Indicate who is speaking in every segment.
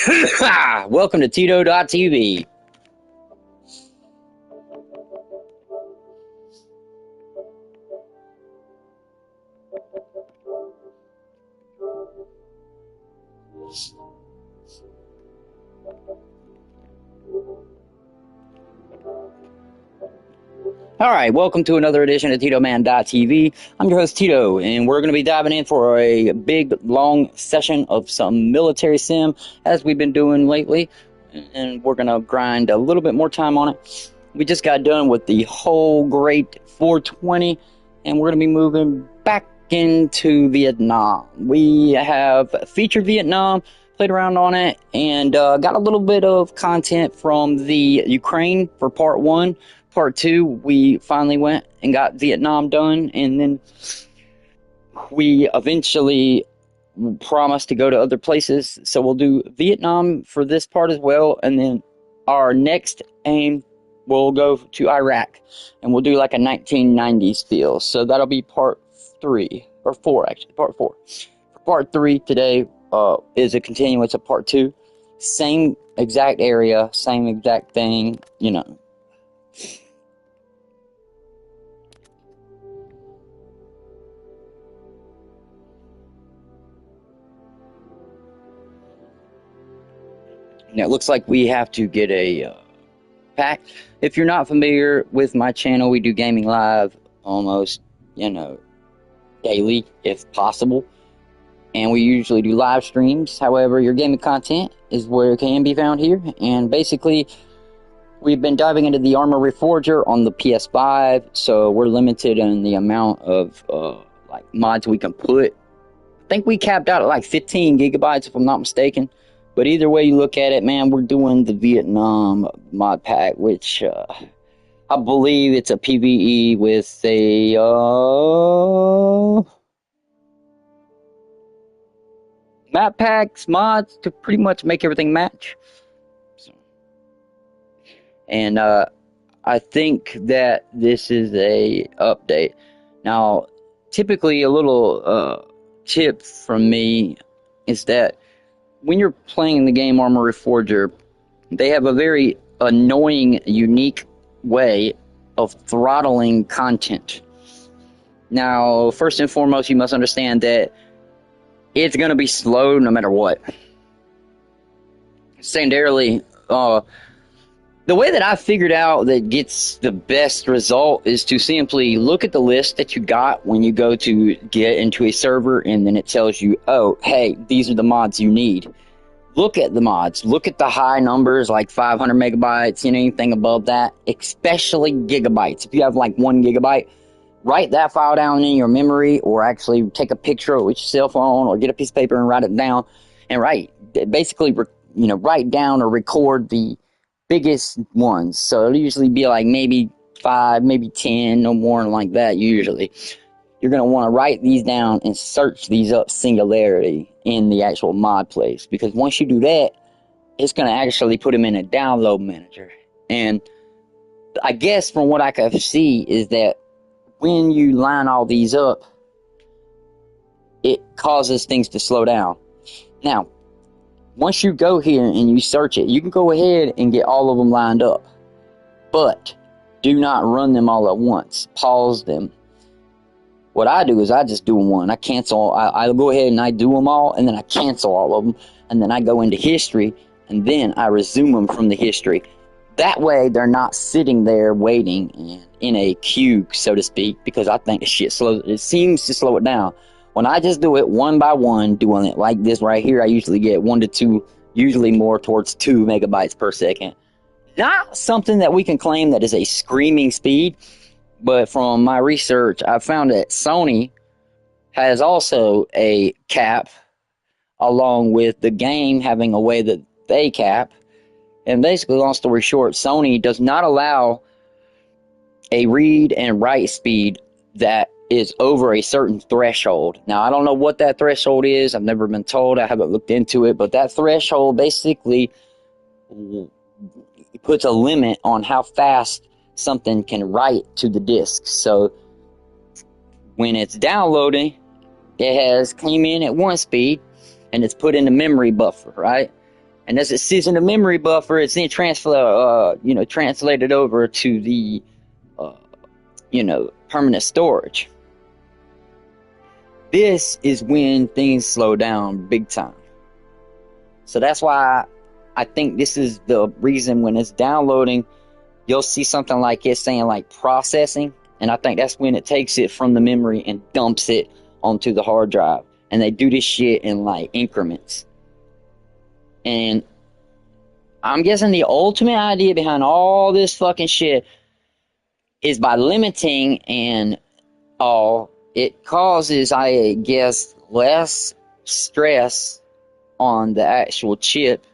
Speaker 1: Welcome to Tito.tv. Alright, welcome to another edition of TitoMan.tv. I'm your host Tito, and we're going to be diving in for a big, long session of some military sim, as we've been doing lately, and we're going to grind a little bit more time on it. We just got done with the whole great 420, and we're going to be moving back into Vietnam. We have featured Vietnam, played around on it, and got a little bit of content from the Ukraine for part 1. Part 2, we finally went and got Vietnam done, and then we eventually promised to go to other places, so we'll do Vietnam for this part as well, and then our next aim will go to Iraq, and we'll do like a 1990s feel, so that'll be part 3, or 4 actually, part 4. For part 3 today is a continuance of part 2, same exact area, same exact thing, you know. Now, it looks like we have to get a pack. If you're not familiar with my channel, we do gaming live almost, daily, if possible. And we usually do live streams. However, your gaming content is where it can be found here. And basically, we've been diving into the Arma Reforger on the PS5. So we're limited in the amount of mods we can put. I think we capped out at like 15 gigabytes, if I'm not mistaken. But either way you look at it, man, we're doing the Vietnam mod pack, which I believe it's a PVE with a map packs, mods to pretty much make everything match. And I think that this is a update. Now, typically a little tip from me is that when you're playing the game Arma Reforger, they have a very annoying, unique way of throttling content. Now, first and foremost, you must understand that it's going to be slow no matter what. Secondarily, the way that I figured out that gets the best result is to simply look at the list that you got when you go to get into a server, and then it tells you, oh, hey, these are the mods you need. Look at the mods. Look at the high numbers, like 500 megabytes, anything above that, especially gigabytes. If you have like 1 gigabyte, write that file down in your memory, or actually take a picture of it with your cell phone, or get a piece of paper and write it down, and basically, write down or record the biggest ones. So it'll usually be like maybe 5, maybe 10, no more than like that usually. You're going to want to write these down and search these up singularity in the actual mod place, because once you do that, it's going to actually put them in a download manager. And I guess from what I can see is that when you line all these up, it causes things to slow down. Now, once you go here and you search it, you can go ahead and get all of them lined up, but do not run them all at once. Pause them. What I do is I just do them one. I cancel. I go ahead and I do them all, and then I cancel all of them, and then I go into history, and then I resume them from the history. That way, they're not sitting there waiting in a queue, so to speak, because I think the shit slows. It seems to slow it down. When I just do it one by one, doing it like this right here, I usually get 1 to 2, usually more towards 2 megabytes per second. Not something that we can claim that is a screaming speed, but from my research, I found that Sony has also a cap, along with the game having a way that they cap. And basically, long story short, Sony does not allow a read and write speed that is over a certain threshold. Now, I don't know what that threshold is. I've never been told. I haven't looked into it. But that threshold basically puts a limit on how fast something can write to the disk. So when it's downloading, it has came in at 1 speed, and it's put in the memory buffer, right? And as it sits in the memory buffer, it's then translated over to the, permanent storage. This is when things slow down big time. So that's why I think this is the reason when it's downloading, you'll see something like it saying like processing. And I think that's when it takes it from the memory and dumps it onto the hard drive. And they do this shit in like increments. And I'm guessing the ultimate idea behind all this fucking shit is by limiting and all, it causes, I guess, less stress on the actual chip.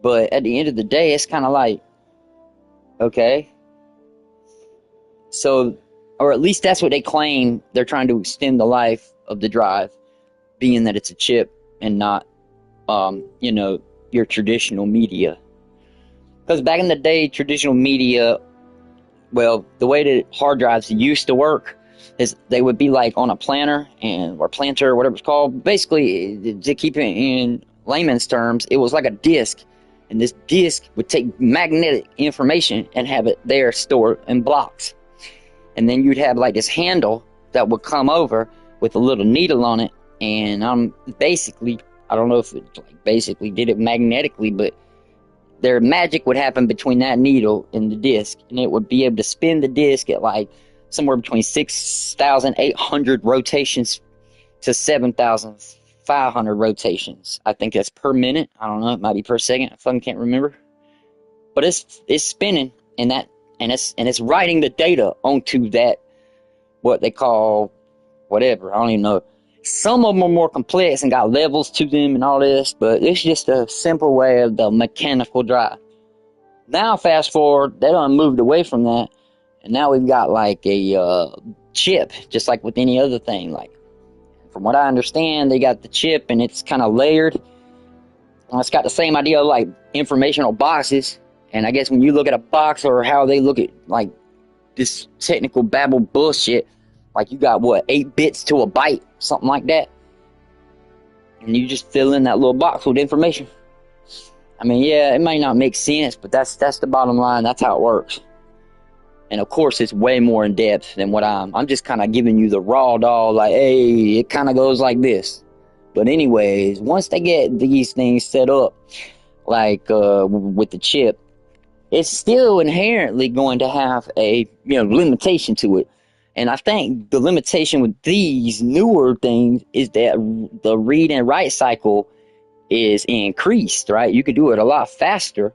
Speaker 1: But at the end of the day, it's kind of like, okay. So, or at least that's what they claim. They're trying to extend the life of the drive, being that it's a chip and not, your traditional media. Because back in the day, traditional media, well, the way that hard drives used to work is they would be like on a planter or planter, whatever it's called. Basically, to keep it in layman's terms, it was like a disc. And this disc would take magnetic information and have it there stored in blocks. And then you'd have like this handle that would come over with a little needle on it. And I don't know if it basically did it magnetically, but their magic would happen between that needle and the disc. And it would be able to spin the disc at like somewhere between 6,800 rotations to 7,500 rotations. I think that's per minute. I don't know. It might be per second. I fucking can't remember. But it's spinning, and it's writing the data onto that, what they call whatever. I don't even know. Some of them are more complex and got levels to them and all this, but it's just a simple way of the mechanical drive. Now, fast forward, they done moved away from that, and now we've got like a chip, just like with any other thing. Like, from what I understand, they got the chip and it's kind of layered. And it's got the same idea of like informational boxes. And I guess when you look at a box, or how they look at like this technical babble bullshit, like you got what, 8 bits to a byte, something like that. And you just fill in that little box with information. I mean, yeah, it may not make sense, but that's the bottom line. That's how it works. And of course, it's way more in depth than what I'm just kind of giving you the raw dog, like, hey, it kind of goes like this. But anyways, once they get these things set up, like with the chip, it's still inherently going to have a limitation to it. And I think the limitation with these newer things is that the read and write cycle is increased, right? You can do it a lot faster.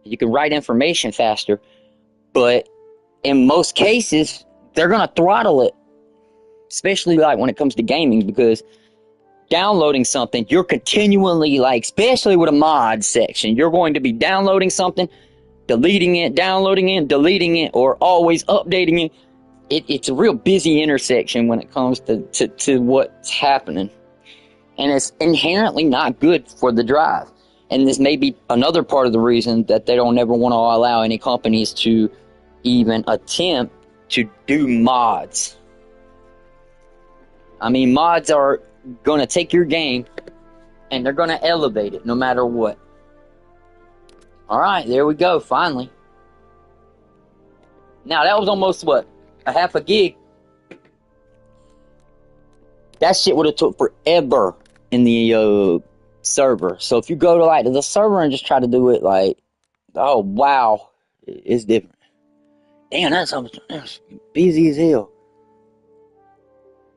Speaker 1: You can write information faster. But in most cases, they're going to throttle it. Especially like when it comes to gaming, because downloading something, you're continually like, especially with a mod section, you're going to be downloading something, deleting it, downloading it, deleting it, or always updating it. It's a real busy intersection when it comes to what's happening. And it's inherently not good for the drive. And this may be another part of the reason that they don't ever want to allow any companies to even attempt to do mods. I mean, mods are going to take your game and they're going to elevate it no matter what. Alright, there we go, finally. Now, that was almost, what, a half a gig? That shit would have took forever in the server. So if you go to like the server and just try to do it like, oh wow, it's different. Damn, that's busy as hell.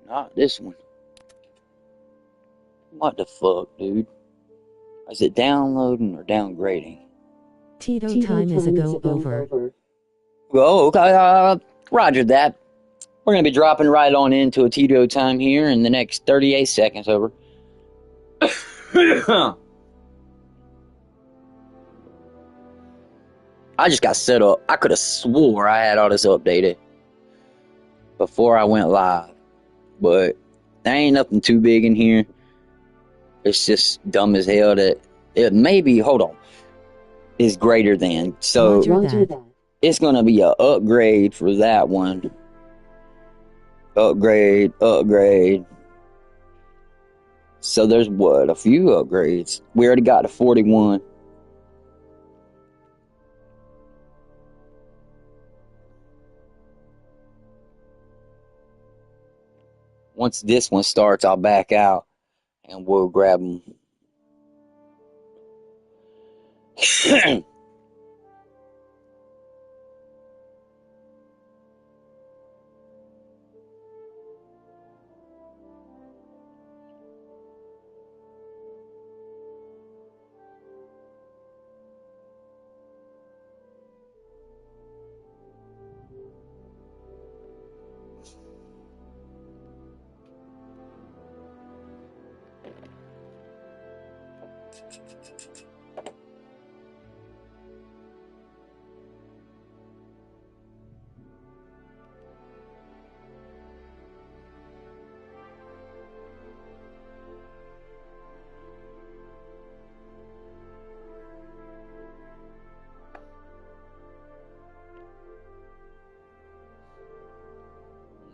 Speaker 1: Not this one. What the fuck, dude? Is it downloading or downgrading?
Speaker 2: Tito time is a go over.
Speaker 1: Oh, okay. Roger that. We're going to be dropping right on into a Tito time here in the next 38 seconds. Over. I just got set up. I could have swore I had all this updated before I went live. But there ain't nothing too big in here. It's just dumb as hell that it maybe, hold on, is greater than. So it's going to be an upgrade for that one. Upgrade. So there's what? A few upgrades. We already got to 41. Once this one starts, I'll back out and we'll grab them.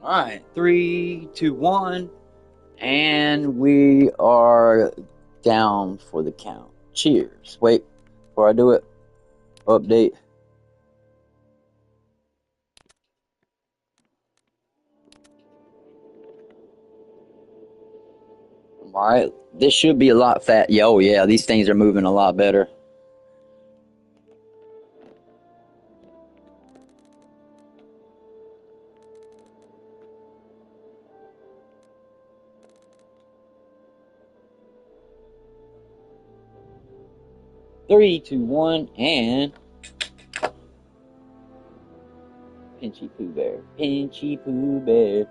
Speaker 1: All right, 3, 2, 1, and we are down for the count. Cheers. Wait, before I do it, update. All right, this should be a lot fat. Yeah, oh yeah, these things are moving a lot better. Three, two, one, and Pinchy Pooh Bear. Pinchy Pooh Bear.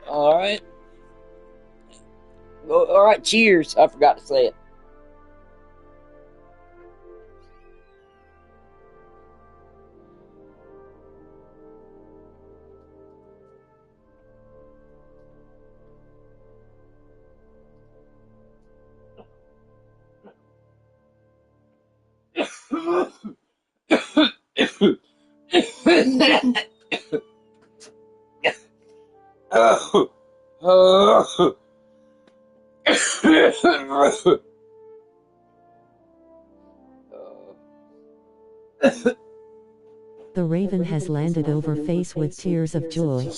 Speaker 1: All right. All right, cheers. I forgot to say it.
Speaker 2: The raven has landed over face with tears of joy.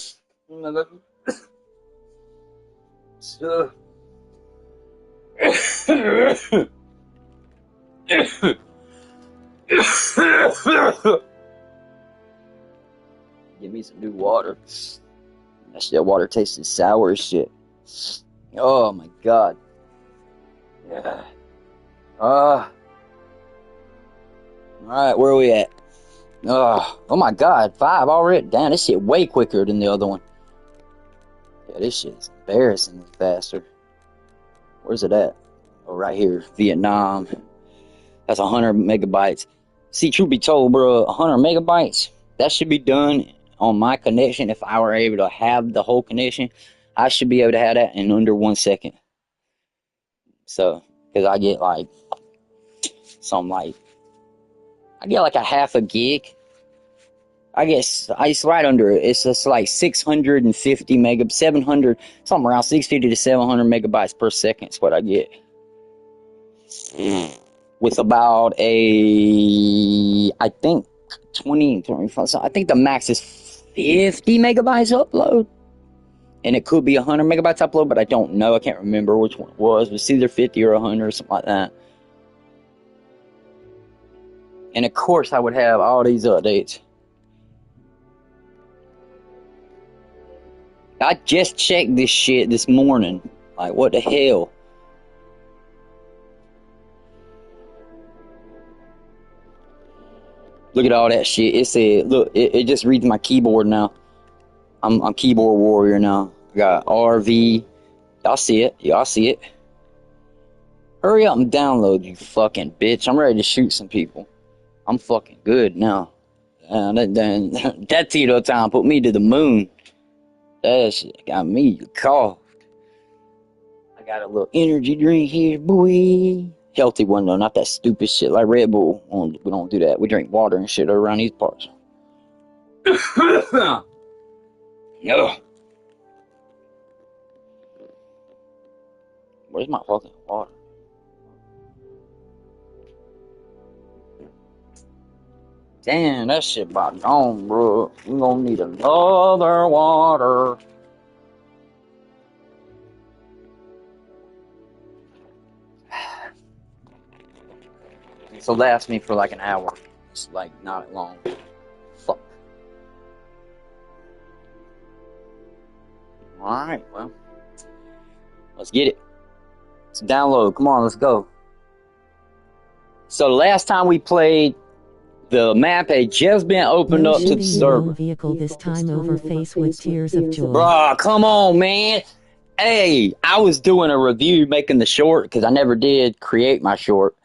Speaker 1: Give me some new water. That shit, water tasted sour as shit. Oh my god. Yeah. Alright, where are we at? Oh my god, 5 already? Damn, this shit way quicker than the other one. Yeah, this shit is embarrassing faster. Where's it at? Oh, right here. Vietnam. That's 100 megabytes. See, truth be told, bro, 100 megabytes, that should be done on my connection. If I were able to have the whole connection, I should be able to have that in under 1 second. So, because I get like, I get like a half a gig. I guess it's right under it. It's just like 650 megabytes, 700, something around 650 to 700 megabytes per second is what I get. With about I think 25, I think the max is 50 megabytes upload. And it could be 100 megabytes upload, but I don't know. I can't remember which one it was. It was either 50 or 100 or something like that. And of course, I would have all these updates. I just checked this shit this morning. Like, what the hell? Look at all that shit. It said, look, it just reads my keyboard now. I'm keyboard warrior now. I got RV. Y'all see it. Y'all see it. Hurry up and download, you fucking bitch. I'm ready to shoot some people. I'm fucking good now. That Tito time put me to the moon. That shit got me coughed. I got a little energy drink here, boy. healthy one though, not that stupid shit like Red Bull. We don't do that. We drink water and shit around these parts. No. Where's my fucking water? Damn, that shit about gone, bro. We gonna need another water. This will last me for like an hour. It's like not long. Fuck. Alright, well. Let's get it. Let's download. Come on, let's go. So the last time we played, the map had just been opened up to the server.
Speaker 2: Vehicle this time over face with tears of joy.
Speaker 1: Bruh, come on, man. Hey, I was doing a review making the short because I never did create my short,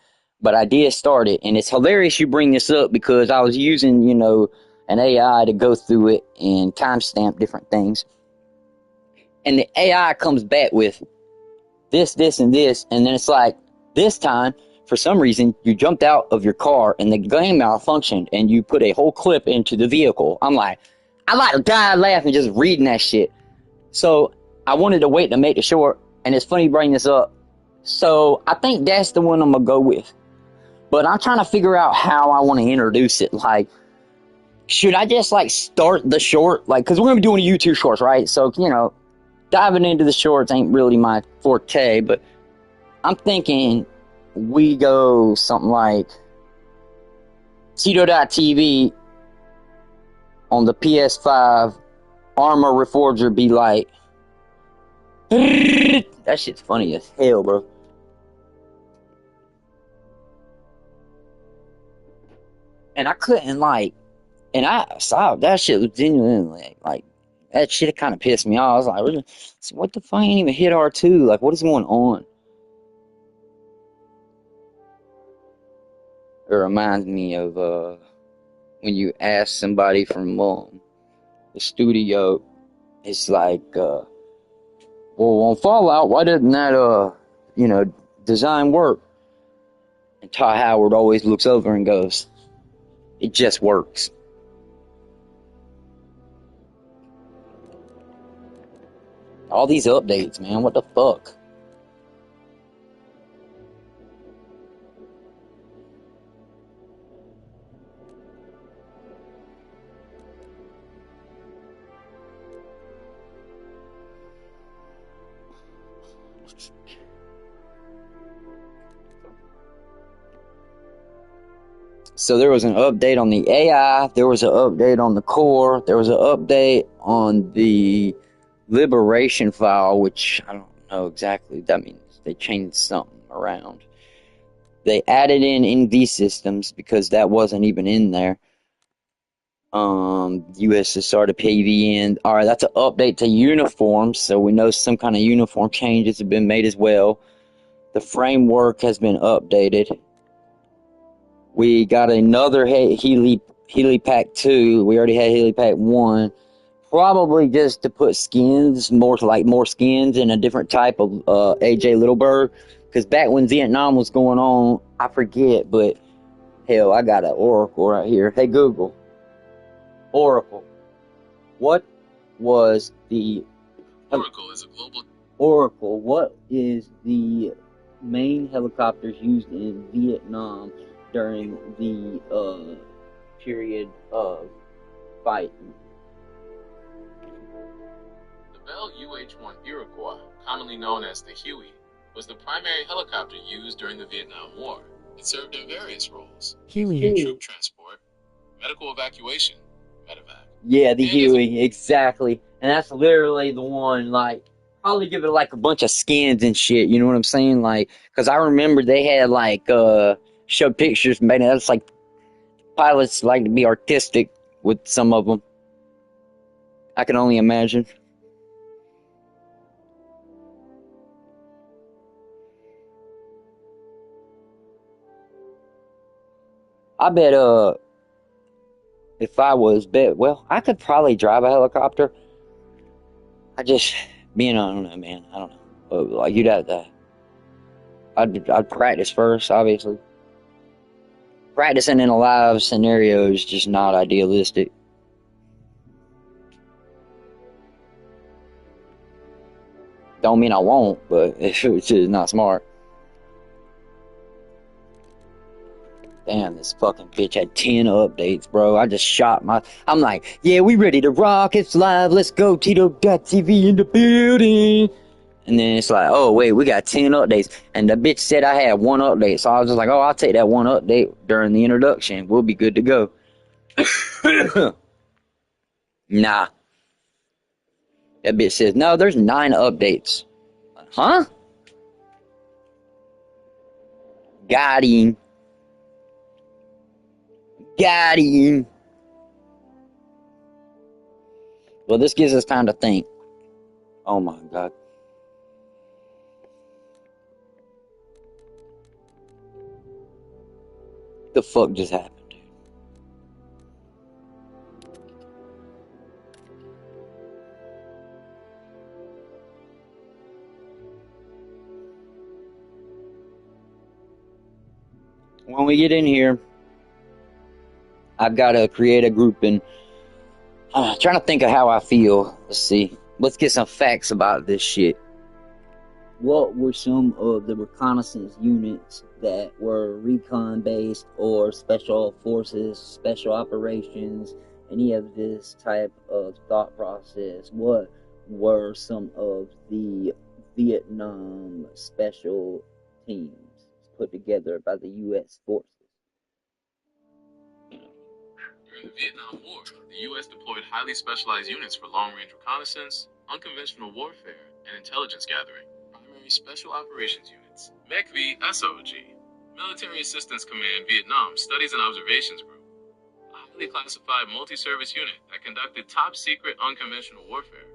Speaker 1: but I did start it. And it's hilarious you bring this up because I was using, you know, an AI to go through it and timestamp different things. And the AI comes back with this, this, and this. And then it's like, this time, for some reason, you jumped out of your car and the game malfunctioned and you put a whole clip into the vehicle. I'm like, I like died laughing just reading that shit. So I wanted to wait to make the short, and it's funny you bring this up. So I think that's the one I'm gonna go with. But I'm trying to figure out how I want to introduce it. Like, should I just like start the short? Like, cause we're gonna be doing YouTube shorts, right? So, you know, diving into the shorts ain't really my forte, but I'm thinking we go something like Tito.tv on the PS5, Arma Reforger be like, that shit's funny as hell, bro. And I couldn't like, and I saw that shit was genuinely like that shit kind of pissed me off. I was like, what the fuck? I ain't even hit R2. Like, what is going on? It reminds me of when you ask somebody from the studio, it's like, well, on Fallout, why doesn't that you know, design work? And Todd Howard always looks over and goes, it just works. All these updates, man, what the fuck? So there was an update on the AI, there was an update on the core, there was an update on the liberation file, which I don't know exactly. That means they changed something around. They added in NV systems because that wasn't even in there. USSR to PVE. Alright, that's an update to uniforms, so we know some kind of uniform changes have been made as well. The framework has been updated. We got another Heli Pack 2. We already had Heli Pack 1. Probably just to put skins, more skins and a different type of AJ Littlebird. Because back when Vietnam was going on, I forget, but hell, I got an Oracle right here. Hey Google. Oracle. What was the...
Speaker 3: Oracle is a global...
Speaker 1: Oracle, what is the main helicopters used in Vietnam during the period of fighting?
Speaker 3: The Bell UH-1 Iroquois, commonly known as the Huey, was the primary helicopter used during the Vietnam War. It served in various roles, including troop transport, medical evacuation, medevac.
Speaker 1: Yeah, the Huey, exactly. And that's literally the one, like, probably give it like a bunch of skins and shit, you know what I'm saying? Like, because I remember they had like showed pictures, man. That's like pilots like to be artistic with some of them. I can only imagine. I bet if I was well, I could probably drive a helicopter. I don't know, man. I don't know. Like you'd have to I'd practice first, obviously. Practicing in a live scenario is just not idealistic. Don't mean I won't, but it's just not smart. Damn, this fucking bitch had 10 updates, bro. I just shot my... I'm like, yeah, we ready to rock. It's live. Let's go. Tito.tv in the building. And then it's like, oh, wait, we got 10 updates. And the bitch said I had 1 update. So I was just like, oh, I'll take that 1 update during the introduction. We'll be good to go. Nah. That bitch says, no, there's 9 updates. Huh? Got him. Got him. Well, this gives us time to think. Oh my god. The fuck just happened, dude? When we get in here, I've got to create a group and trying to think of how I feel. Let's see. Let's get some facts about this shit. What were some of the reconnaissance units that were recon based or special forces, special operations, any of this type of thought process? What were some of the Vietnam special teams put together by the U.S. forces?
Speaker 3: During the Vietnam War, the U.S. deployed highly specialized units for long-range reconnaissance, unconventional warfare, and intelligence gathering. Primary Special Operations Units, KvKGsG, Military Assistance Command Vietnam Studies and Observations Group, a highly classified multi-service unit that conducted top-secret unconventional warfare,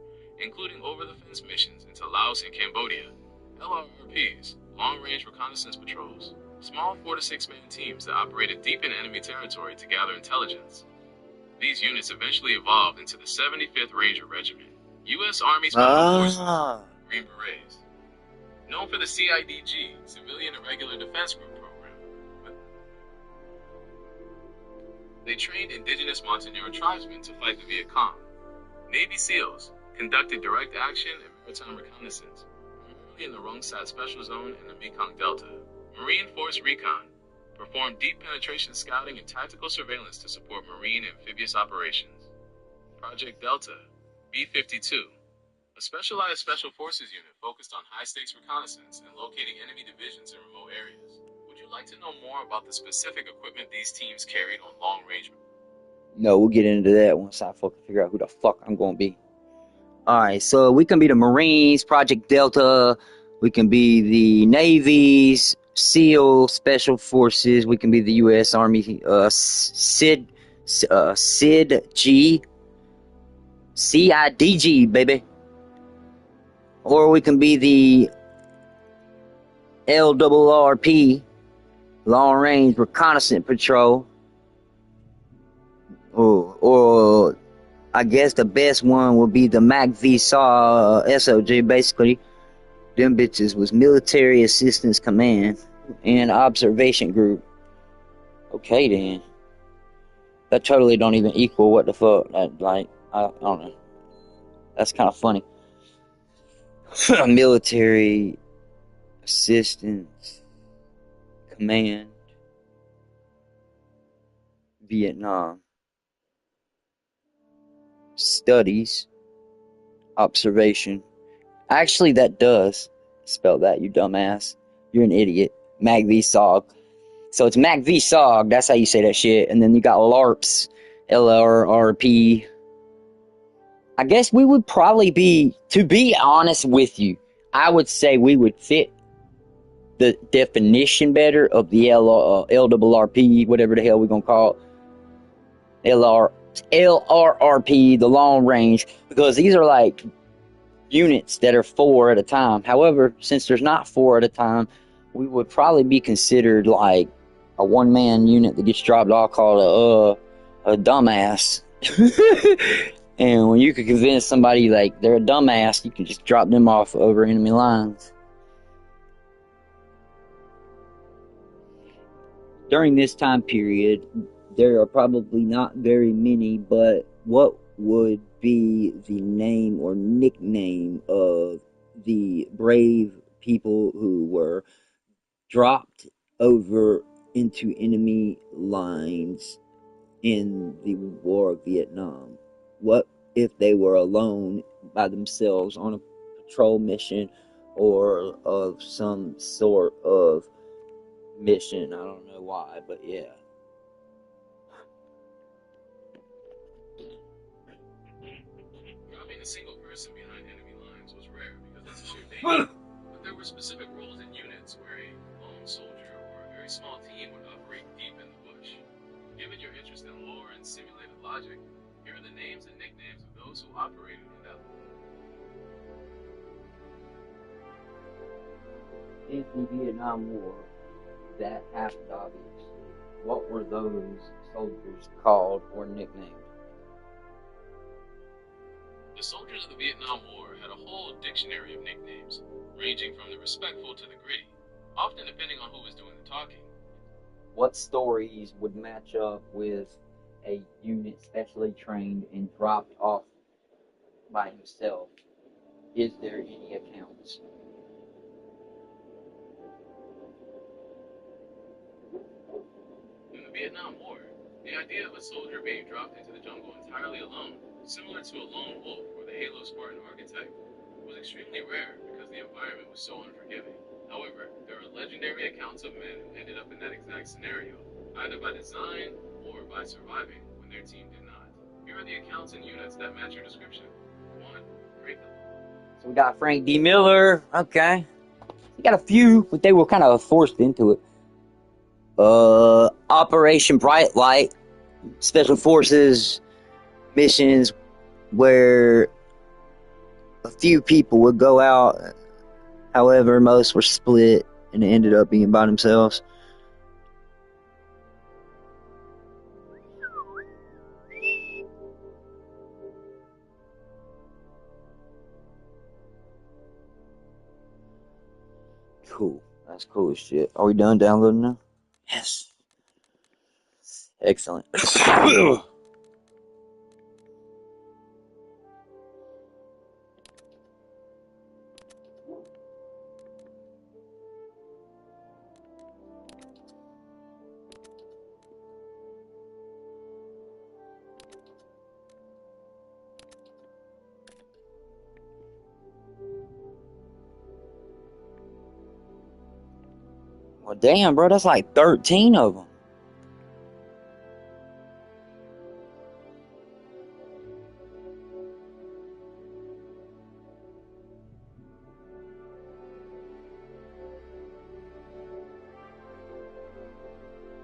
Speaker 3: including over-the-fence missions into Laos and Cambodia. LRRPs, long-range reconnaissance patrols, small 4 to 6 man teams that operated deep in enemy territory to gather intelligence. These units eventually evolved into the 75th Ranger Regiment, U.S. Army Special Forces, Green Berets. Known for the CIDG, Civilian Irregular Defense Group program. They trained indigenous Montagnard tribesmen to fight the Viet Cong. Navy SEALs conducted direct action and maritime reconnaissance, primarily in the Rung Sat Special Zone and the Mekong Delta. Marine Force Recon performed deep penetration scouting and tactical surveillance to support marine amphibious operations. Project Delta, B-52, a specialized special forces unit focused on high-stakes reconnaissance and locating enemy divisions in remote areas. Would you like to know more about the specific equipment these teams carried on long range?
Speaker 1: No, we'll get into that once I fucking figure out who the fuck I'm gonna be. Alright, so we can be the Marines, Project Delta, we can be the Navy's SEAL Special Forces, we can be the U.S. Army CIDG, CIDG, baby. Or we can be the LRRP, Long Range Reconnaissance Patrol. Or I guess the best one would be the MACV-SAW SOG. Basically, them bitches was Military Assistance Command and Observation Group. Okay then. That totally don't even equal what the fuck. I don't know. That's kind of funny. Military Assistance Command Vietnam Studies Observation. Actually, that does spell that, you dumbass. You're an idiot. MACV-SOG. So it's MACV-SOG, that's how you say that shit. And then you got LARPs, LRRP. I guess we would probably be, to be honest with you, I would say we would fit the definition better of the LRRP, whatever the hell we're going to call it. LRRP, the long range, because these are like units that are 4 at a time. However, since there's not 4 at a time, we would probably be considered like a one-man unit that gets dropped off called a dumbass. And when you could convince somebody like they're a dumbass, you can just drop them off over enemy lines. during this time period, there are probably not very many, but what would be the name or nickname of the brave people who were dropped over into enemy lines in the War of Vietnam? What if they were alone by themselves on a patrol mission or of some sort of mission? I don't know why, but yeah.
Speaker 3: Dropping a single person behind enemy lines was rare because of the sheer danger. But there were specific roles in units where a lone soldier or a very small team would operate deep in the bush. Given your interest in lore and simulated logic, here are the names and nicknames of those who operated in that.
Speaker 1: In the Vietnam War, that happened obviously. What were those soldiers called or nicknamed?
Speaker 3: The soldiers of the Vietnam War had a whole dictionary of nicknames, ranging from the respectful to the gritty, often depending on who was doing the talking.
Speaker 1: What stories would match up with a unit specially trained and dropped off by himself? Is there any accounts?
Speaker 3: In the Vietnam War, the idea of a soldier being dropped into the jungle entirely alone, similar to a lone wolf or the Halo Spartan archetype, was extremely rare because the environment was so unforgiving. However, there are legendary accounts of men who ended up in that exact scenario, either by design or by surviving when their team did not. Here are the accounts and units that match your description. 1. Frank.
Speaker 1: So we got Frank D. Miller. Okay. We got a few, but they were kind of forced into it. Operation Bright Light, Special Forces missions where a few people would go out. However, most were split and ended up being by themselves. Cool. That's cool as shit. Are we done downloading now? Yes. Excellent. Well, damn, bro, that's like 13 of them.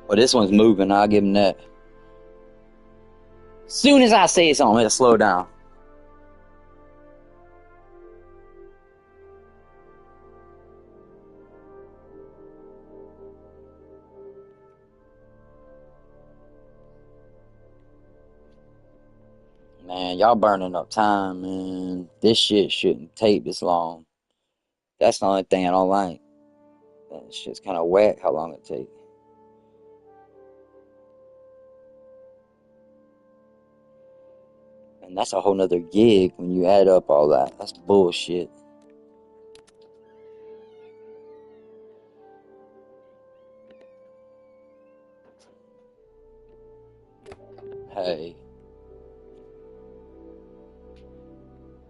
Speaker 1: Well, this one's moving. I'll give him that. Soon as I say something, it'll slow down. Man, y'all burning up time, man. This shit shouldn't take this long. That's the only thing I don't like. That shit's kind of whack how long it takes. And that's a whole nother gig when you add up all that. That's bullshit. Hey.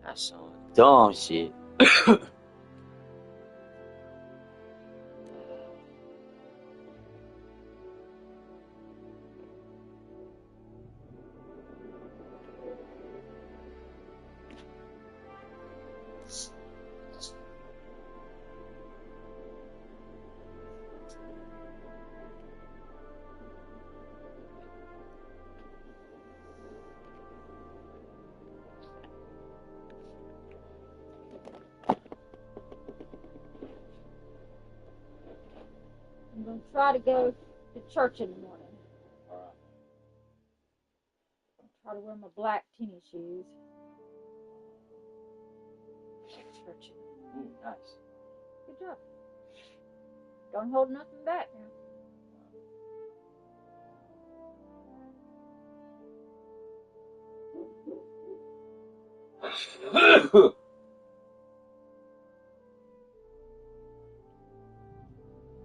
Speaker 1: That's some dumb shit.
Speaker 4: I'm going to try to go to church in the morning.
Speaker 1: Alright.
Speaker 4: Try to wear my black tennis shoes. Church.
Speaker 1: Nice.
Speaker 4: Good job. Don't hold nothing back now.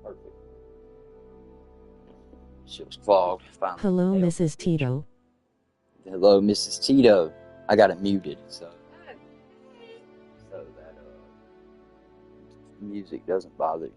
Speaker 1: Perfect. She was clogged. Finally.
Speaker 2: Hello, Mrs. Tito.
Speaker 1: Hello, Mrs. Tito. I got it muted, so that music doesn't bother you.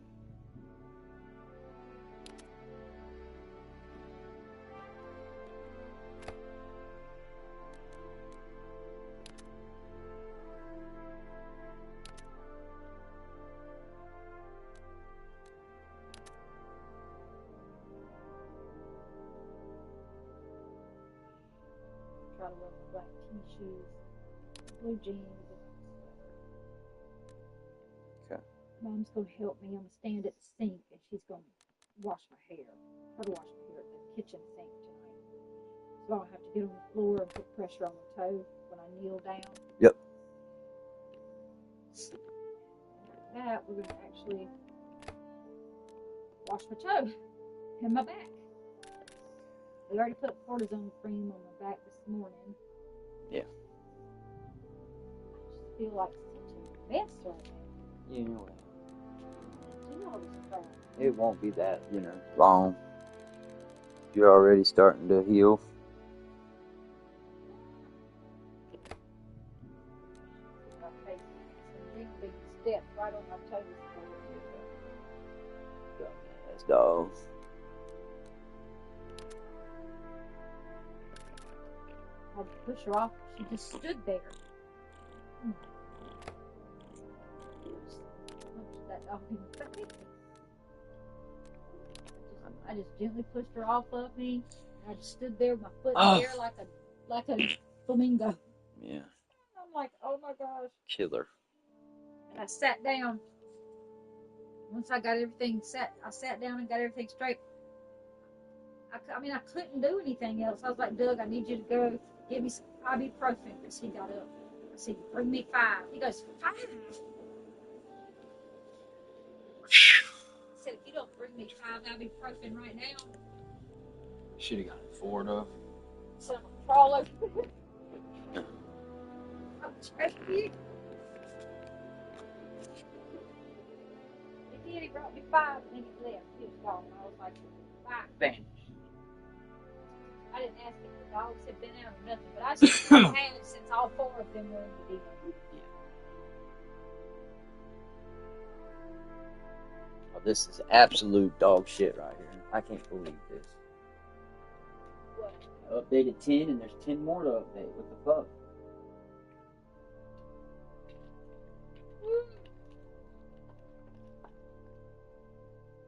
Speaker 4: Try to wear my black t-shoes, blue jeans, and
Speaker 1: Okay.
Speaker 4: Mom's gonna help me. I'm gonna stand at the sink and she's gonna wash my hair. I'm gonna wash my hair at the kitchen sink tonight. So I don't have to get on the floor and put pressure on my toe when I kneel down.
Speaker 1: Yep.
Speaker 4: Like that, we're gonna actually wash my toe and my back. We already put cortisone cream on my back this morning.
Speaker 1: Yeah.
Speaker 4: I just feel like such a mess right now.
Speaker 1: You know what?
Speaker 4: You know this crap.
Speaker 1: It won't be that, long. You're already starting to heal.
Speaker 4: My face, some big, big steps right on my toes.
Speaker 1: That's dog.
Speaker 4: I had to push her off. She just stood there. Punched that dog in the face. I just gently pushed her off of me. I just stood there with my foot in the air like a flamingo.
Speaker 1: Yeah.
Speaker 4: I'm like, oh my gosh.
Speaker 1: Killer.
Speaker 4: And I sat down. Once I got everything set, I sat down and got everything straight. I couldn't do anything else. I was like, Doug, I need you to go give me some ibuprofen, because he got up. I said, bring me 5. He goes, 5? I said, if you don't bring me 5 ibuprofen right now,
Speaker 1: Should have gotten 4 though.
Speaker 4: so I'm going to crawl over there. I'm telling you. He did. He brought me 5 and then he left. He was gone. I was like, 5.
Speaker 1: Vanished.
Speaker 4: I didn't ask if the dogs had been out or nothing, but I just had it since all 4 of them were in the den.
Speaker 1: Oh, this is absolute dog shit right here. I can't believe this.
Speaker 4: What?
Speaker 1: I updated 10 and there's 10 more to update. What the fuck?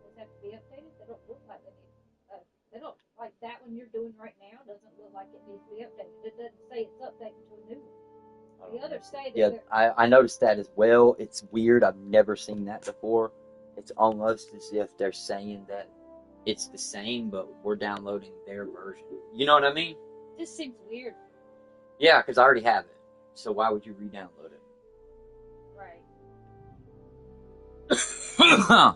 Speaker 4: Does have to be updated? They don't look like they need. They don't like that one you're doing right now. Doesn't look like it needs to be updated. It doesn't say it's updating to a new one. The others say that.
Speaker 1: Yeah, I noticed that as well. It's weird. I've never seen that before. It's almost as if they're saying that it's the same, but we're downloading their version. You know what I mean?
Speaker 4: This seems weird.
Speaker 1: Yeah, because I already have it. So why would you re-download it?
Speaker 4: Right.
Speaker 1: Huh.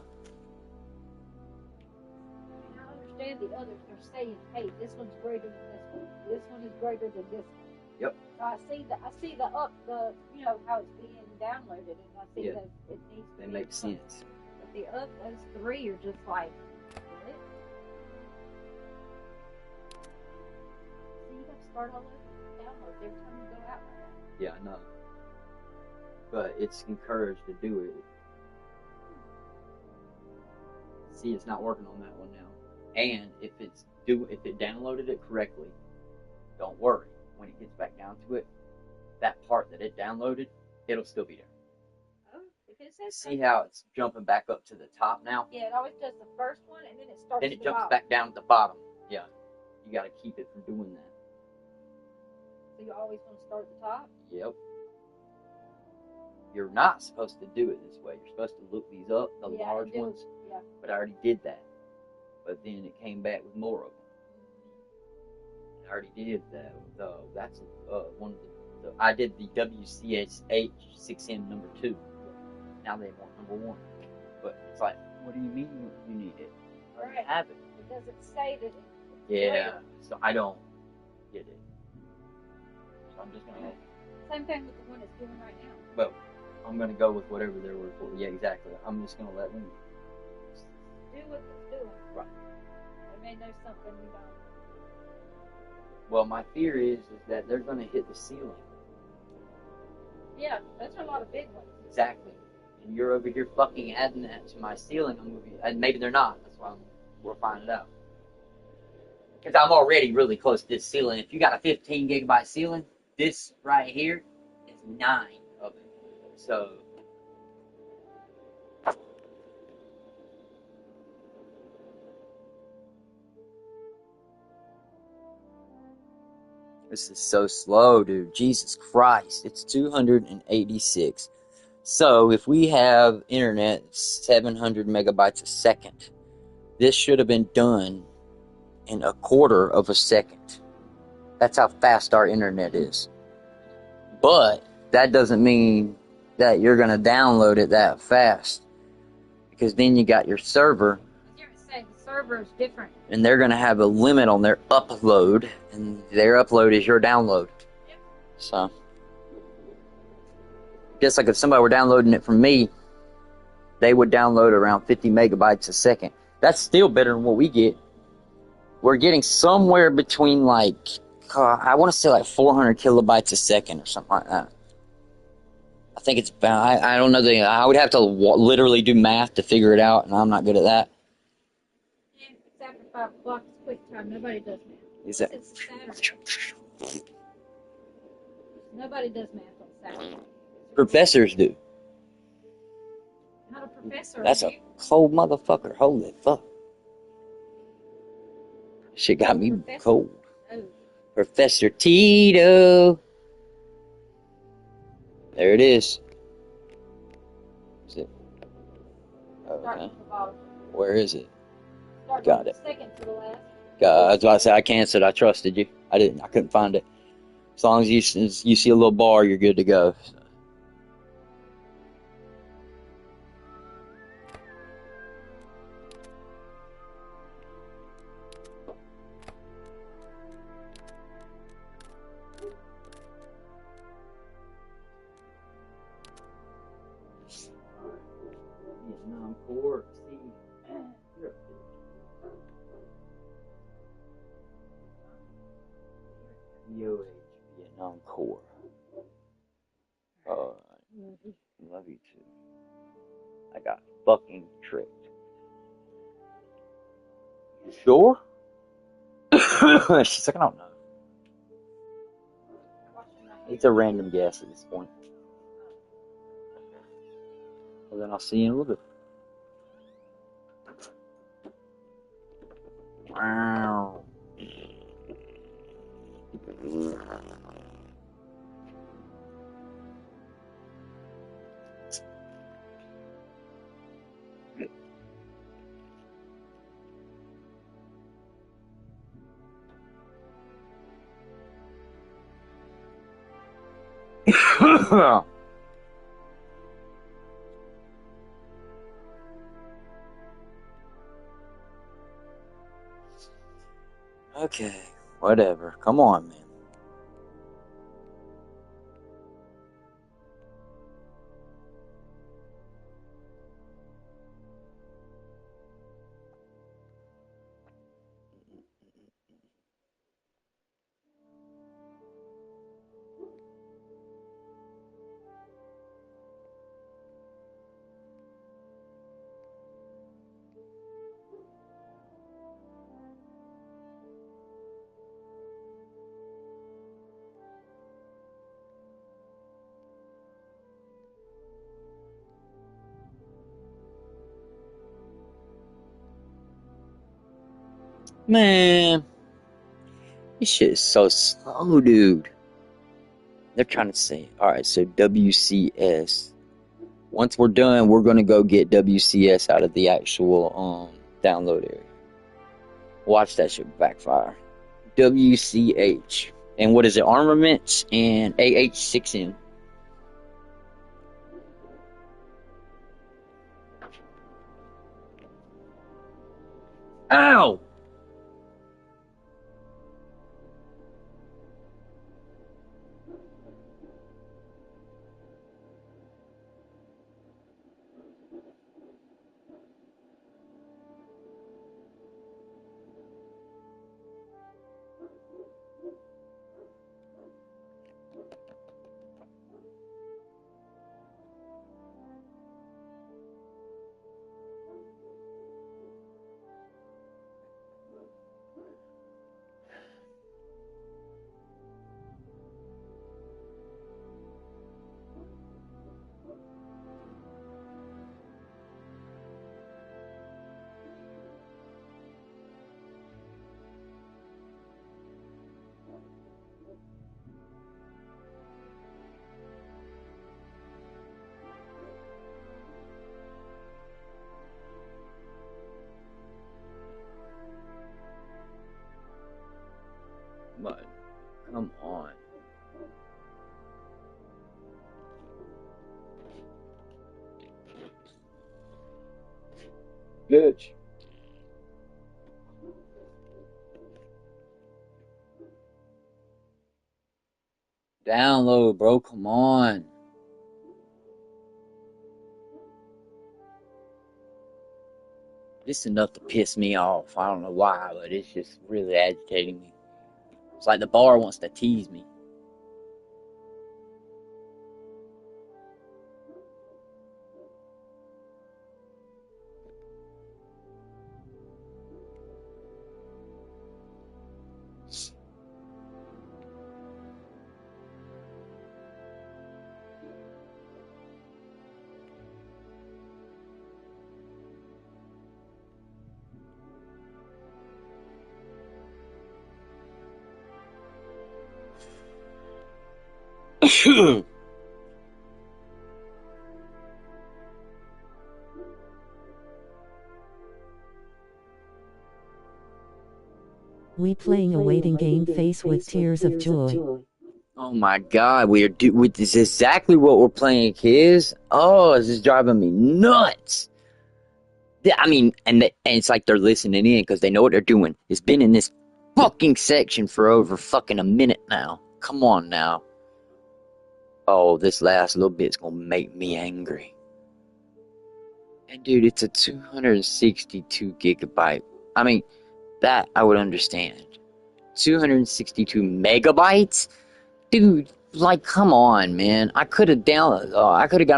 Speaker 4: I understand the others. They're saying, "Hey, this one's greater than this one. This one is greater than this one."
Speaker 1: Yep.
Speaker 4: So I see the how it's being downloaded, and I see that it needs to
Speaker 1: They
Speaker 4: be
Speaker 1: make
Speaker 4: updated.
Speaker 1: sense.
Speaker 4: But the other, those 3 are just like, what? So you got to start all over downloads every time you go out like that.
Speaker 1: Yeah, I know. But it's encouraged to do it. See, it's not working on that one now. And if it downloaded it correctly, don't worry. When it gets back down to it, that part that it downloaded, it'll still be there.
Speaker 4: Oh, if it says
Speaker 1: See how it's jumping back up to the top now?
Speaker 4: yeah, it always does the first one, and then it starts.
Speaker 1: Then it
Speaker 4: at the
Speaker 1: jumps
Speaker 4: bottom.
Speaker 1: back down at the bottom. Yeah. You got to keep it from doing that.
Speaker 4: So you always want to start at the top.
Speaker 1: Yep. You're not supposed to do it this way. You're supposed to look these up, the large ones.
Speaker 4: Yeah.
Speaker 1: But I already did that. But then it came back with more of them. I already did that. That's one of the. I did the WCSH 6M number 2. Now they want number 1. But it's like, what do you mean you need it? I already have it.
Speaker 4: It doesn't say that.
Speaker 1: Yeah. So I don't get it. So I'm just gonna
Speaker 4: Same thing with the one it's doing right now.
Speaker 1: Well, I'm gonna go with whatever their word for it. Yeah, exactly. I'm just gonna let them
Speaker 4: do what it's doing.
Speaker 1: Right.
Speaker 4: They may know something we don't.
Speaker 1: Well, my fear is that they're gonna hit the ceiling.
Speaker 4: Yeah, those are a lot of big ones.
Speaker 1: Exactly. And you're over here fucking adding that to my ceiling. I'm gonna be, and maybe they're not. That's why we're finding out. Because I'm already really close to this ceiling. If you got a 15 gigabyte ceiling, this right here is 9 of it. So. This is so slow, dude. Jesus Christ. It's 286. So if we have internet 700 megabytes a second, this should have been done in a quarter of a second. That's how fast our internet is. But that doesn't mean that you're going to download it that fast. Because then you got your server.
Speaker 4: You're saying the server is different.
Speaker 1: And they're going to have a limit on their upload. And their upload is your download.
Speaker 4: Yep.
Speaker 1: So. Just like if somebody were downloading it from me, they would download around 50 megabytes a second. That's still better than what we get. We're getting somewhere between like, I want to say like 400 kilobytes a second or something like that. I think it's about, I don't know, I would have to literally do math to figure it out, and I'm not good at that.
Speaker 4: Yeah, it's after 5 o'clock, it's quick time. Nobody does math.
Speaker 1: Is that?
Speaker 4: It's Saturday. Nobody does math on Saturday.
Speaker 1: Professors do.
Speaker 4: Not a professor.
Speaker 1: That's a cold motherfucker. Holy fuck. Shit got me cold.
Speaker 4: Oh. Professor
Speaker 1: Tito. There it is. Is it? Okay. Where is it? Got it.
Speaker 4: Second to the last.
Speaker 1: I was about to say I canceled. I trusted you. I didn't. I couldn't find it. As long as you see a little bar, you're good to go. Vietnam Core. See, you're EOH Vietnam Core. Alright. Love you too. I got fucking tricked. You sure? She's like, I don't know. It's a random guess at this point. Well, then I'll see you in a little bit. Wow. Okay, whatever. Come on, man. Man, this shit is so slow, dude. They're trying to say, alright, so WCS. Once we're done, we're going to go get WCS out of the actual download area. Watch that shit backfire. WCH. And what is it? Armaments and AH6N. Ow! Come on. Come on. Bitch. Download, bro. Come on. This is enough to piss me off. I don't know why, but it's just really agitating me. It's like the bar wants to tease me.
Speaker 2: We playing a waiting game face with tears of joy.
Speaker 1: Oh my god, this is exactly what we're playing, kids. Oh, this is driving me nuts. Yeah, I mean, and it's like they're listening in because they know what they're doing. It's been in this fucking section for over fucking a minute now. Come on now. Oh, this last little bit's gonna make me angry. And dude, it's a 262 gigabyte. I mean, that I would understand. 262 megabytes? Dude, like, come on, man. I could have got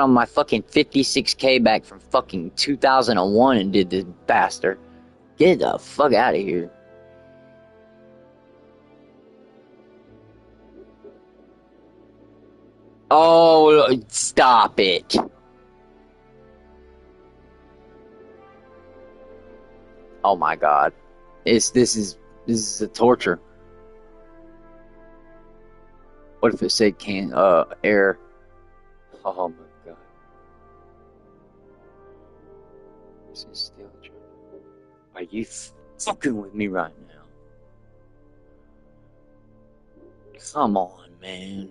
Speaker 1: on my fucking 56K back from fucking 2001 and did this bastard. Get the fuck out of here. Oh, stop it. Oh my god. This is a torture. What if it said error? Oh my god. This is still true. Are you fucking with me right now? Come on, man.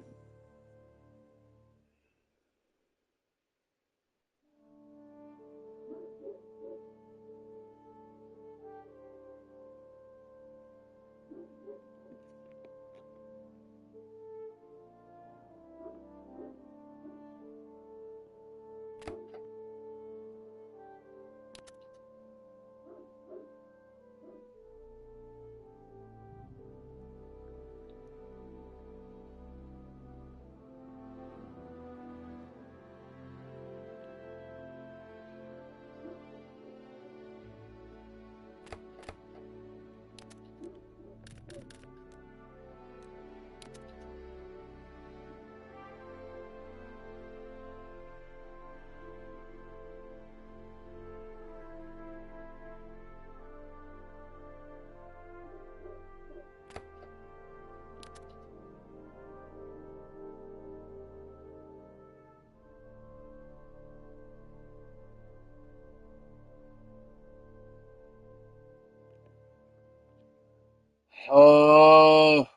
Speaker 1: Oh.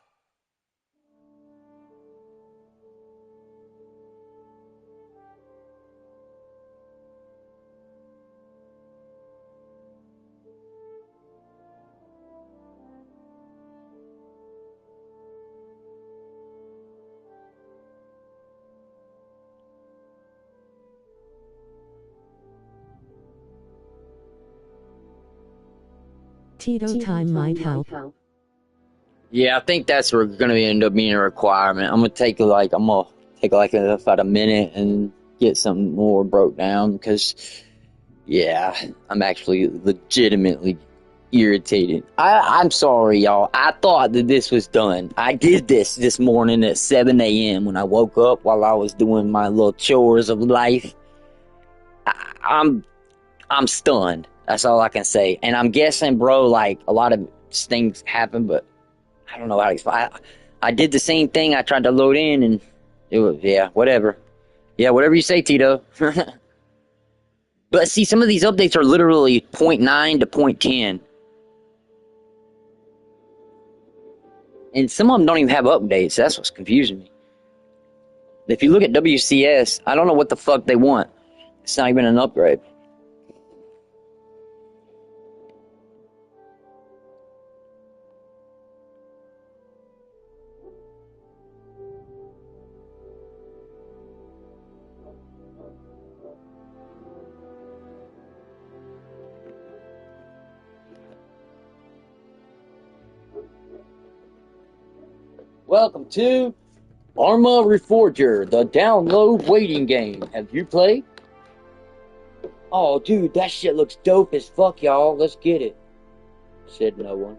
Speaker 2: Tito time might help.
Speaker 1: Yeah, I think that's going to end up being a requirement. I'm gonna take like about a minute and get something more broke down because, yeah, I'm actually legitimately irritated. I'm sorry, y'all. I thought that this was done. I did this morning at 7 a.m. when I woke up while I was doing my little chores of life. I'm stunned. That's all I can say. And I'm guessing, bro, like a lot of things happen, but I don't know how to explain. I did the same thing. I tried to load in, and it was, yeah, whatever. Yeah, whatever you say, Tito. But see, some of these updates are literally 0.9 to 0.10. And some of them don't even have updates. That's what's confusing me. If you look at WCS, I don't know what the fuck they want. It's not even an upgrade. Welcome to Arma Reforger, the download waiting game. Have you played? Oh, dude, that shit looks dope as fuck, y'all. Let's get it. Said no one.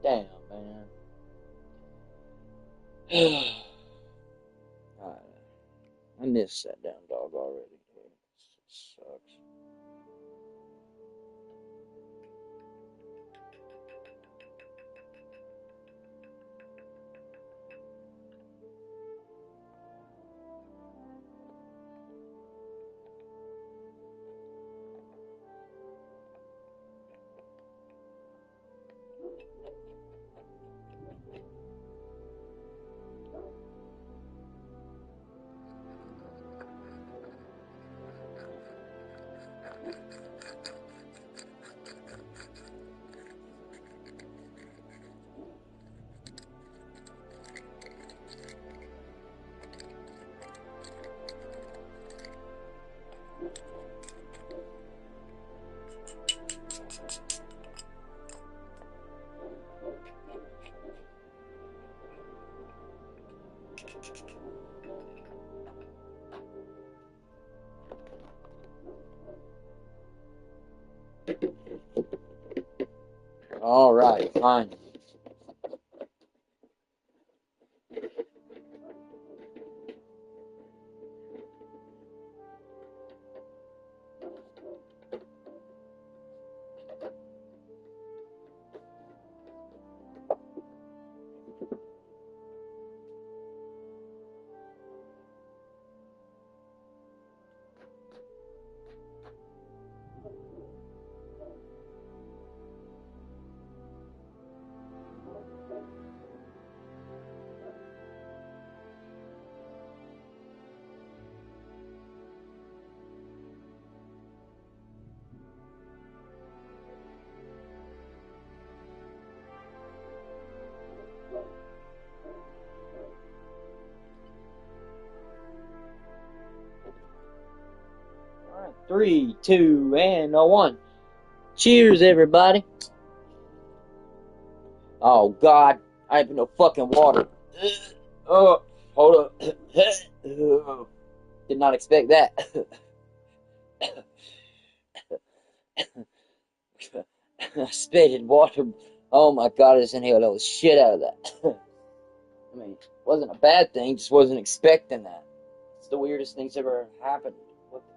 Speaker 1: Damn, man. I missed that damn dog already. Dude. This sucks. All right, fine. All right, 3, 2, and 1. Cheers, everybody. Oh, God. I have no fucking water. Oh, hold up. Did not expect that. I spit in water. Oh my God, I just inhaled all the shit out of that. I mean, it wasn't a bad thing, just wasn't expecting that. It's the weirdest thing's ever happened. What the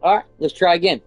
Speaker 1: All right, let's try again.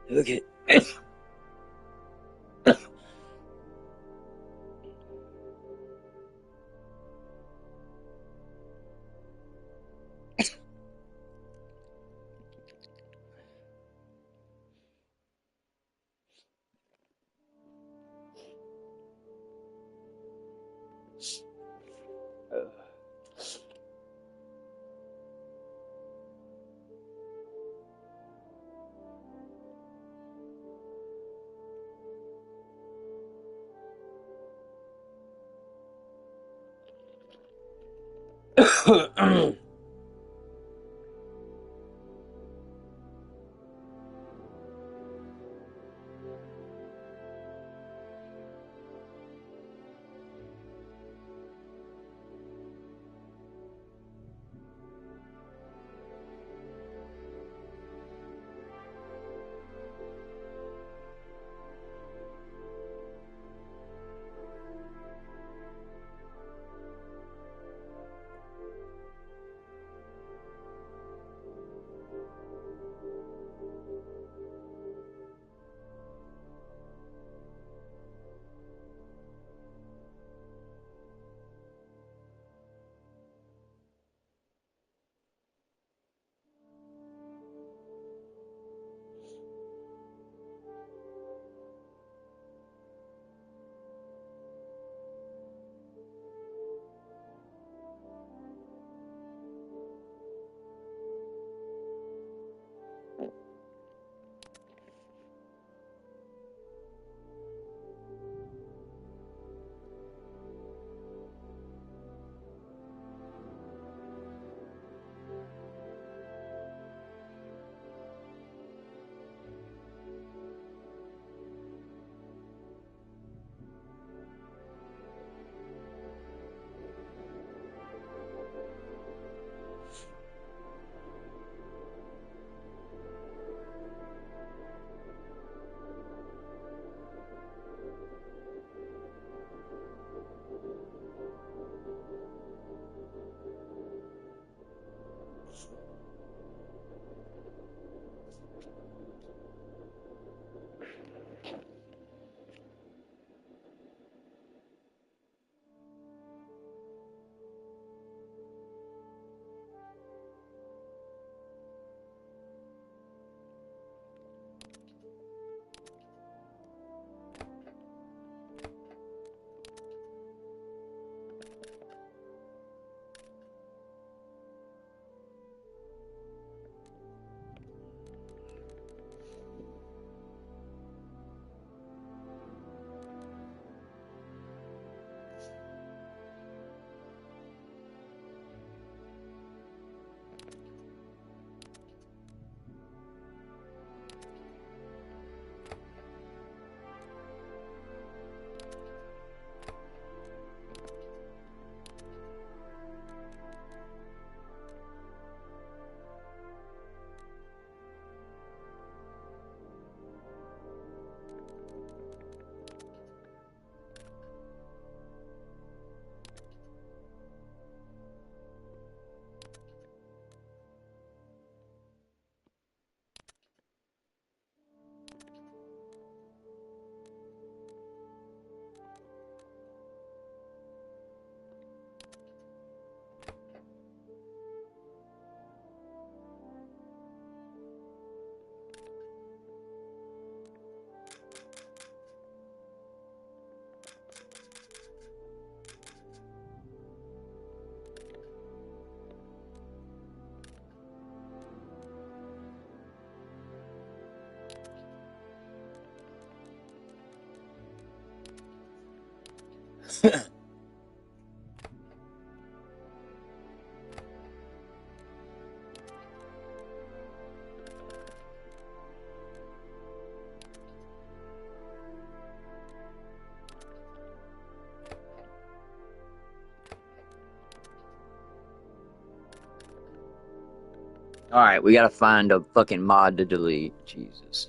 Speaker 1: Okay. Alright, we gotta find a fucking mod to delete. Jesus.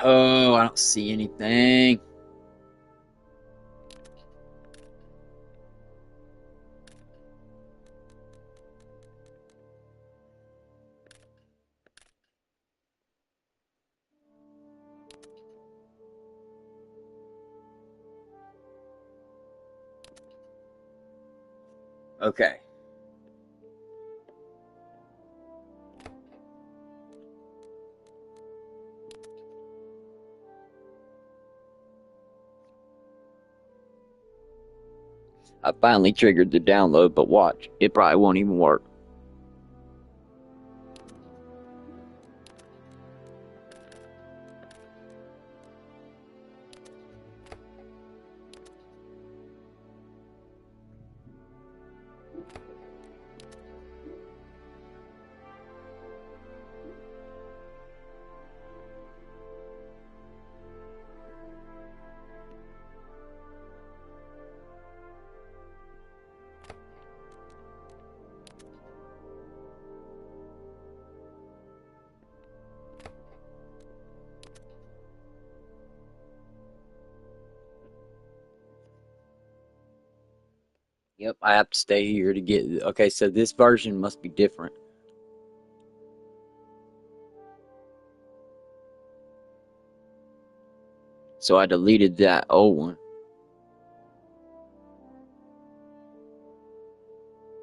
Speaker 1: Oh, I don't see anything. Okay. I finally triggered the download, but watch, it probably won't even work. Yep, I have to stay here to get... Okay, so this version must be different. So I deleted that old one.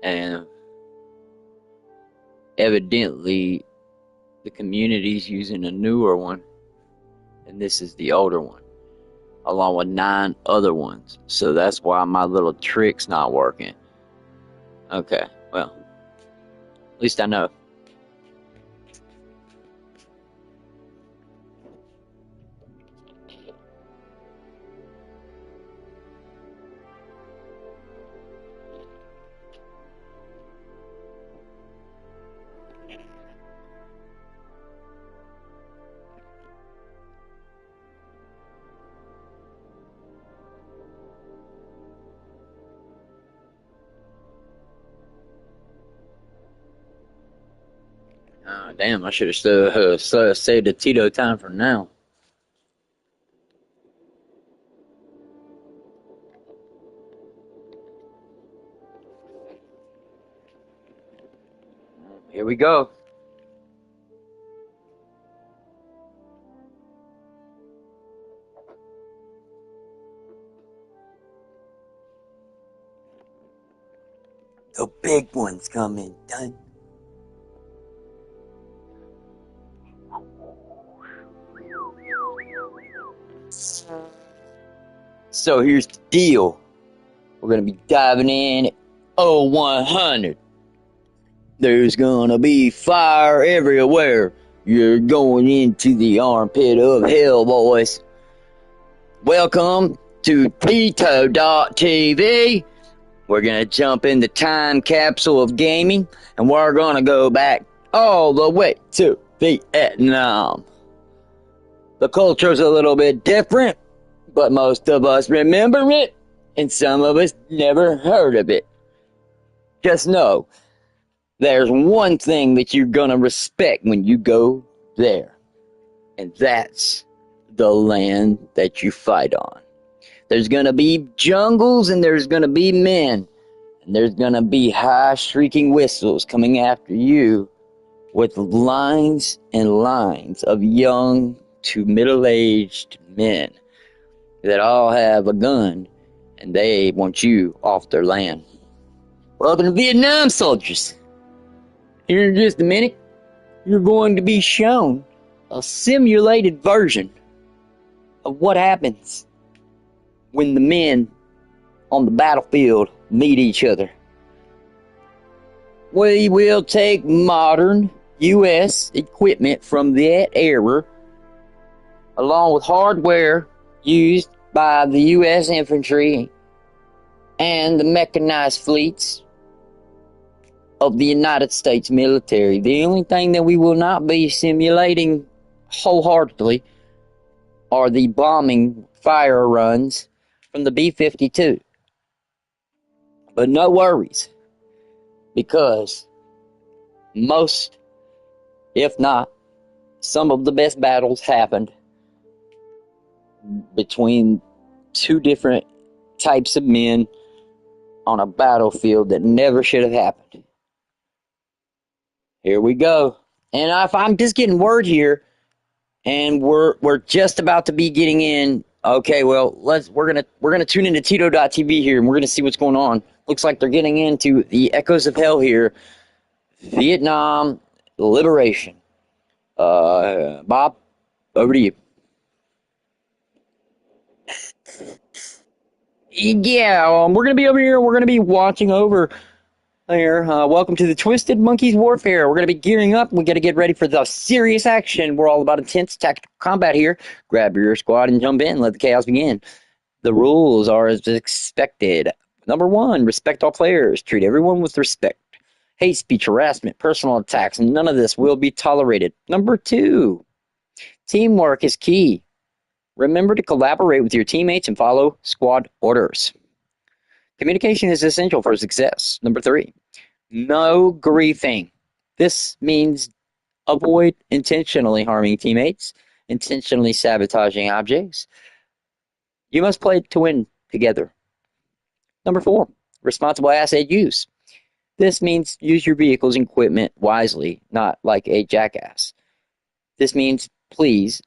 Speaker 1: And evidently the community's using a newer one. And this is the older one, along with 9 other ones. So that's why my little trick's not working. Okay, well, at least I know. Damn, I should have saved the Tito time for now. Here we go. The big one's coming, done. So here's the deal. We're gonna be diving in at 0100. There's gonna be fire everywhere. You're going into the armpit of hell, boys. Welcome to Tito.tv. We're gonna jump in the time capsule of gaming, and we're gonna go back all the way to Vietnam. The culture's a little bit different, but most of us remember it, and some of us never heard of it. Just know, there's one thing that you're gonna respect when you go there, and that's the land that you fight on. There's gonna be jungles, and there's gonna be men, and there's gonna be high shrieking whistles coming after you with lines and lines of young to middle-aged men that all have a gun, and they want you off their land. Welcome to Vietnam, soldiers. Here in just a minute, you're going to be shown a simulated version of what happens when the men on the battlefield meet each other. We will take modern U.S. equipment from that era, along with hardware used by the U.S. infantry and the mechanized fleets of the United States military. The only thing that we will not be simulating wholeheartedly are the bombing fire runs from the B-52. But no worries, because most, if not, some of the best battles happened between two different types of men on a battlefield that never should have happened. Here we go. And if I'm just getting word here, and we're just about to be getting in. Okay, well, we're gonna tune into Tito.tv here, and we're gonna see what's going on. Looks like they're getting into the echoes of hell here. Vietnam liberation. Bob, over to you. Yeah, we're gonna be over here. We're gonna be watching over there. Welcome to the Twisted Monkeys Warfare. We're gonna be gearing up. We gotta get ready for the serious action. We're all about intense tactical combat here. Grab your squad and jump in. Let the chaos begin. The rules are as expected. Number 1, respect all players. Treat everyone with respect. Hate speech, harassment, personal attacks, and none of this will be tolerated. Number 2, teamwork is key. Remember to collaborate with your teammates and follow squad orders. Communication is essential for success. Number 3, no griefing. This means avoid intentionally harming teammates, intentionally sabotaging objects. You must play to win together. Number 4, responsible asset use. This means use your vehicles and equipment wisely, not like a jackass. This means please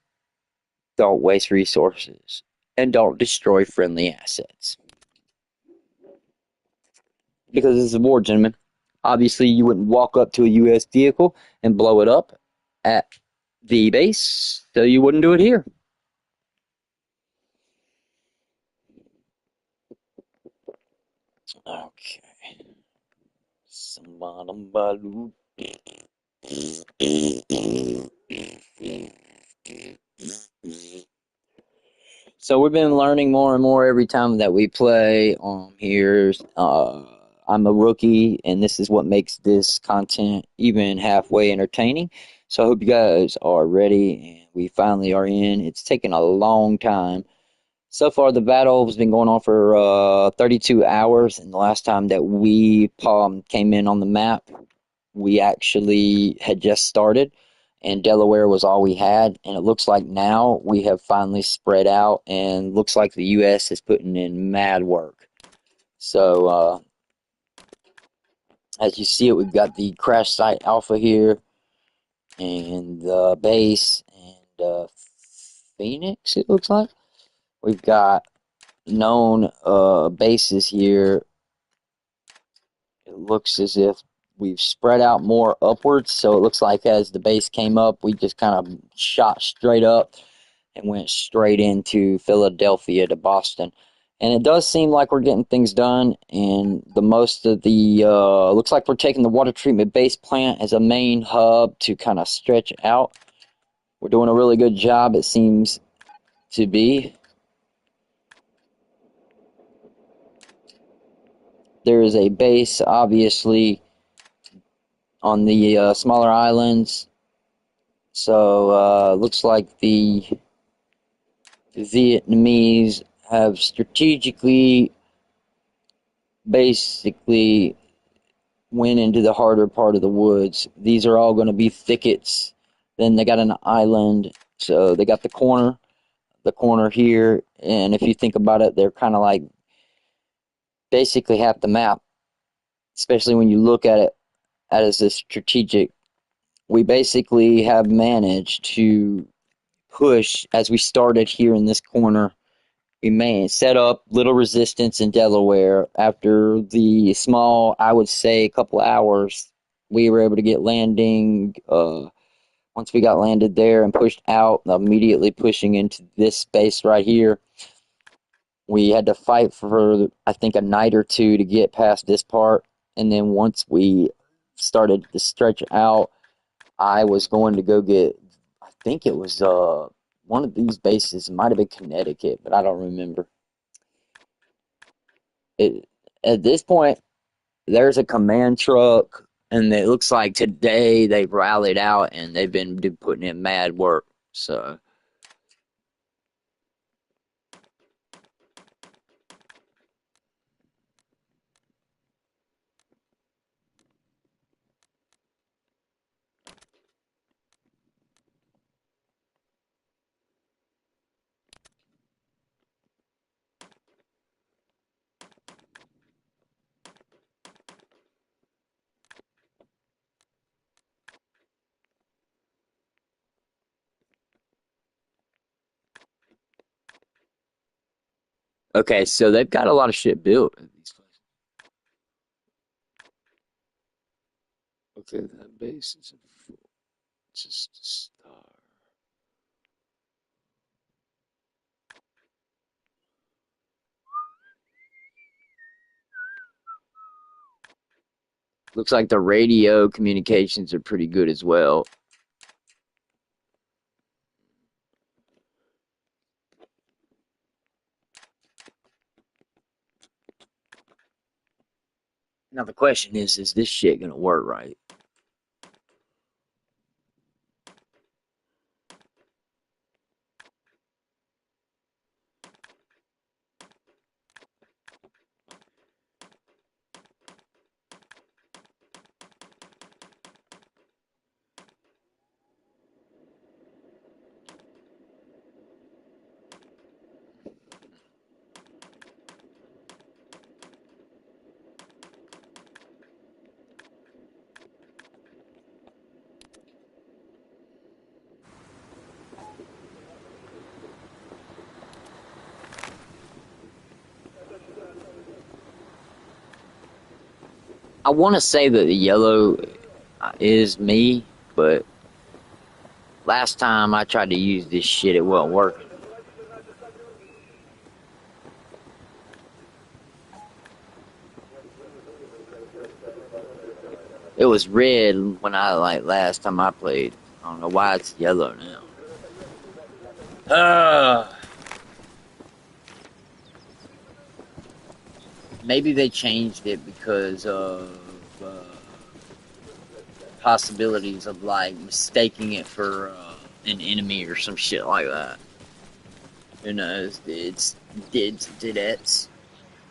Speaker 1: don't waste resources and don't destroy friendly assets. Because this is a war, gentlemen. Obviously, you wouldn't walk up to a U.S. vehicle and blow it up at the base, so you wouldn't do it here. Okay. So we've been learning more and more every time that we play on here. I'm a rookie, and this is what makes this content even halfway entertaining. So I hope you guys are ready, and we finally are in. It's taken a long time. So far, the battle has been going on for 32 hours, and the last time that we came in on the map, we actually had just started, and Delaware was all we had, and it looks like now we have finally spread out, and looks like the U.S. is putting in mad work. So, as you see it, we've got the crash site Alpha here, and the base, and Phoenix, it looks like. We've got known bases here. It looks as if we've spread out more upwards, so it looks like as the base came up, we just kind of shot straight up and went straight into Philadelphia to Boston. And it does seem like we're getting things done, and the most of the looks like we're taking the water treatment base plant as a main hub to kind of stretch out. We're doing a really good job, it seems to be. There is a base, obviously, on the smaller islands. So, looks like the the Vietnamese have strategically basically went into the harder part of the woods. These are all going to be thickets. Then they got an island, so they got the corner here, and if you think about it, they're kind of like basically half the map, especially when you look at it as a strategic. We basically have managed to push as we started here in this corner. We may set up little resistance in Delaware. After the small, I would say, a couple hours, we were able to get landing. Once we got landed there and pushed out, immediately pushing into this space right here. We had to fight for, I think, a night or two to get past this part. And then once we started to stretch out, I was going to go get, I think it was one of these bases. It might have been Connecticut, but I don't remember. At this point, there's a command truck, and it looks like today they've rallied out and they've been putting in mad work. So, okay, so they've got a lot of shit built at these places. Okay, that base is just a star. Looks like the radio communications are pretty good as well. Now the question is this shit gonna work right? I want to say that the yellow is me, but last time I tried to use this shit, it wasn't working. It was red when last time I played. I don't know why it's yellow now. Maybe they changed it because of possibilities of mistaking it for an enemy or some shit like that. Who knows? It's didettes.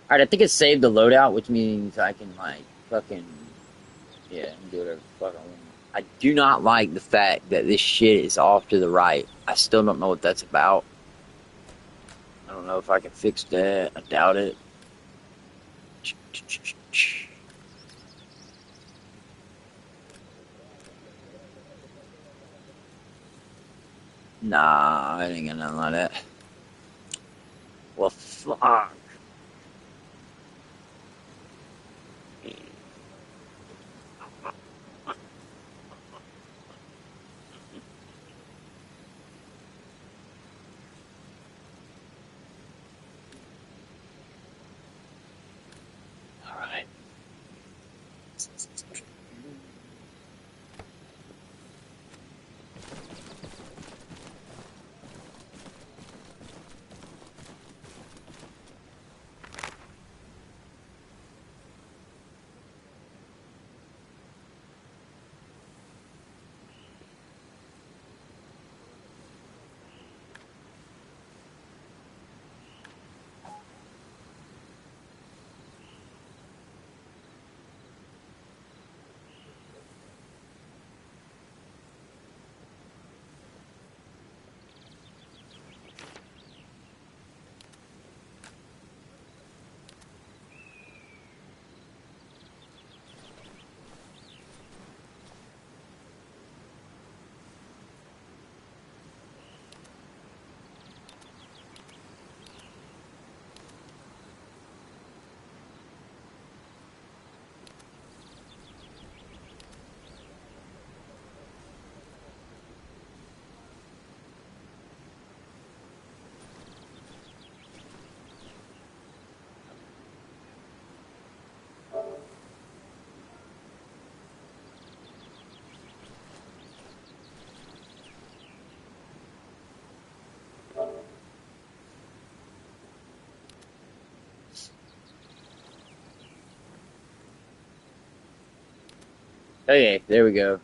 Speaker 1: Alright, I think it saved the loadout, which means I can fucking do whatever the fuck I want. I do not like the fact that this shit is off to the right. I still don't know what that's about. I don't know if I can fix that. I doubt it. Nah, I ain't got nothing like that. Well, fuck. Alright. Okay, there we go.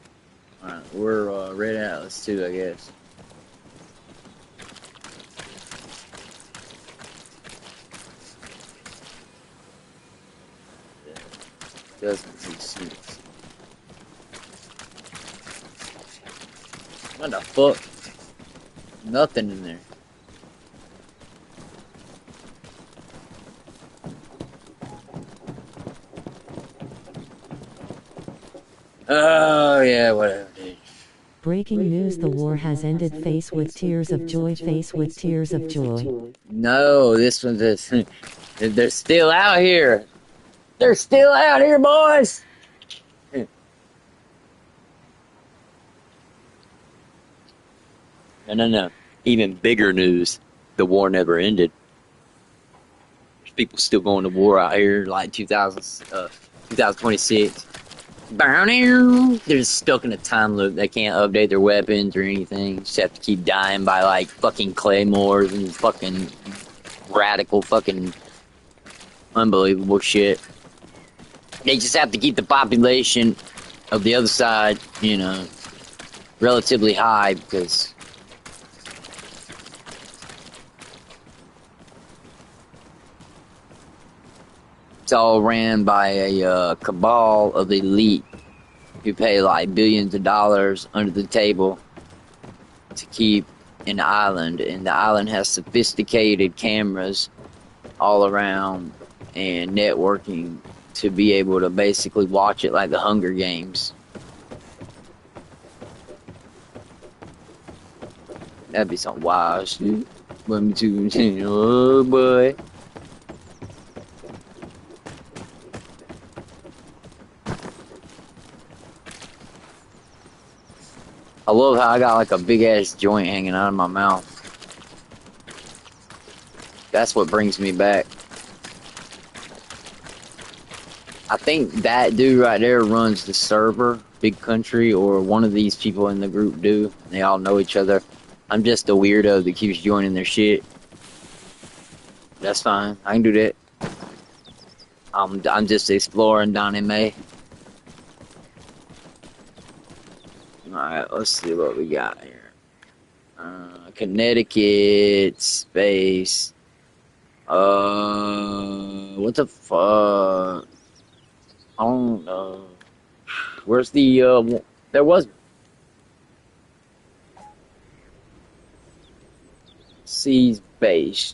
Speaker 1: Alright, we're Red Atlas 2, I guess. Doesn't make sense. What the fuck? Nothing in there. Oh, yeah, whatever, dude.
Speaker 2: Breaking news: the war has ended. Face with tears of joy. Face with tears of joy.
Speaker 1: No, this one's just... They're still out here. They're still out here, boys! No. Even bigger news. The war never ended. There's people still going to war out here, like 2026. They're just stuck in a time loop. They can't update their weapons or anything. Just have to keep dying by, like, fucking claymores and fucking radical fucking unbelievable shit. They just have to keep the population of the other side, you know, relatively high because it's all ran by a cabal of elite who pay like billions of dollars under the table to keep an island, and the island has sophisticated cameras all around and networking to be able to basically watch it like the Hunger Games. That'd be some wild shit. Oh boy. I love how I got like a big ass joint hanging out of my mouth. That's what brings me back. I think that dude right there runs the server, Big Country, or one of these people in the group do. They all know each other. I'm just a weirdo that keeps joining their shit. That's fine. I can do that. I'm just exploring Donnie May. Alright, let's see what we got here. Connecticut, space. What the fuck? I don't know. Where's the, there was... Seas base.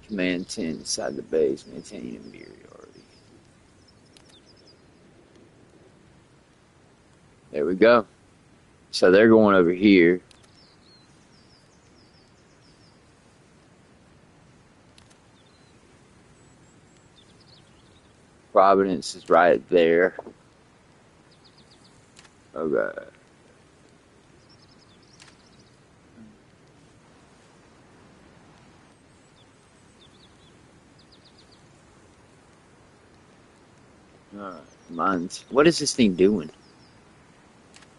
Speaker 1: Command 10 inside the base, maintaining inferiority. There we go. So they're going over here. Providence is right there. Okay. Alright, mine's... What is this thing doing?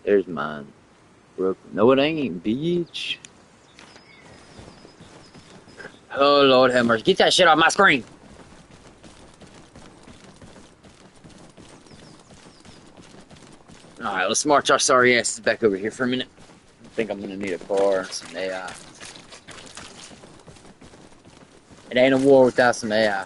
Speaker 1: There's mine. No, it ain't, bitch. Oh, Lord have mercy. Get that shit off my screen. Alright, let's march our sorry asses back over here for a minute. I think I'm gonna need a car and some AI. It ain't a war without some AI.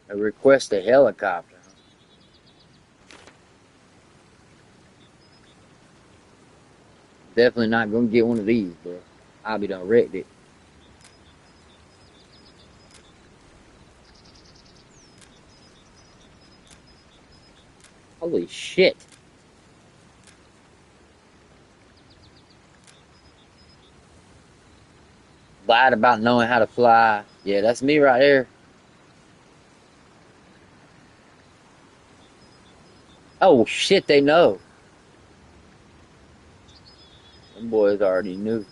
Speaker 1: Request a helicopter. Definitely not gonna get one of these, bro. I'll be done wrecked it. Holy shit. Lied about knowing how to fly. Yeah, that's me right there. Oh shit, they know. Them boys already knew.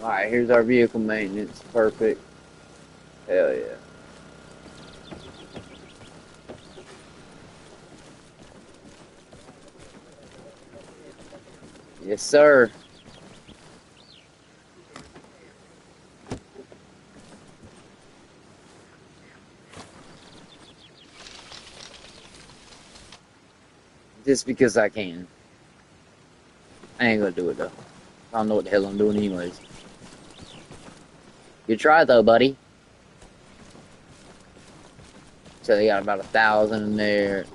Speaker 1: Alright, here's our vehicle maintenance. Perfect. Hell yeah. Yes, sir. Just because I can. I ain't gonna do it though. I don't know what the hell I'm doing anyways. Good try though, buddy. So they got about 1,000 in there.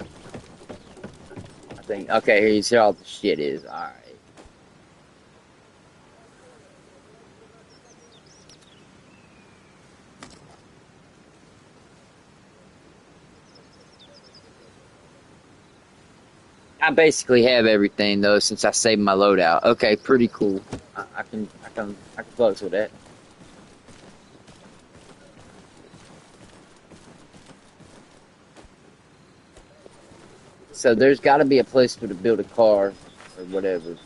Speaker 1: I think. Okay, here you see all the shit is. Alright. I basically have everything though since I saved my loadout. Okay, pretty cool. I can flex with that. So there's got to be a place for to build a car or whatever.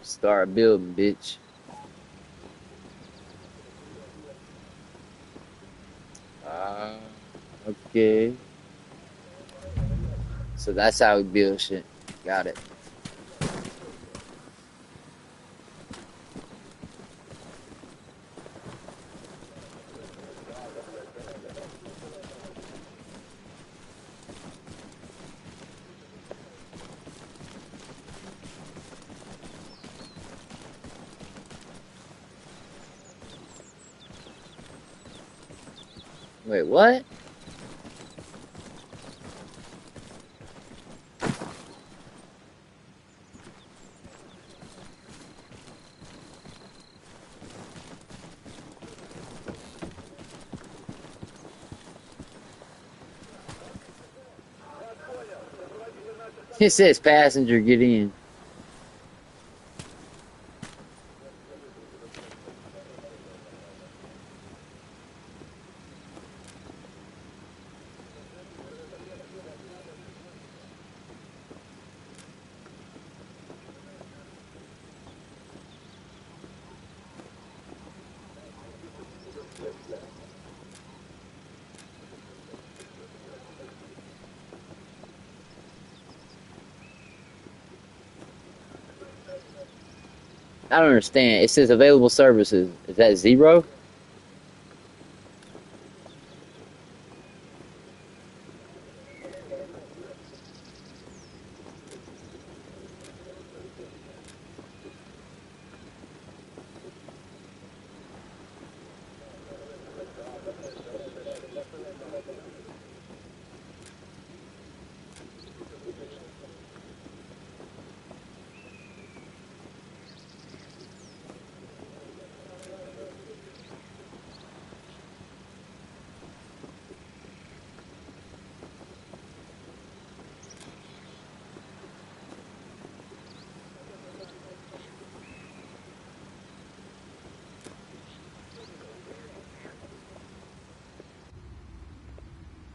Speaker 1: Start building, bitch. Okay. So that's how we build shit. Got it. Wait, what? It says passenger get in. I don't understand. It says available services. Is that 0?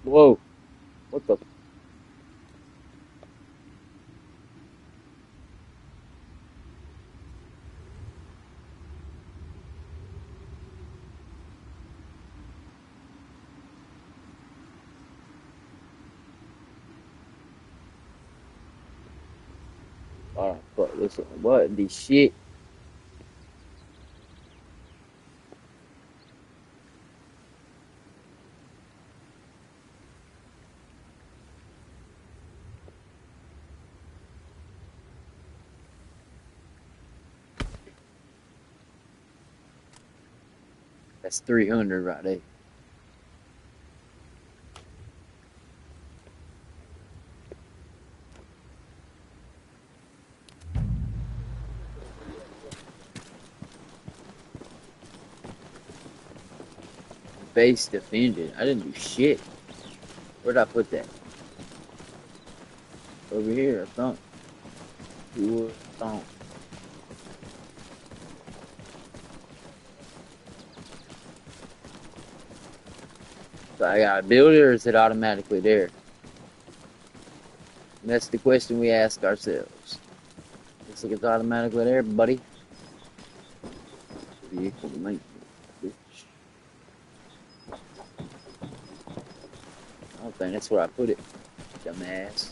Speaker 1: Whoa. What the? Alright, fuck. Listen. What the shit? That's 300 right there. Base defended. I didn't do shit. Where'd I put that? Over here, I thought. Wood, thought. So I gotta build it, or is it automatically there? That's the question we ask ourselves. Looks like it's automatically there, buddy. Vehicle maintenance, bitch. I don't think that's where I put it, dumbass.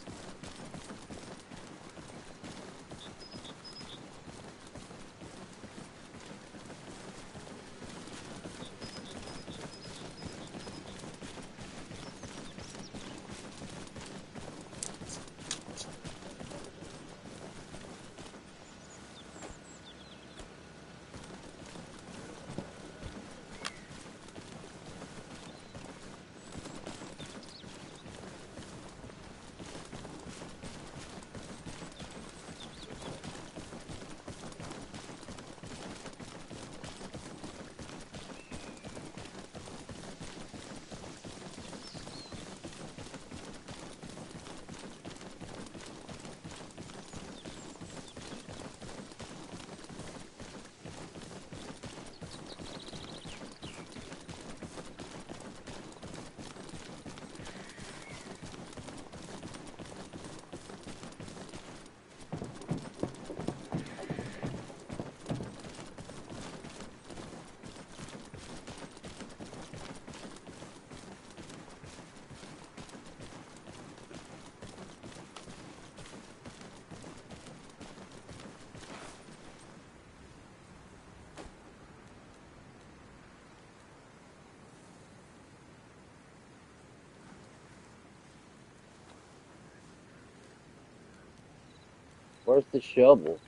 Speaker 1: Where's the shovel?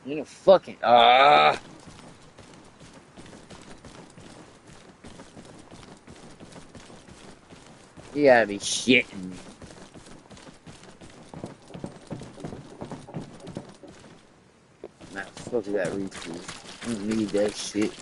Speaker 1: You know, fucking You gotta be shitting me. Nah, fuck that refill. I don't need that shit.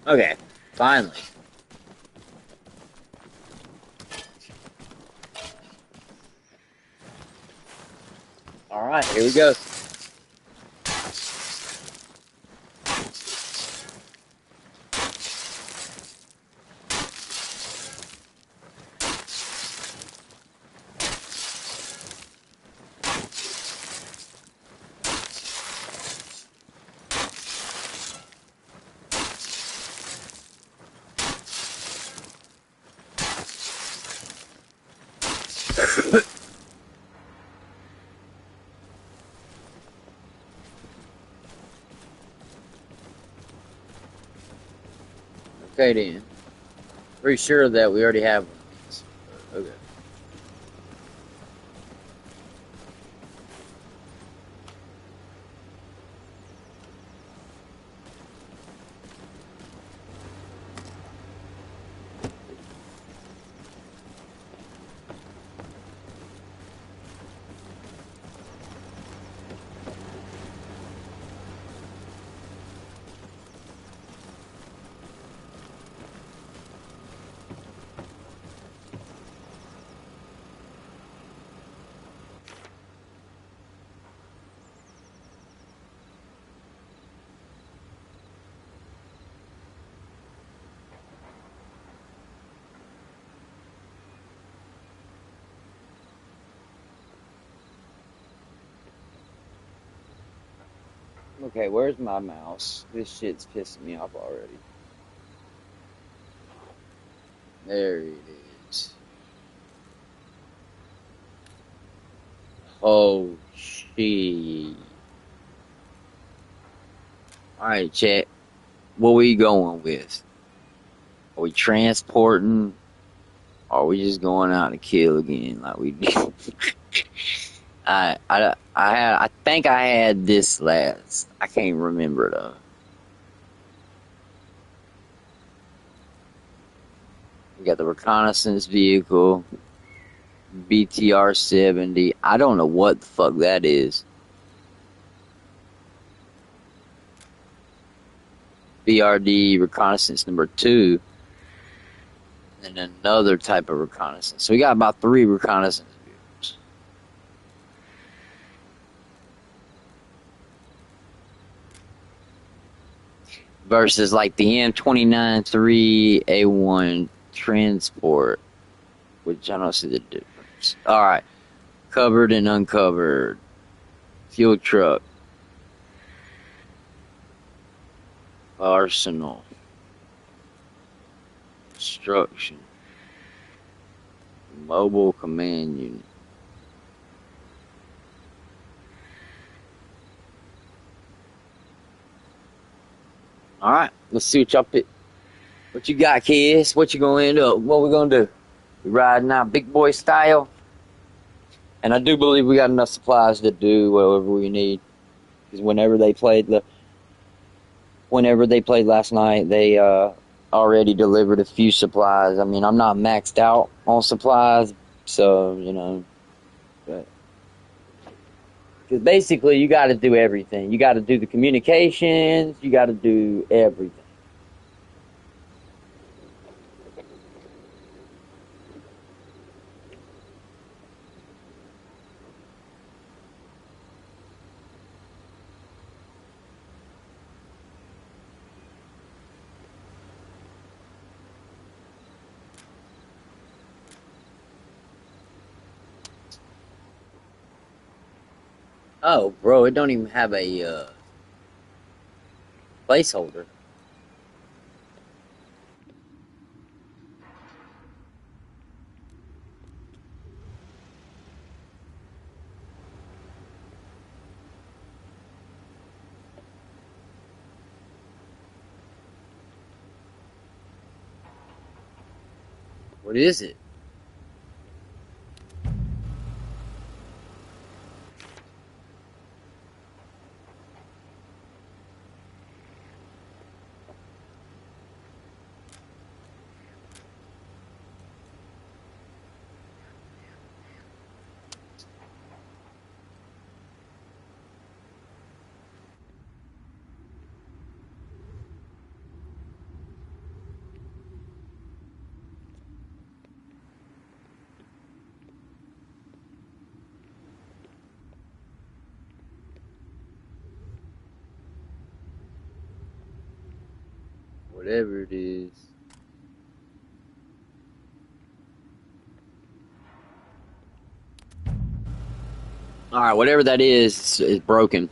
Speaker 1: Okay, finally. All right, here we go. Okay then. Pretty sure that we already have one of these. Okay. Okay, where's my mouse? This shit's pissing me off already. There it is. Oh, shit. Alright, chat. What we going with? Are we transporting? Or are we just going out to kill again like we did? I think I had this last. I can't remember though. We got the reconnaissance vehicle, BTR 70. I don't know what the fuck that is. BRD reconnaissance number 2, and another type of reconnaissance. So we got about 3 reconnaissance vehicles. Versus like the M29-3A1 transport, which I don't see the difference. Alright, covered and uncovered. Fuel truck. Arsenal. Construction. Mobile command unit. Alright, let's see what y'all pick. What you got, kids? What you gonna end up? What we gonna do? We riding out big boy style? And I do believe we got enough supplies to do whatever we need. Because whenever they played last night, they already delivered a few supplies. I mean, I'm not maxed out on supplies, so, you know, but because basically you got to do everything. You got to do the communications, you got to do everything. Oh, bro, it don't even have a placeholder. What is it? whatever it is. Alright, whatever that is broken.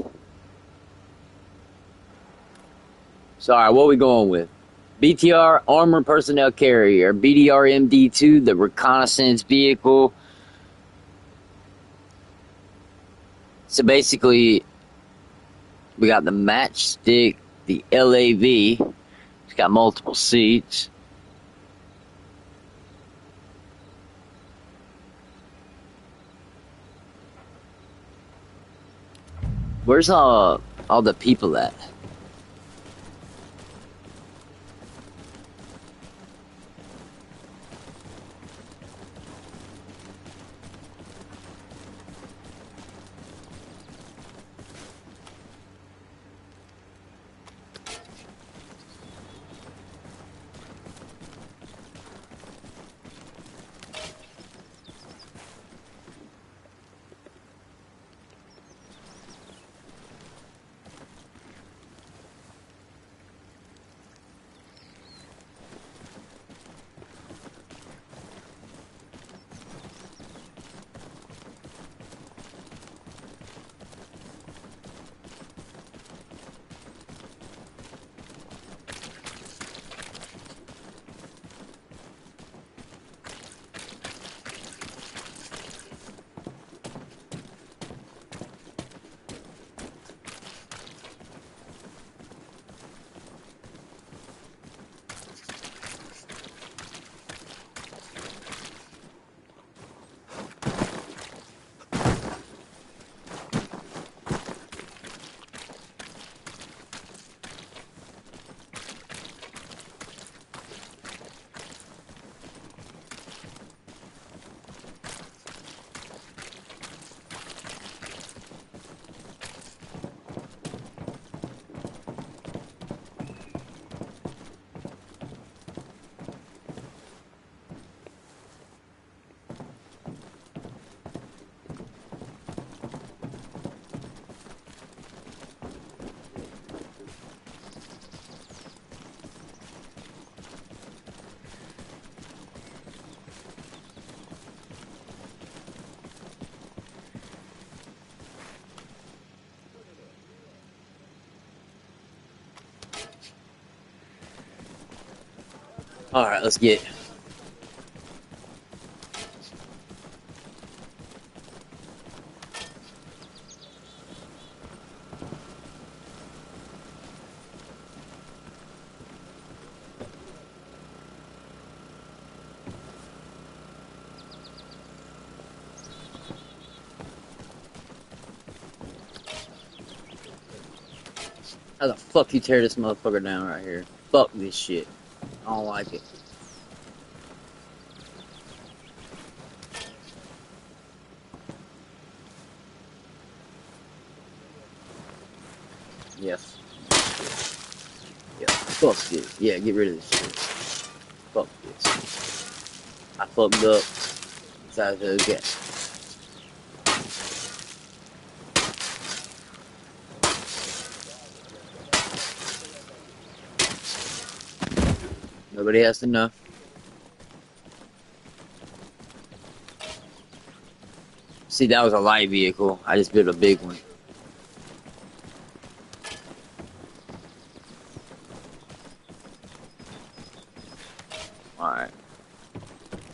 Speaker 1: So, alright, what are we going with? BTR, Armored Personnel Carrier. BDR MD2, the reconnaissance vehicle. So basically, we got the matchstick, the LAV. It's got multiple seats. Where's all the people at? Alright, let's get. How the fuck you tear this motherfucker down right here? Fuck this shit. I don't like it. Yes. Yeah, fuck this. Yeah, get rid of this shit. Fuck this. I fucked up. Decided to get. Nobody has to know. See, that was a light vehicle. I just built a big one. Alright.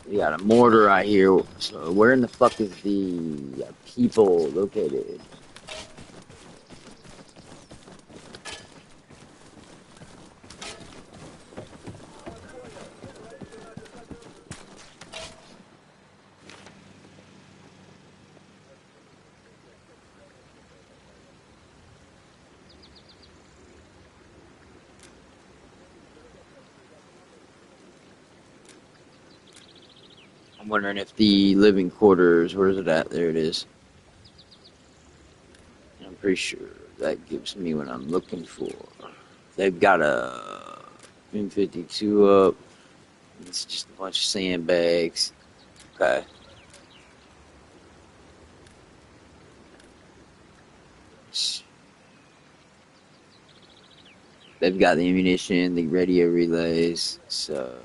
Speaker 1: We got a mortar right here. So where in the fuck is the people located? I'm wondering if the living quarters, where is it at? There it is. I'm pretty sure that gives me what I'm looking for. They've got a M52 up. It's just a bunch of sandbags. Okay. They've got the ammunition, the radio relays, so...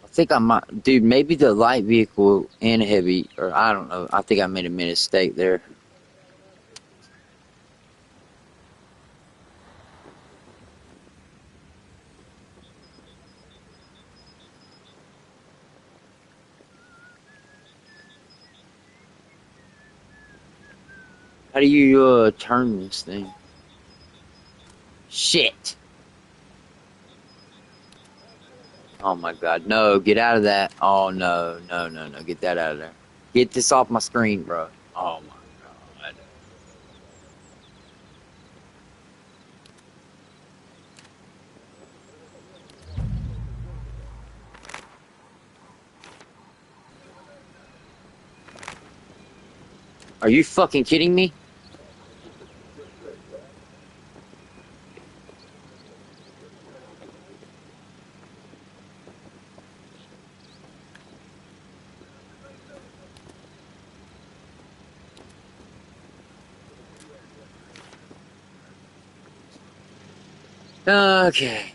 Speaker 1: I think I might... Dude, maybe the light vehicle and heavy, or I don't know. I think I made a mistake there. How do you, turn this thing? Shit! Oh my god, no, get out of that. Oh no, no, no, no, get that out of there. Get this off my screen, bro. Oh my god. Are you fucking kidding me? Okay.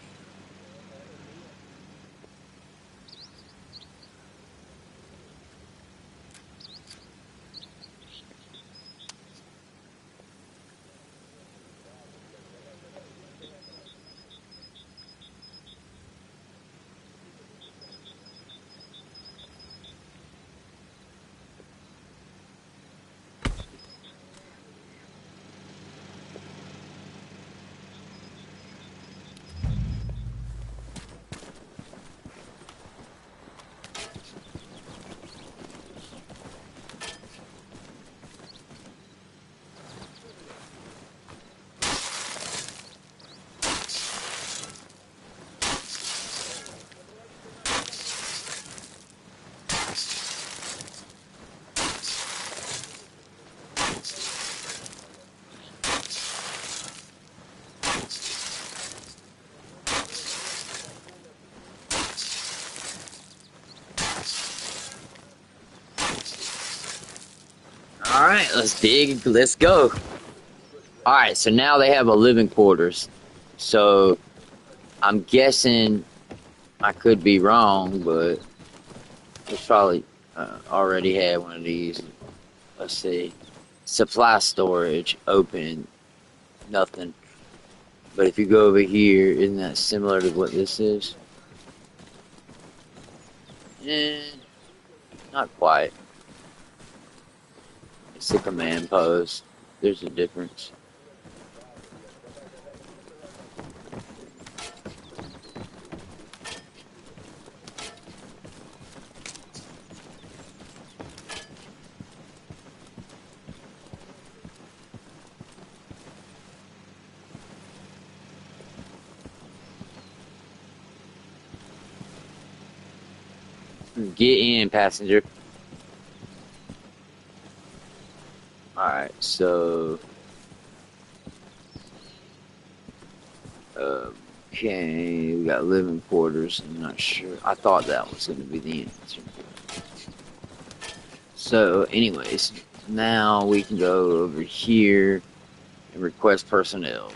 Speaker 1: Alright, let's dig. Let's go. Alright, so now they have a living quarters. So, I'm guessing I could be wrong, but it's probably already had one of these. Let's see. Supply storage, open, nothing. But if you go over here, isn't that similar to what this is? Not quite. It's the command post. There's a difference. Get in, passenger. Alright, so... Okay, we got living quarters. I'm not sure. I thought that was going to be the answer. So, anyways, now we can go over here and request personnel.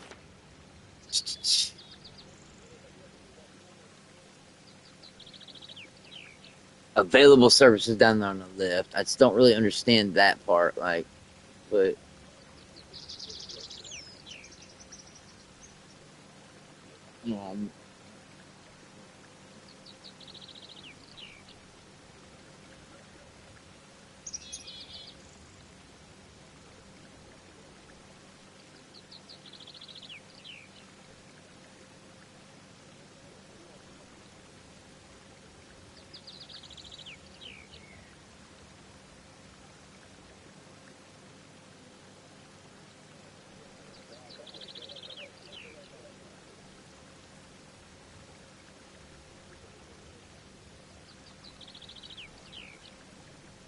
Speaker 1: Available services down there on the left. I just don't really understand that part, like, but...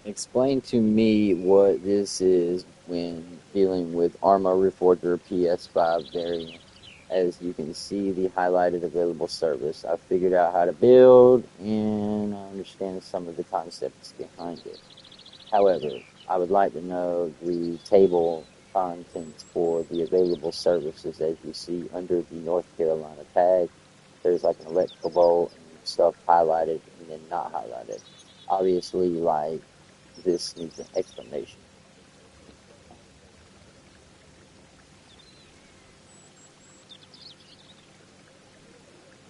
Speaker 1: Explain to me what this is when dealing with Arma Reforger PS5 variant. As you can see, the highlighted available service. I figured out how to build, and I understand some of the concepts behind it. However, I would like to know the table contents for the available services. As you see under the North Carolina tag, there's like an electrical bolt and stuff highlighted and then not highlighted. Obviously, like, this needs an explanation.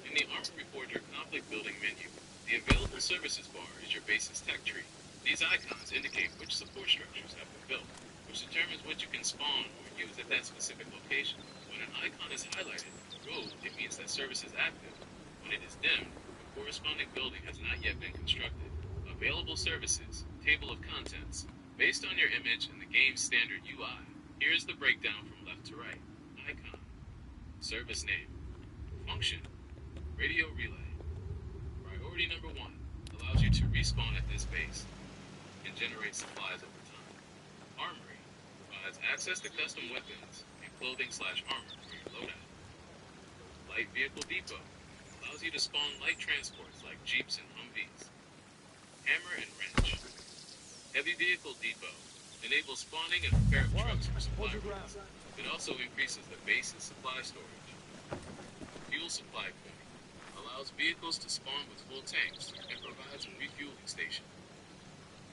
Speaker 3: In the Arma Reforger conflict building menu, the available services bar is your base's tech tree. These icons indicate which support structures have been built, which determines what you can spawn or use at that specific location. When an icon is highlighted in red, it means that service is active. When it is dimmed, the corresponding building has not yet been constructed. Available services, table of contents. Based on your image and the game's standard UI, here is the breakdown from left to right. Icon, service name, function, radio relay. Priority number 1 allows you to respawn at this base and generate supplies over time. Armory provides access to custom weapons and clothing/armor for your loadout. Light Vehicle Depot allows you to spawn light transports like Jeeps and Humvees. Hammer and Wrench. Heavy Vehicle Depot enables spawning and repair of trucks for supply runs. It also increases the base's supply storage. Fuel Supply Point allows vehicles to spawn with full tanks and provides a refueling station.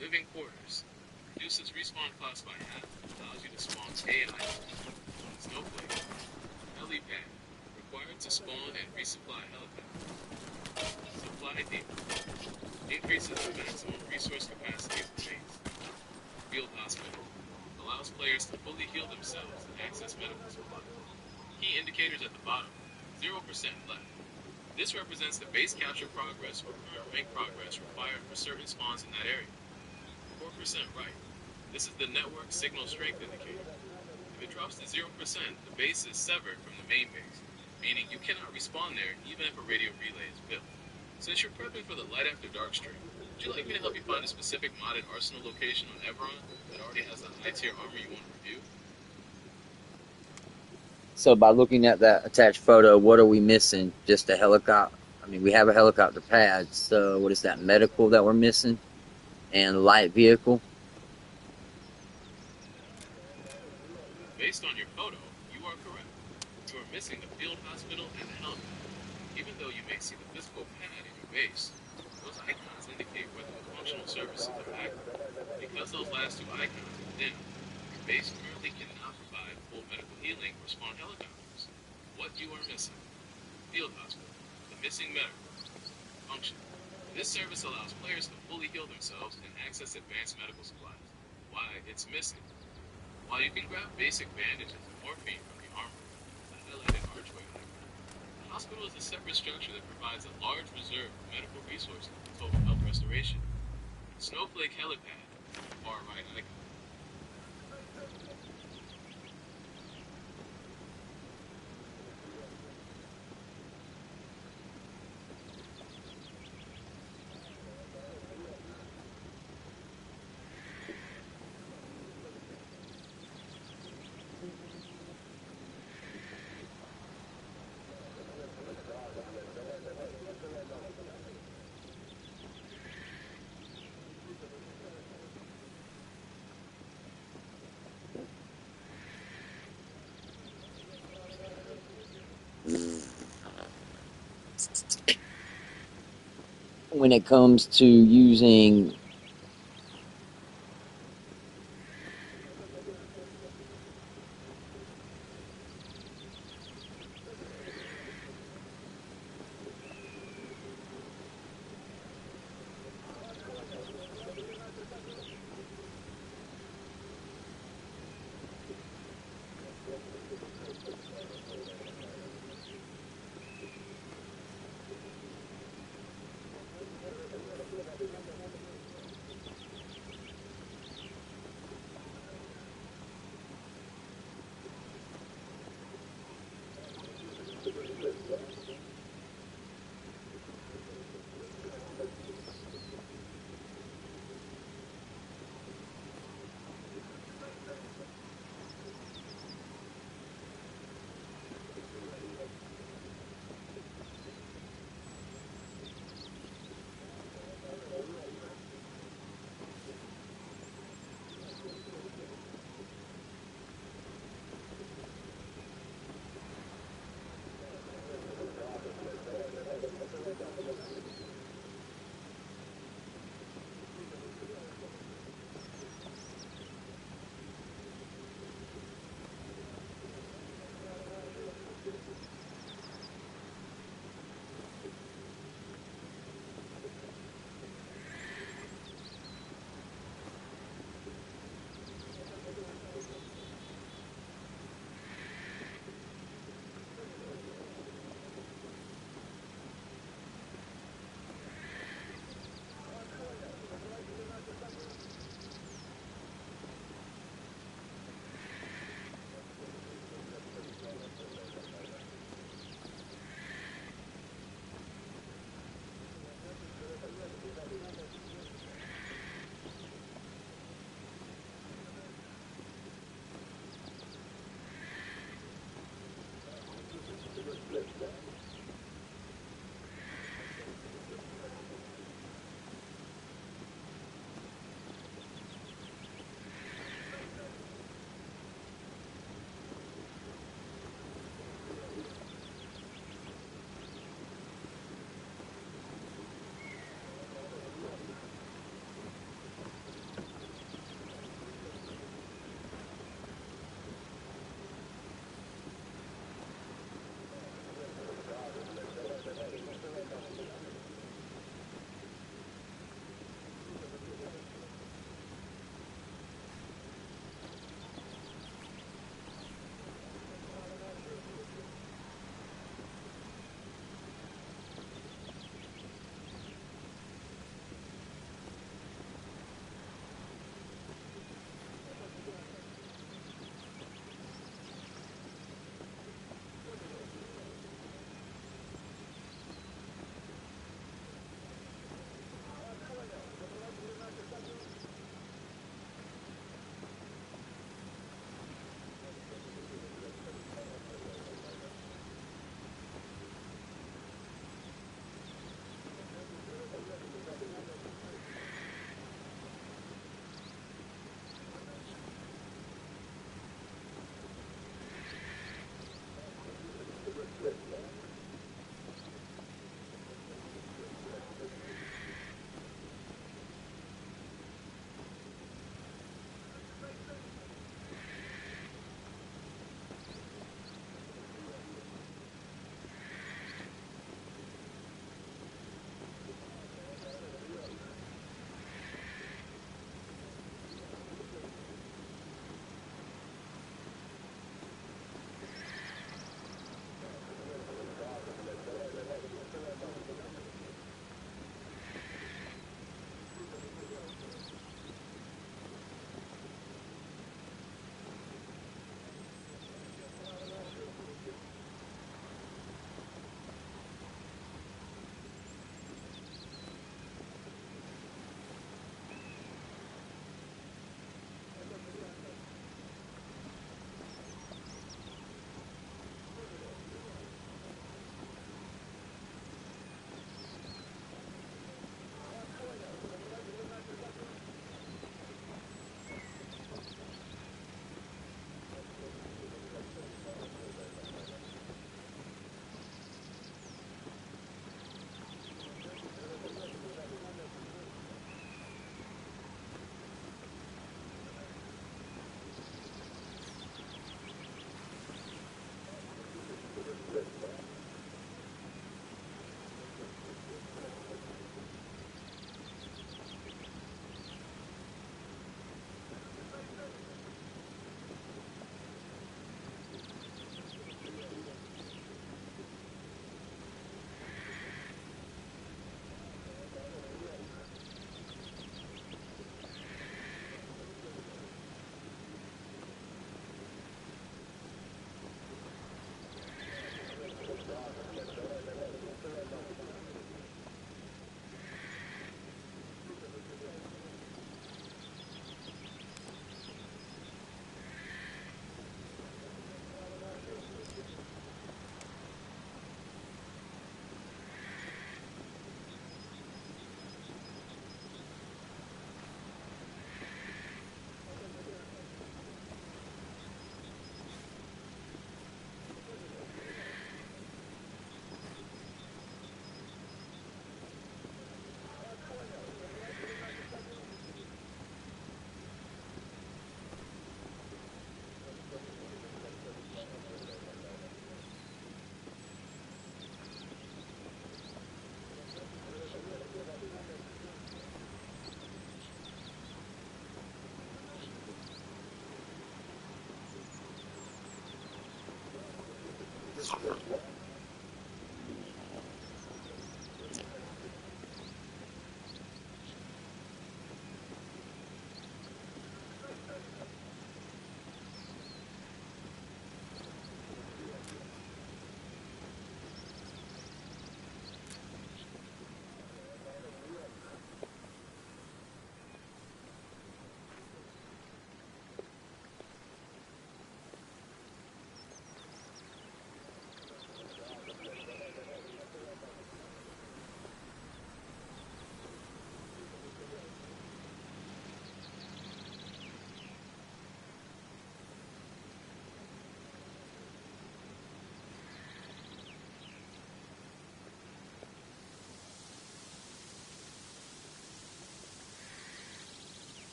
Speaker 3: Living Quarters reduces respawn cost by half and allows you to spawn AI. Snowflake. Helipad, required to spawn and resupply helipads. Supply Depot increases the maximum resource capacity of the base. Field Hospital allows players to fully heal themselves and access medical supplies. Key indicators at the bottom, 0% left. This represents the base capture progress or current rank progress required for certain spawns in that area. 4% right. This is the network signal strength indicator. If it drops to 0%, the base is severed from the main base, meaning you cannot respawn there even if a radio relay is built. Since you're prepping for the Light After Dark stream, would you like me to help you find a specific modded arsenal location on Everon that already has the high-tier armor you want to review?
Speaker 1: So by looking at that attached photo, what are we missing? Just a helicopter? I mean, we have a helicopter pad, so what is that, medical that we're missing? And light vehicle?
Speaker 3: Based on your photo, you are correct. You are missing the field hospital and the helmet. Even though you may see the physical pad in your base, those icons indicate whether the functional services are active. Because those last two icons are dim, your base currently cannot provide full medical healing or spawn helicopters. What you are missing. Field hospital. The missing medical. Function. This service allows players to fully heal themselves and access advanced medical supplies. Why it's missing. While you can grab basic bandages and morphine from the armor, the highlighted archway icon, the hospital is a separate structure that provides a large reserve of medical resources for total health restoration. Snowflake Helipad, far right icon.
Speaker 1: When it comes to using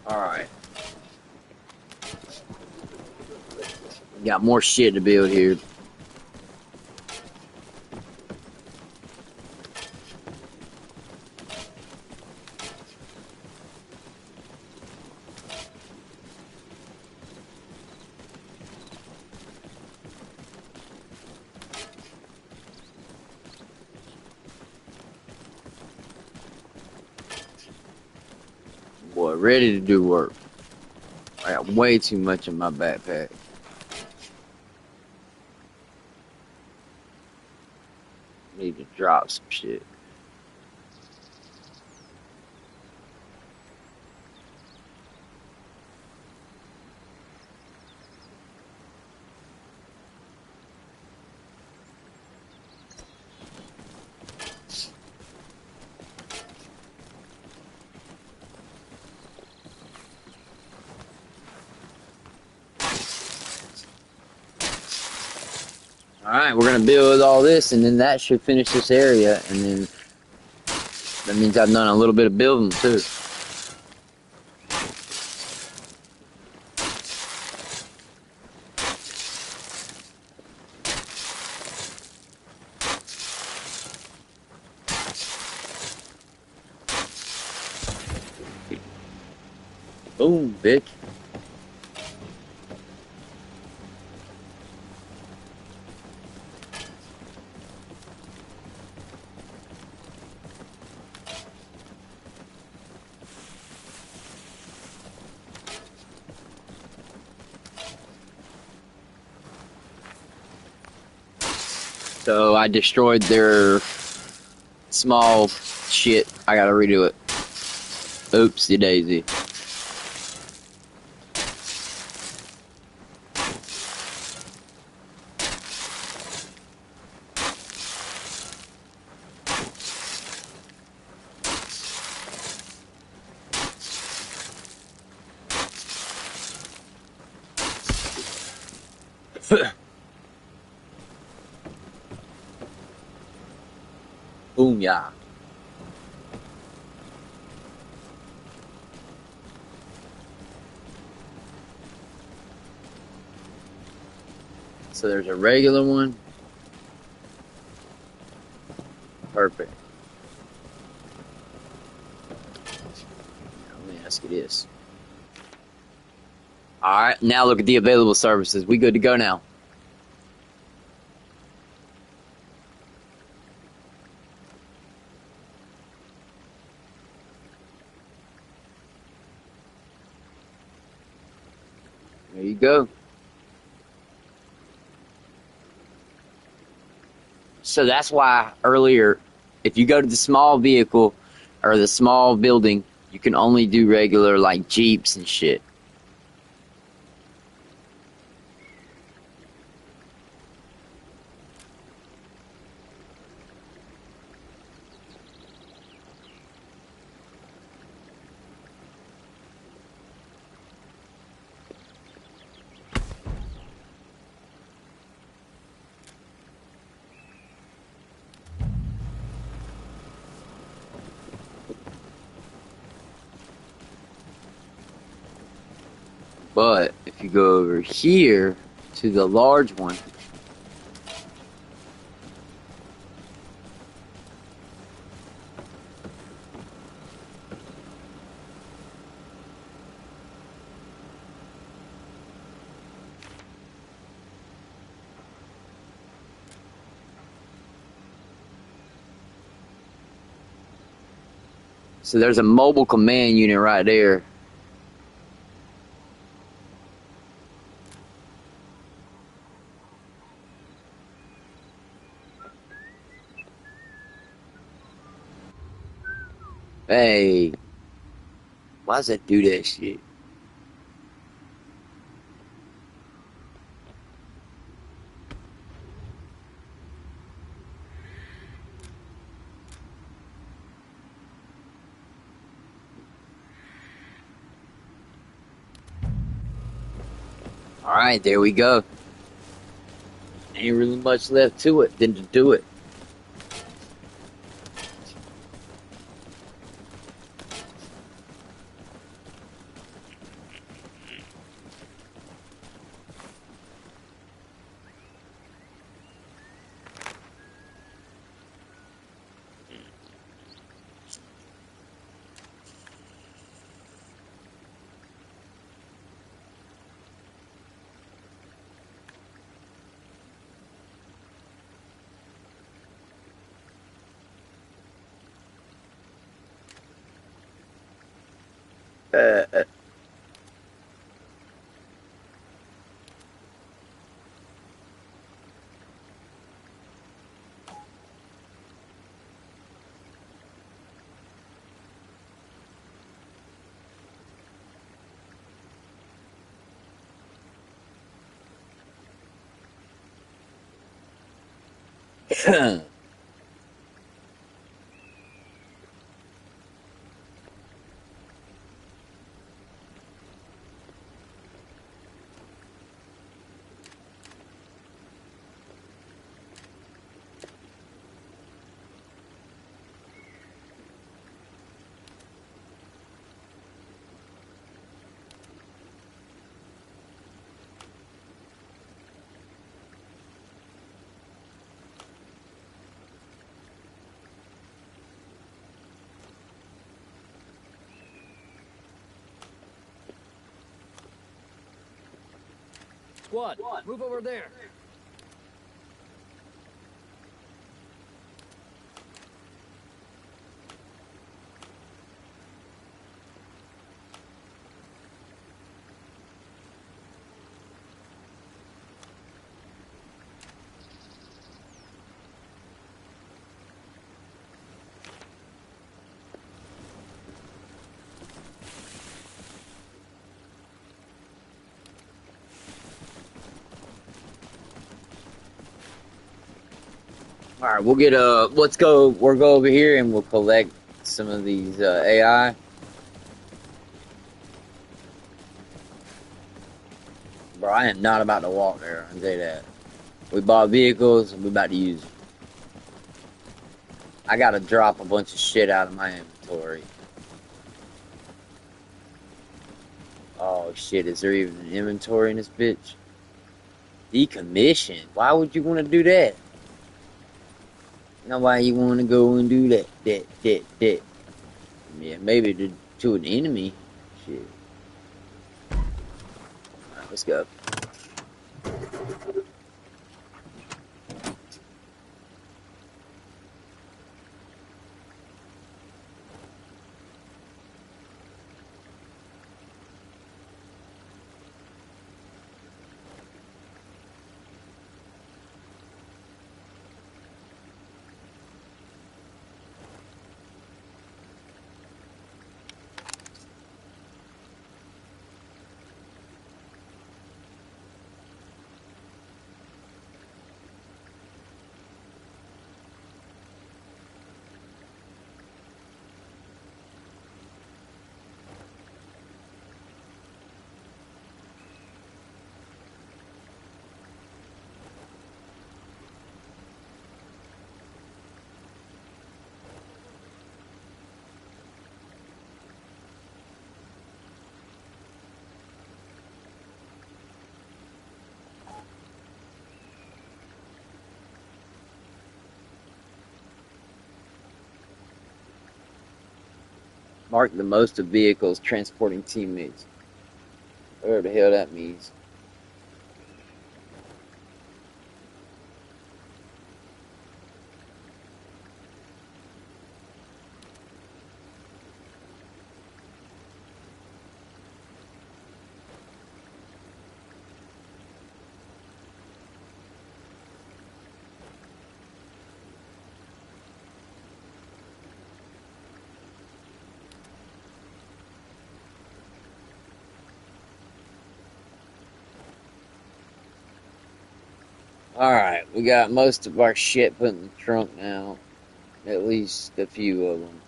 Speaker 1: Alright. Got more shit to build here. Boy, ready to do work. I got way too much in my backpack. Need to drop some shit. Alright, we're gonna build all this, and then that should finish this area, and then that means I've done a little bit of building too. Boom, bitch. So I destroyed their small shit. I gotta redo it. Oopsie daisy. Boom, yeah. So there's a regular one. Perfect. Let me ask you this. Alright, now look at the available services. We good to go now. There you go. So that's why earlier, if you go to the small vehicle or the small building, you can only do regular like Jeeps and shit. But if you go over here to the large one, so there's a mobile command unit right there. Hey, why does that do that shit? Alright, there we go. Ain't really much left to it than to do it. Uh,
Speaker 5: Squad, move over there.
Speaker 1: Alright, we'll get we'll go over here and we'll collect some of these AI. Bro, I am not about to walk there, I can tell you that. We bought vehicles and we're about to use them. I gotta drop a bunch of shit out of my inventory. Oh shit, is there even an inventory in this bitch? Decommission? Why would you want to do that? Now why you want to go and do that? Yeah, maybe to an enemy. Shit. Alright, let's go. Mark the most of vehicles transporting teammates. Whatever the hell that means. Alright, we got most of our shit put in the trunk now. At least a few of them.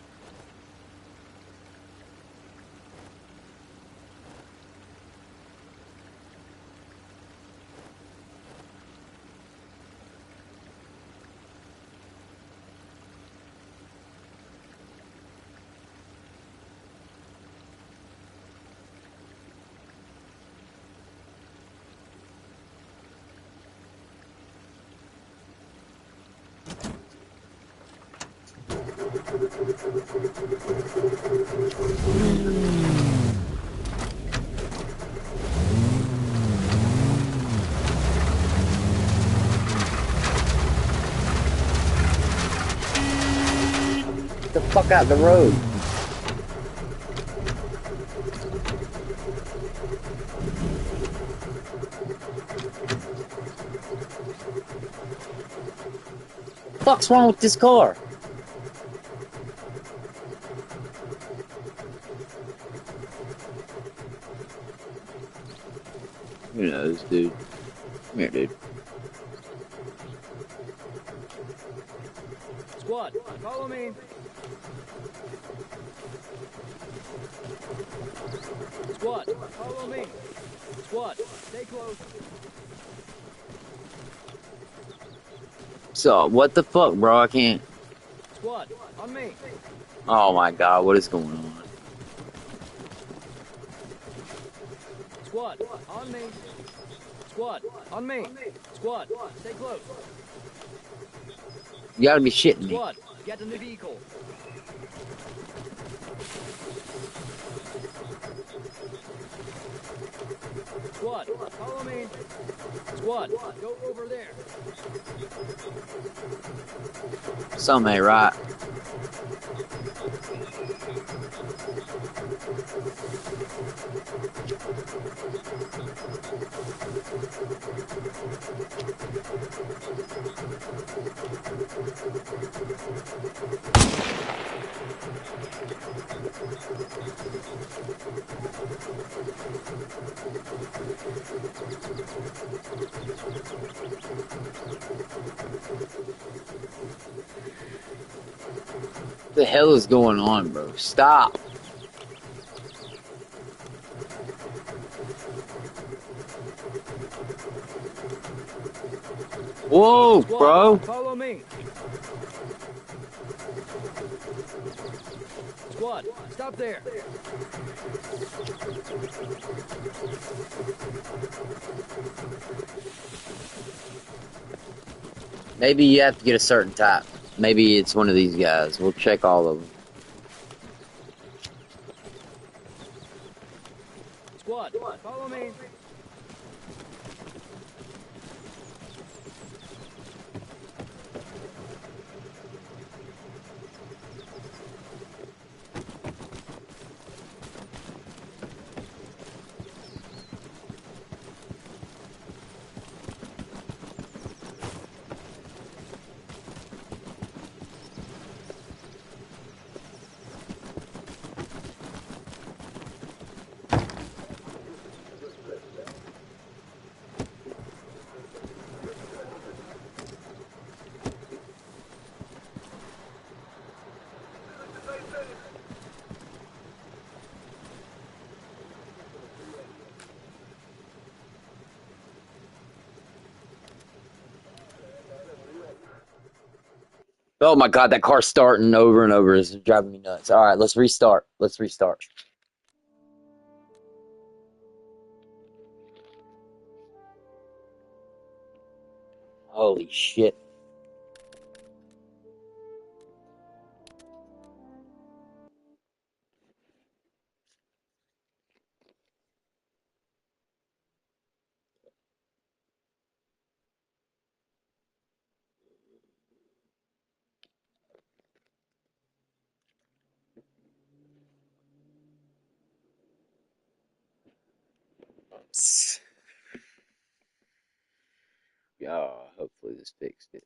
Speaker 1: Get the fuck out the road. What's wrong with this car? Who knows, dude? Come here, dude.
Speaker 5: Squad, follow me. Squad, follow me. Squad, stay close.
Speaker 1: So, what the fuck, bro? I can't.
Speaker 5: Squad, on me.
Speaker 1: Oh my god, what is going on?
Speaker 5: Squad, on me. Squad, on me. Squad, stay close.
Speaker 1: You gotta be shitting me.
Speaker 5: Squad, get in the vehicle. Squad, follow me. Squad, go over there.
Speaker 1: Some ain't right. What the hell is going on, bro? Stop. Whoa,
Speaker 5: Squad,
Speaker 1: bro.
Speaker 5: follow me. Squad, stop there.
Speaker 1: Maybe you have to get a certain type. Maybe it's one of these guys. We'll check all of them.
Speaker 5: Squad, follow me.
Speaker 1: Oh my god, that car's starting over and over. It's driving me nuts. All right, let's restart. Let's restart. Holy shit. Yeah, hopefully this fixed it.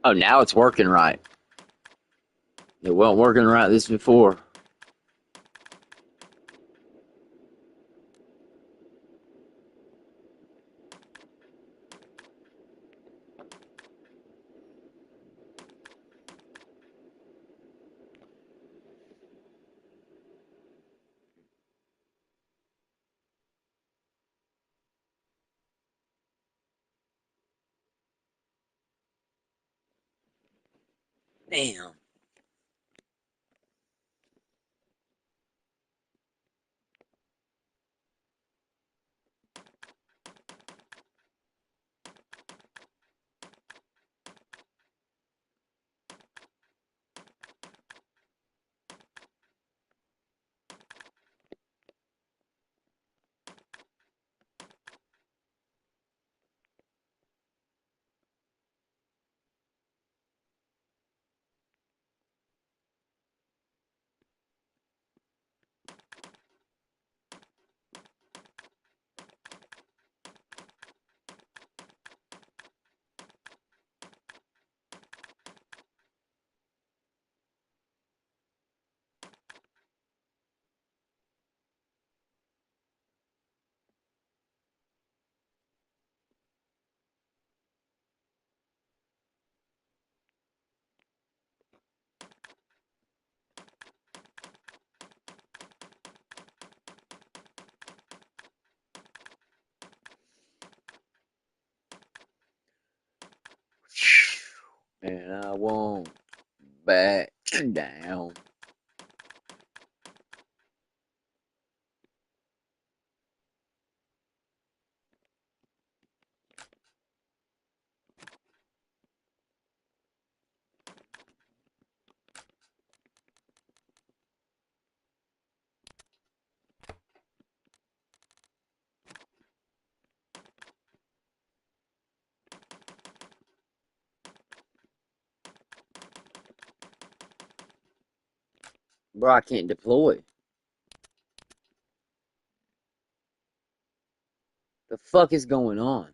Speaker 1: Oh, now it's working right. It wasn't working right this before. Damn. And I won't back down. Bro, I can't deploy. The fuck is going on?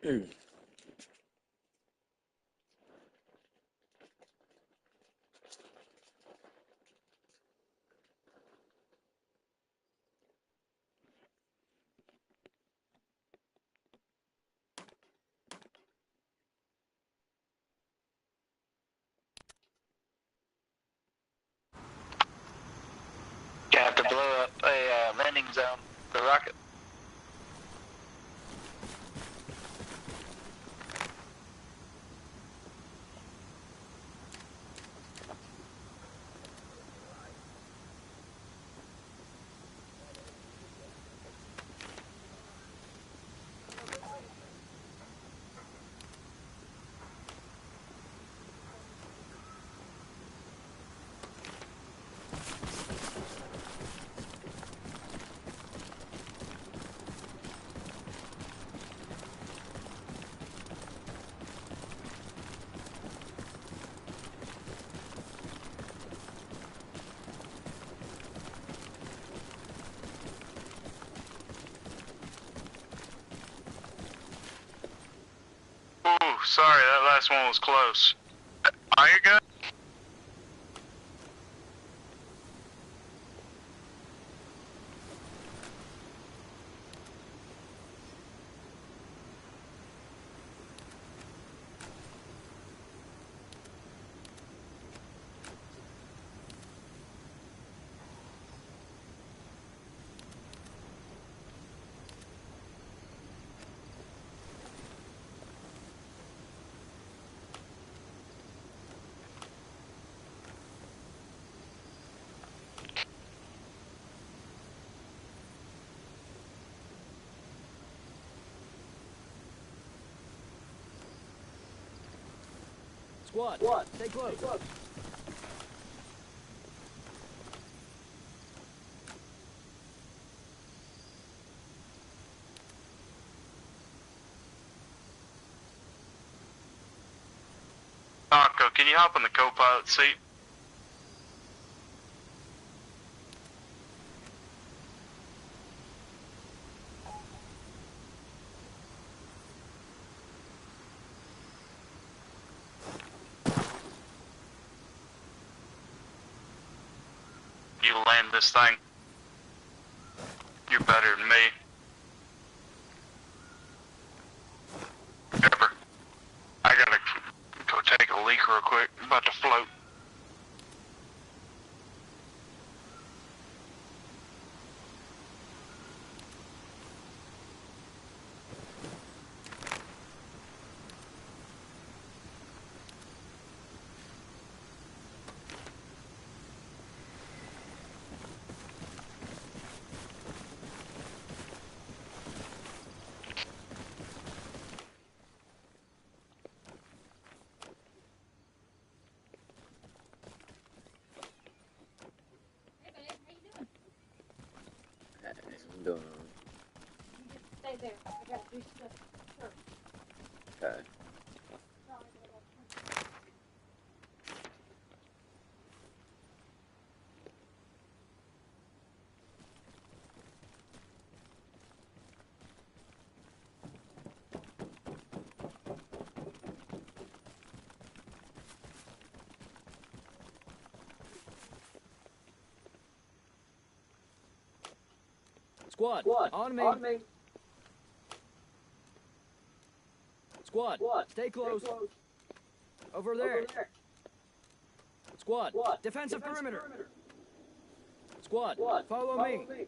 Speaker 6: Gonna have to blow up a landing zone. The rocket. Oh, sorry, that last one was close. Are you good?
Speaker 5: Squad, stay close.
Speaker 6: Taco, can you hop in the co-pilot seat? You land this thing. You're better than me. Pepper, I gotta go take a leak real quick. I'm about to float.
Speaker 4: Hey, babe, how you doing?
Speaker 1: I'm doing
Speaker 4: You just stay there. I gotta do stuff first.
Speaker 1: okay.
Speaker 4: Sorry, but I gotta-
Speaker 5: Squad, on me. Squad, stay close. Over there. Squad, defensive perimeter. Squad, follow me.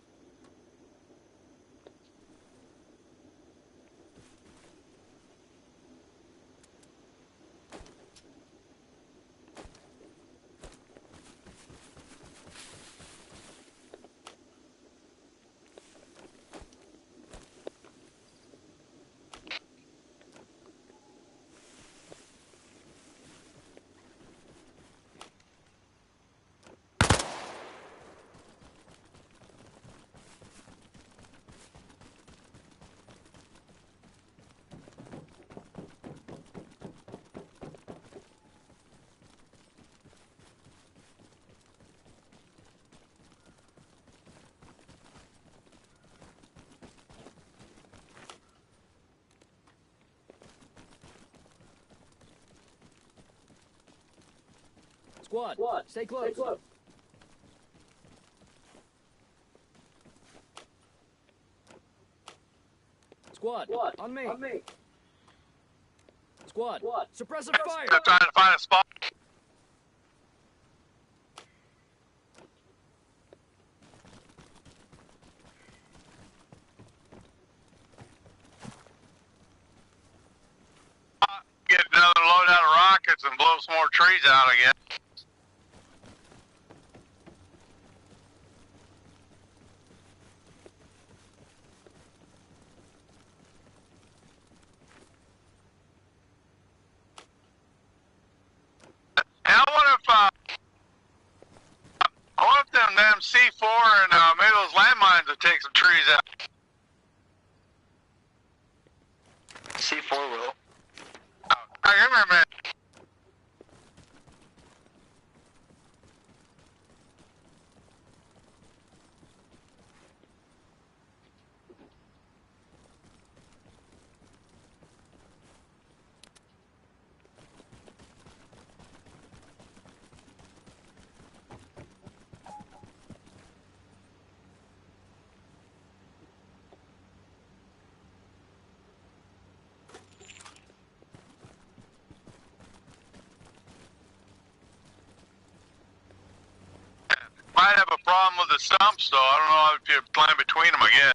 Speaker 5: Squad, stay close. Squad, on me. Squad, suppressive fire.
Speaker 6: I'm trying to find a spot. Get another load out of rockets and blow some more trees out again. And I wonder if them C4 and maybe those landmines would take some trees out.
Speaker 7: C4 will.
Speaker 6: Hey, come here, man. Might have a problem with the stumps, though. I don't know if you're playing between them again.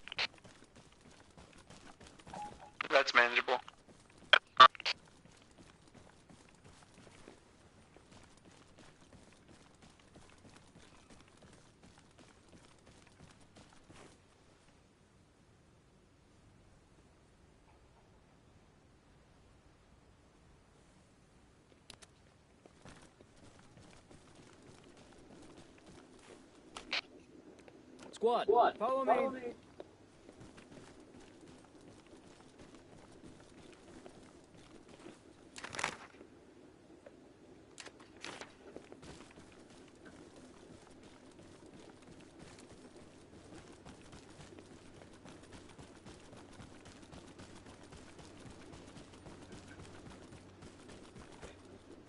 Speaker 7: That's manageable.
Speaker 5: Squad, follow me.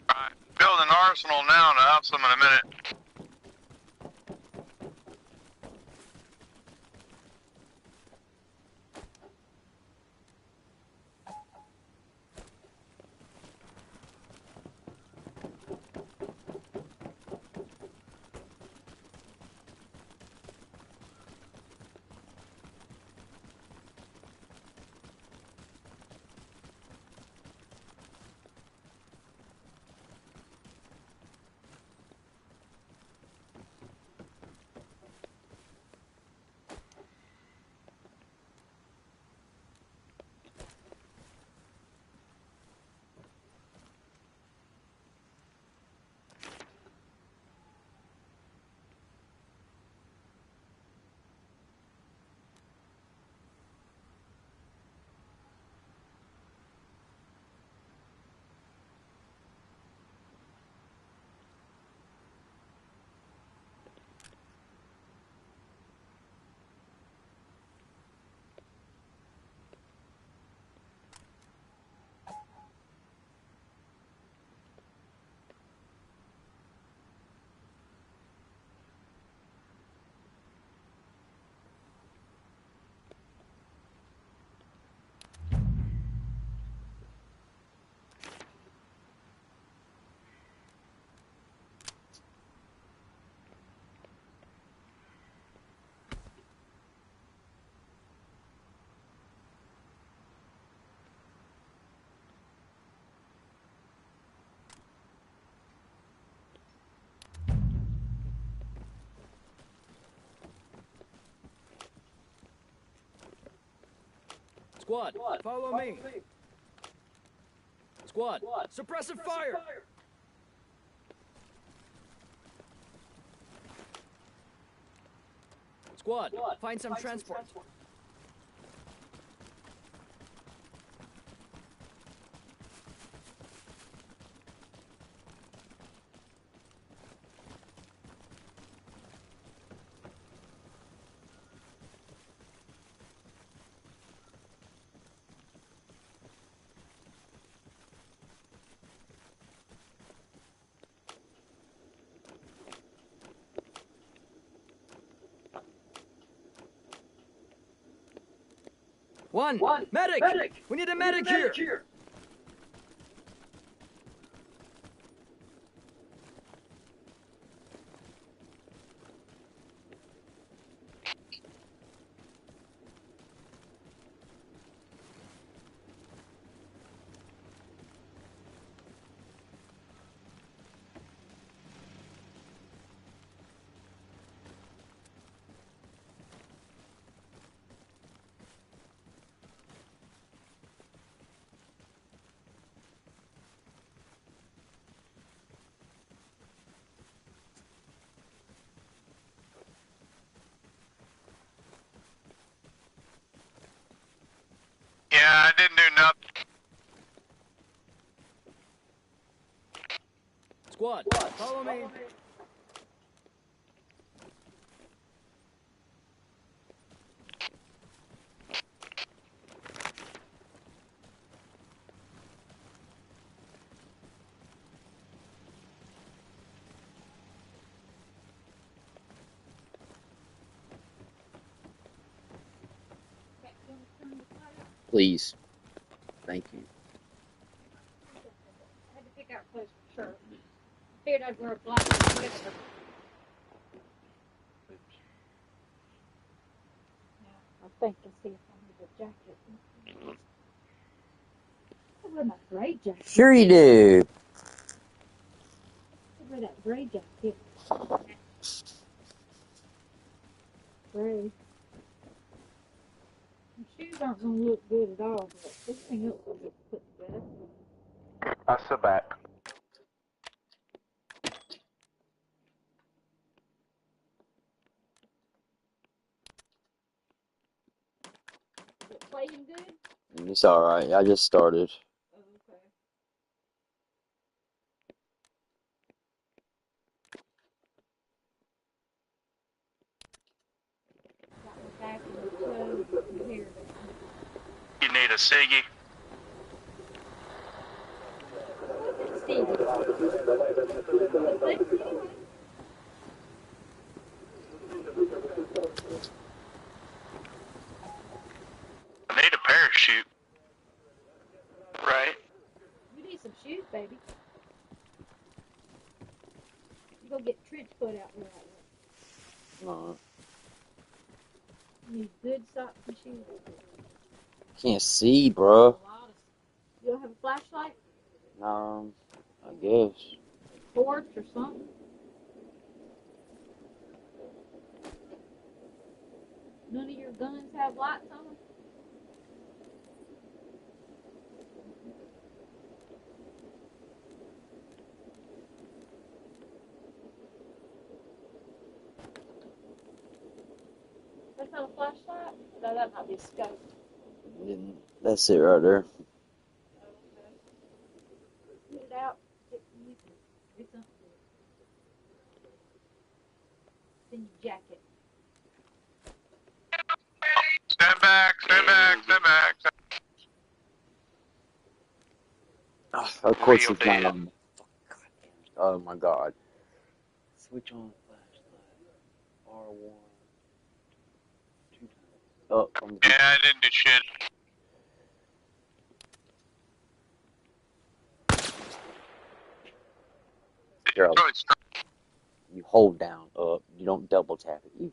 Speaker 6: Alright, build an arsenal now and I'll have some in a minute.
Speaker 5: Squad, follow me. Squad, suppressive fire. Squad, find some transport. One. Medic! We need a medic here!
Speaker 6: Yeah, I didn't do nothing.
Speaker 5: Squad, follow me.
Speaker 1: Please. Thank you.
Speaker 4: I had to pick out clothes for sure. Figured I'd wear a black sweater. I think to see if I need a jacket. I wear my gray jacket.
Speaker 1: Sure you do.
Speaker 4: I wear that gray jacket. Gray. My shoes aren't going to look good at all, but everything else will get put together.
Speaker 7: I sit back.
Speaker 4: Is it playing good?
Speaker 1: It's alright. I just started.
Speaker 4: Oh, okay. Got my back and my clothes and my hair down.
Speaker 6: You need a Siggy. I need a parachute. Right?
Speaker 4: You need some shoes, baby. You go get trench foot out there that way. You need good socks and shoes.
Speaker 1: Can't see, bro.
Speaker 4: You don't have a flashlight?
Speaker 1: I guess.
Speaker 4: Torch or something? None of your guns have lights on them? That's not a flashlight? No, that might be a scope.
Speaker 1: That's it right there.
Speaker 4: Get it out. Get something. It's in your jacket.
Speaker 6: Stand back, stand back, stand back.
Speaker 1: Of course
Speaker 6: Real
Speaker 1: it's not
Speaker 6: dead.
Speaker 1: on. Oh my god. Switch on flashlight. R1. 2 times. Oh,
Speaker 6: Yeah, I didn't do shit.
Speaker 1: Girl, you hold down up. You don't double tap it. You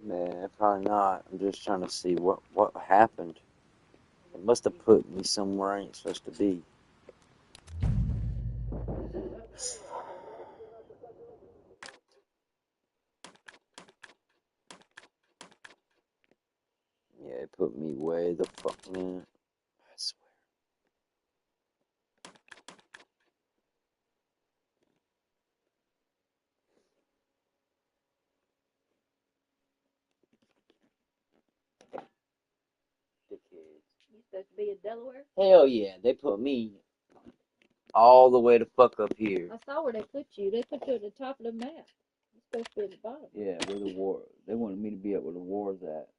Speaker 1: Man, probably not. I'm just trying to see what happened. It must have put me somewhere I ain't supposed to be. Yeah, it put me way the fuck in. I swear.
Speaker 4: supposed to be in Delaware?
Speaker 1: Hell yeah, they put me all the way to fuck up here.
Speaker 4: I saw where they put you. They put you at the top of the map. You're supposed to be at the bottom.
Speaker 1: Yeah, where the war. They wanted me to be up where the war's at.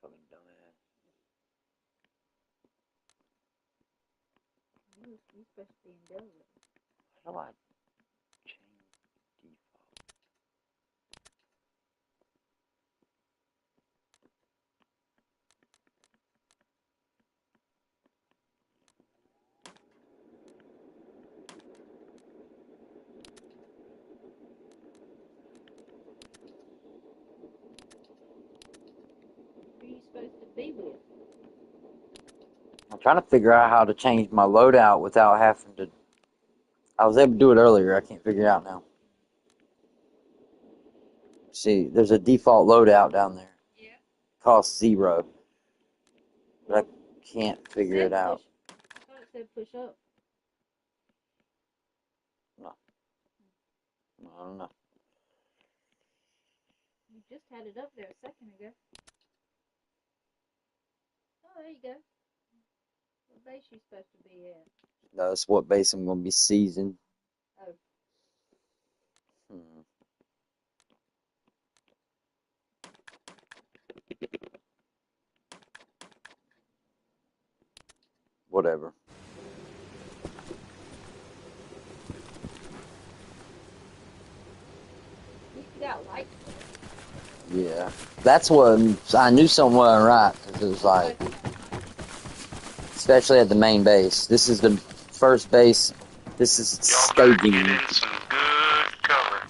Speaker 1: Fucking dumbass.
Speaker 4: You're supposed to be in Delaware.
Speaker 1: How do I change default?
Speaker 4: Who are you supposed to be with?
Speaker 1: I'm trying to figure out how to change my loadout without having to. I was able to do it earlier. I can't figure it out now. See, there's a default loadout down there.
Speaker 4: Yeah.
Speaker 1: Costs 0. But I can't figure it out.
Speaker 4: I thought it said push up.
Speaker 1: No. I don't know.
Speaker 4: You just had it up there a second ago. Oh, there you go. What base you supposed to be at?
Speaker 1: That's what base I'm going to be seizing.
Speaker 4: Oh.
Speaker 1: Whatever.
Speaker 4: You got lights.
Speaker 1: Yeah. That's what I knew something wasn't right. Because it was like, especially at the main base. This is the first base. This is
Speaker 6: Y'all better
Speaker 1: staging.
Speaker 6: get in some good cover.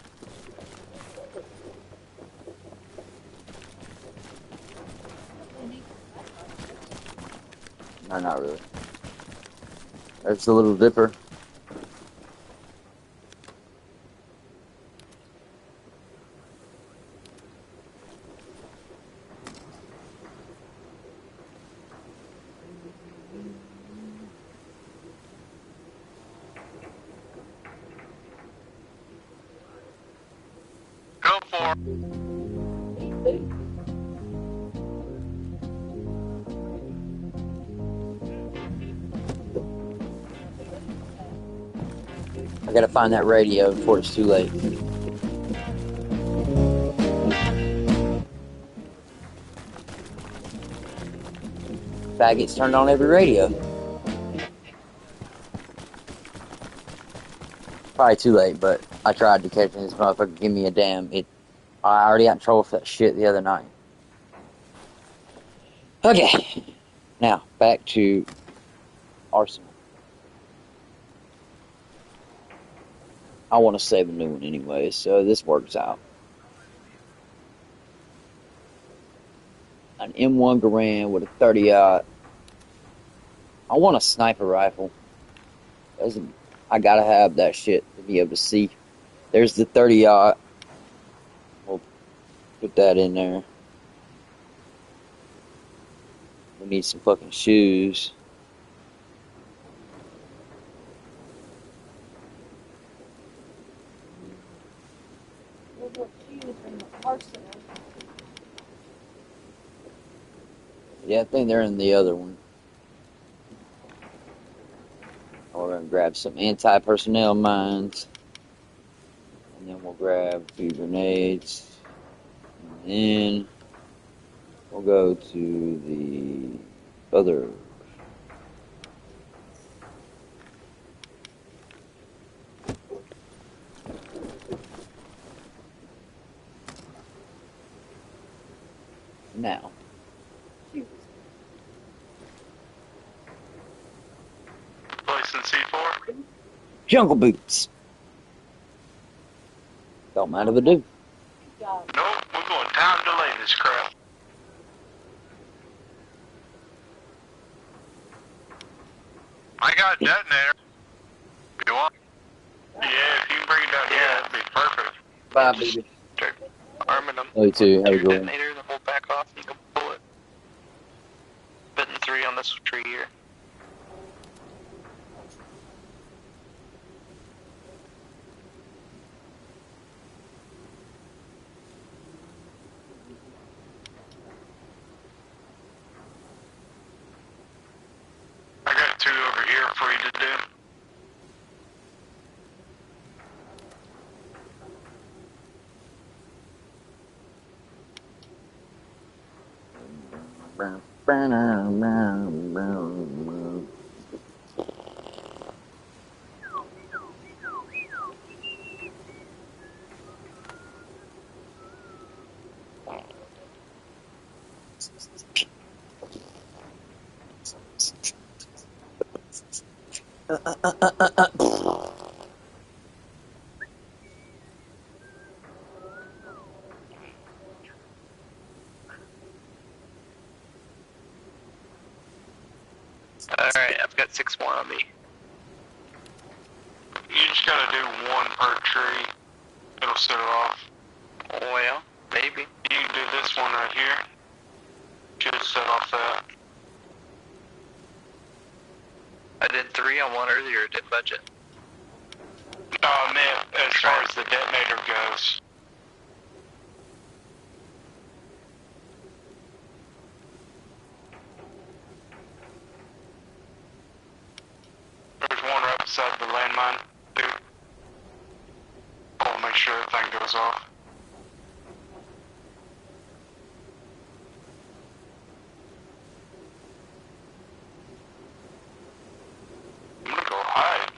Speaker 1: No, not really. There's the little dipper.
Speaker 6: Go for it.
Speaker 1: I gotta find that radio before it's too late. Faggots turned on every radio. Probably too late, but I tried to catch this motherfucker. Give me a damn. I already got in trouble for that shit the other night. Okay. Now, back to Arsenal. I want to save a new one anyway, so this works out. An M1 Garand with a 30-aught. I want a sniper rifle. I gotta have that shit to be able to see. There's the 30-aught. We'll put that in there. We need some fucking shoes. Yeah, I think they're in the other one. We're gonna grab some anti-personnel mines. And then we'll grab a few grenades. And then we'll go to the other. Now.
Speaker 6: Placing C4.
Speaker 1: Jungle boots. Don't mind if I do.
Speaker 6: Nope, we're going time delay this crap. I got detonator. You want? Yeah, if you can bring it down here, that'd be perfect.
Speaker 1: Bye, baby.
Speaker 6: Arming them.
Speaker 1: You too. Have a good one.
Speaker 6: Detonator, then we'll back off and you can pull it. Fitting 3 on this tree here. here for you to do.
Speaker 8: Alright, I've got 6 more on me.
Speaker 6: You just gotta do one per tree. It'll set it off.
Speaker 8: Well, maybe.
Speaker 6: You can do this one right here. Should set off that.
Speaker 8: I did 3 on one earlier, it didn't budget.
Speaker 6: Oh man, as far as the detonator goes. There's one right beside the landmine, too. I'll make sure everything goes off. I'm gonna go hide.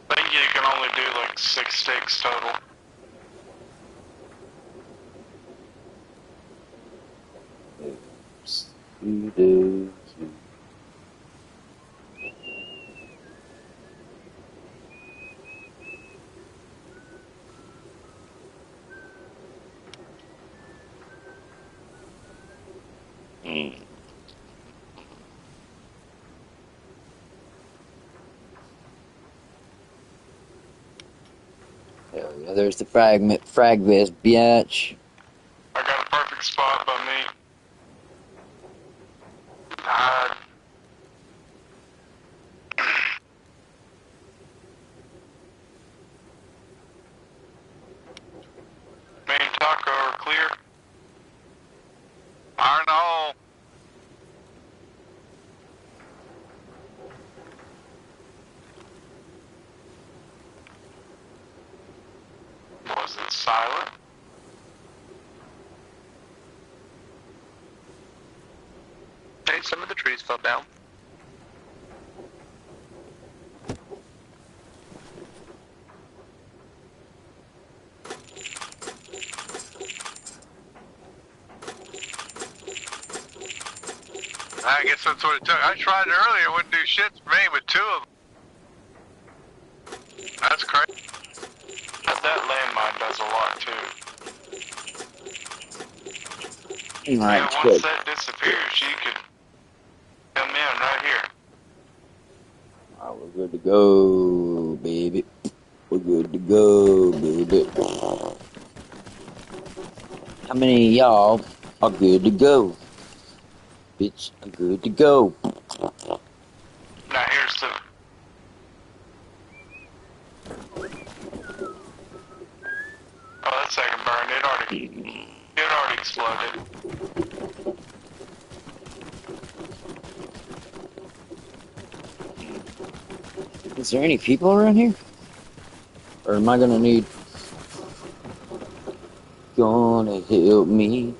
Speaker 6: I think you can only do like 6 sticks total.
Speaker 1: Hell yeah, there's the frag vest, biatch.
Speaker 6: I got a perfect spot by me. Hide. Main taco are clear. Fire in the hole. Was it silent?
Speaker 8: Hey, some of the trees fell down.
Speaker 6: I guess that's what it took. I tried it earlier, it wouldn't do shit for me with 2 of them. That's crazy. That landmine does a lot too.
Speaker 1: Alright,
Speaker 6: Yeah, once that disappears, you could come in right here.
Speaker 1: Alright, we're good to go, baby. We're good to go, baby. How many of y'all are good to go? Bitch, I'm good to go.
Speaker 6: Now here's the... Oh, that second burn, it already exploded.
Speaker 1: Is there any people around here? Or am I gonna need... Gonna help me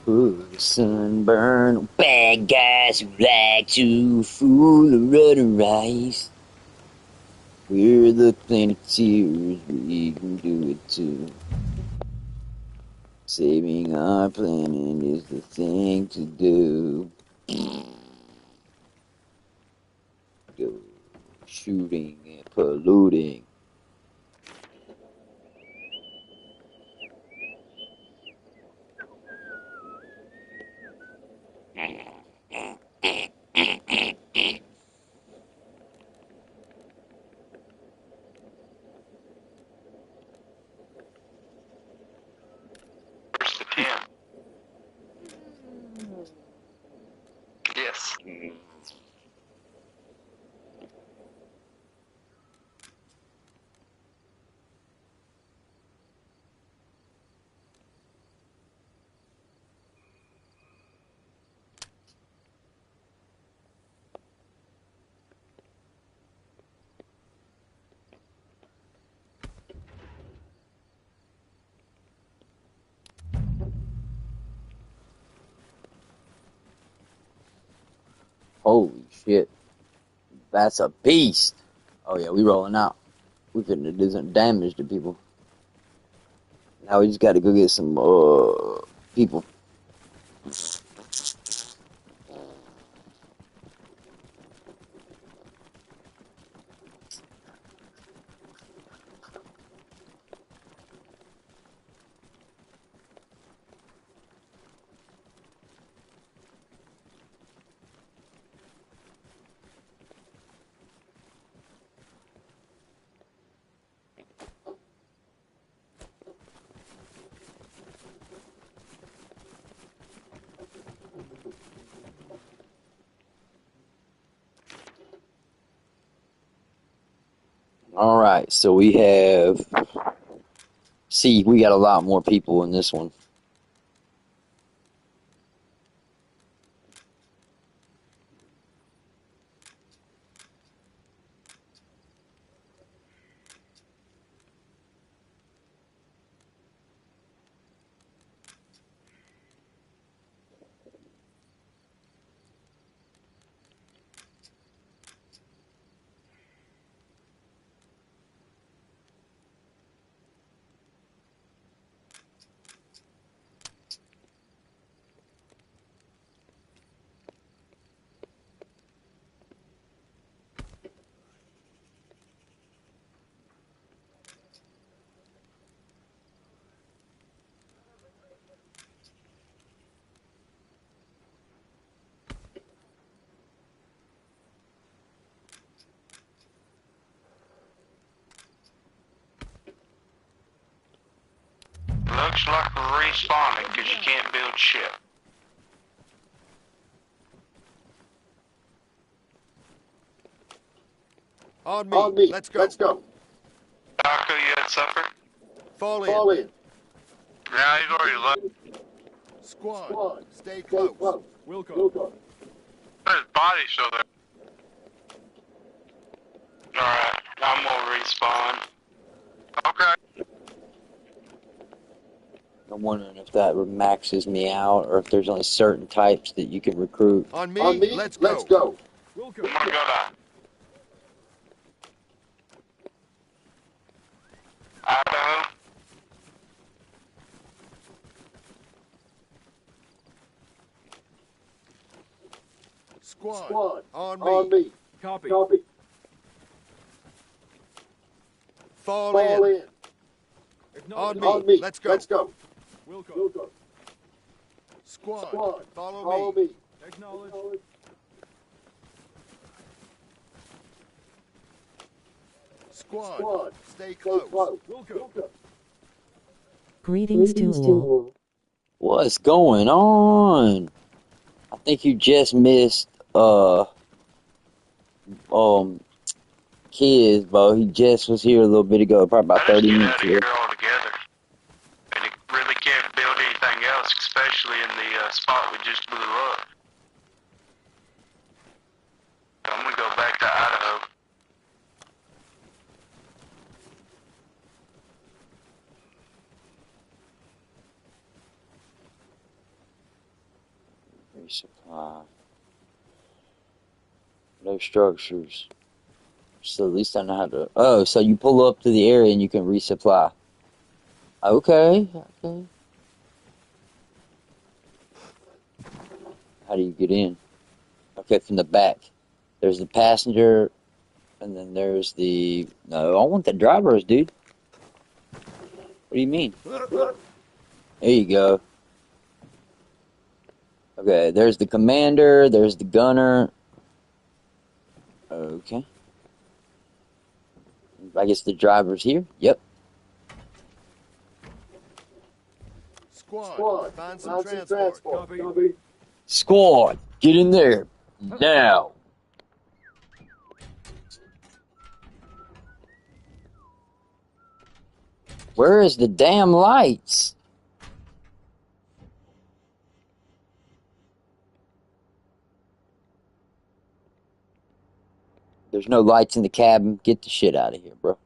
Speaker 1: with the sunburn. Bad guys who like to fool or run rice. We're the Planeteers, we can do it too. Saving our planet is the thing to do. Go shooting and polluting.
Speaker 6: Where's the 10?
Speaker 8: Yes.
Speaker 1: Holy shit. That's a beast. Oh yeah, we rolling out. We finna do some damage to people. Now we just gotta go get some people. Alright, so we have... See, we got a lot more people in this one.
Speaker 6: Looks like we're respawning because you can't build shit.
Speaker 9: On me. Let's go.
Speaker 6: Taco, you had supper?
Speaker 9: Fall in.
Speaker 6: Yeah, he's already left.
Speaker 9: Squad. Stay close.
Speaker 5: Wilco.
Speaker 6: His body's still there. Alright, I'm gonna respawn. Okay.
Speaker 1: I'm wondering if that maxes me out, or if there's only certain types that you can recruit.
Speaker 9: On me. Let's go.
Speaker 5: Wilco.
Speaker 6: I'm gonna go down. Idaho.
Speaker 9: Squad. On me.
Speaker 5: Copy.
Speaker 9: Fall in. On me. Let's go.
Speaker 5: Wilco.
Speaker 9: Squad. Follow me.
Speaker 5: Acknowledge.
Speaker 9: Squad. Stay close.
Speaker 5: Wilco.
Speaker 2: Greetings to all.
Speaker 1: What's going on? I think you just missed Kids, bro. He just was here a little bit ago, probably about 30 minutes
Speaker 6: Out of
Speaker 1: ago.
Speaker 6: here altogether. And it really can't build anything else, especially in the spot we just blew up. I'm gonna go back to Idaho.
Speaker 1: Resupply. No structures. So at least I know how to... Oh, so you pull up to the area and you can resupply. Okay. How do you get in? Okay, from the back. There's the passenger, and then there's the... No, I want the drivers, dude. What do you mean? There you go. Okay, there's the commander, there's the gunner. Okay. I guess the driver's here. Yep.
Speaker 9: Squad. Find some transport.
Speaker 5: Copy.
Speaker 1: Squad, get in there. Now. Where is the damn lights? There's no lights in the cabin. Get the shit out of here, bro.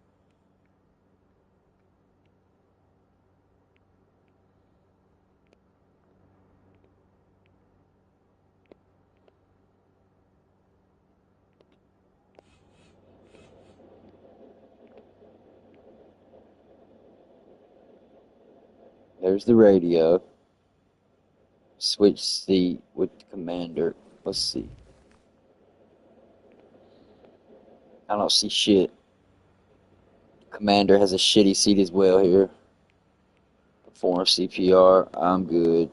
Speaker 1: There's the radio. Switch seat with the commander. Let's see. I don't see shit. Commander has a shitty seat as well here. Perform CPR. I'm good.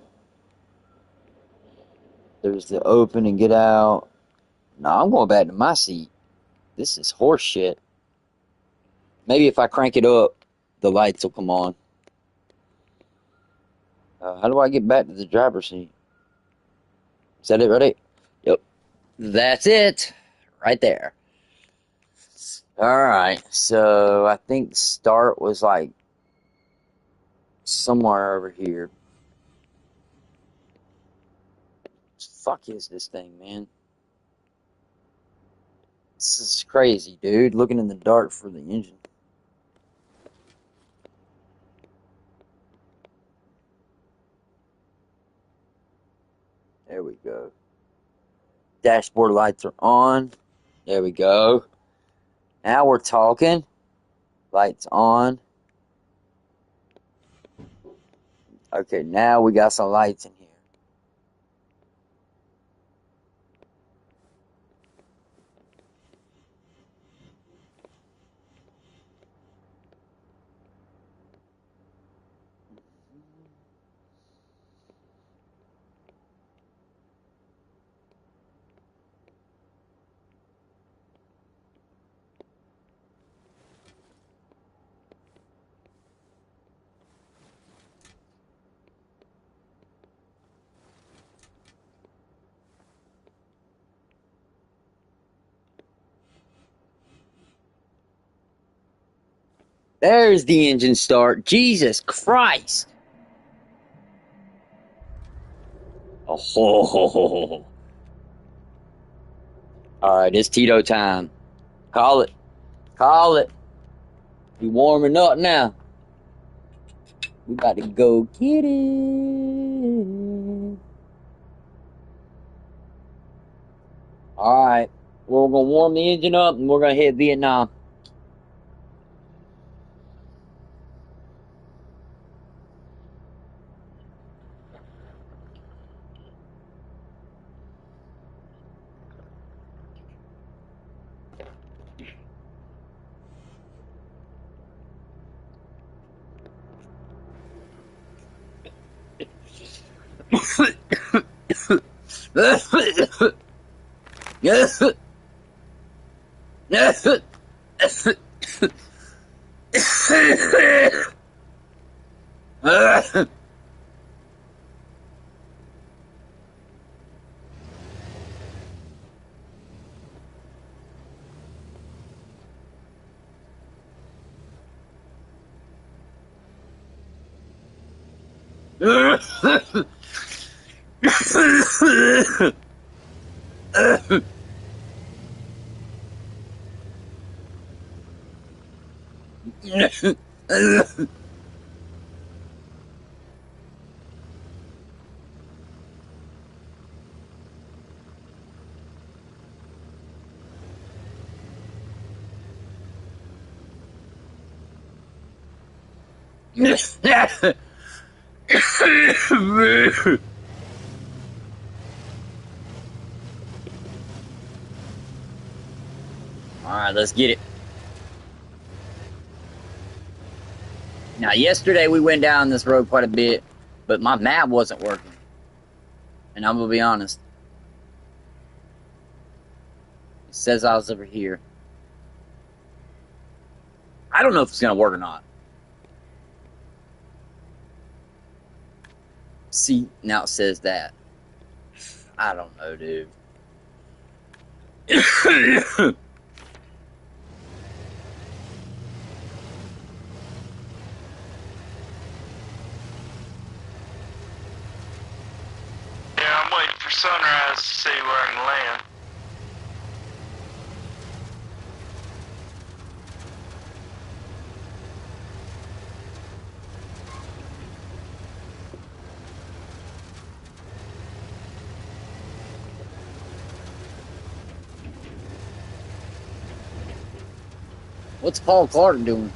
Speaker 1: There's the open and get out. No, I'm going back to my seat. This is horse shit. Maybe if I crank it up, the lights will come on. How do I get back to the driver's seat? Is that it right there? Yep. That's it. Right there. Alright, so I think the start was like somewhere over here. What the fuck is this thing, man? This is crazy, dude. Looking in the dark for the engine. There we go. Dashboard lights are on. There we go. Now we're talking. Lights on. Okay, now we got some lights in here. There's the engine start. Jesus Christ. Oh, ho, ho, ho, ho. All right, it's Tito time. Call it. Call it. You warming up now. We about to go get it. All right. We're going to warm the engine up and we're going to hit Vietnam. Alright, let's get it. Now, yesterday we went down this road quite a bit, but my map wasn't working. And I'm going to be honest. It says I was over here. I don't know if it's going to work or not. See, now it says that. I don't know, dude.
Speaker 6: I'm waiting for sunrise to see where I can land.
Speaker 1: What's Paul Clark doing?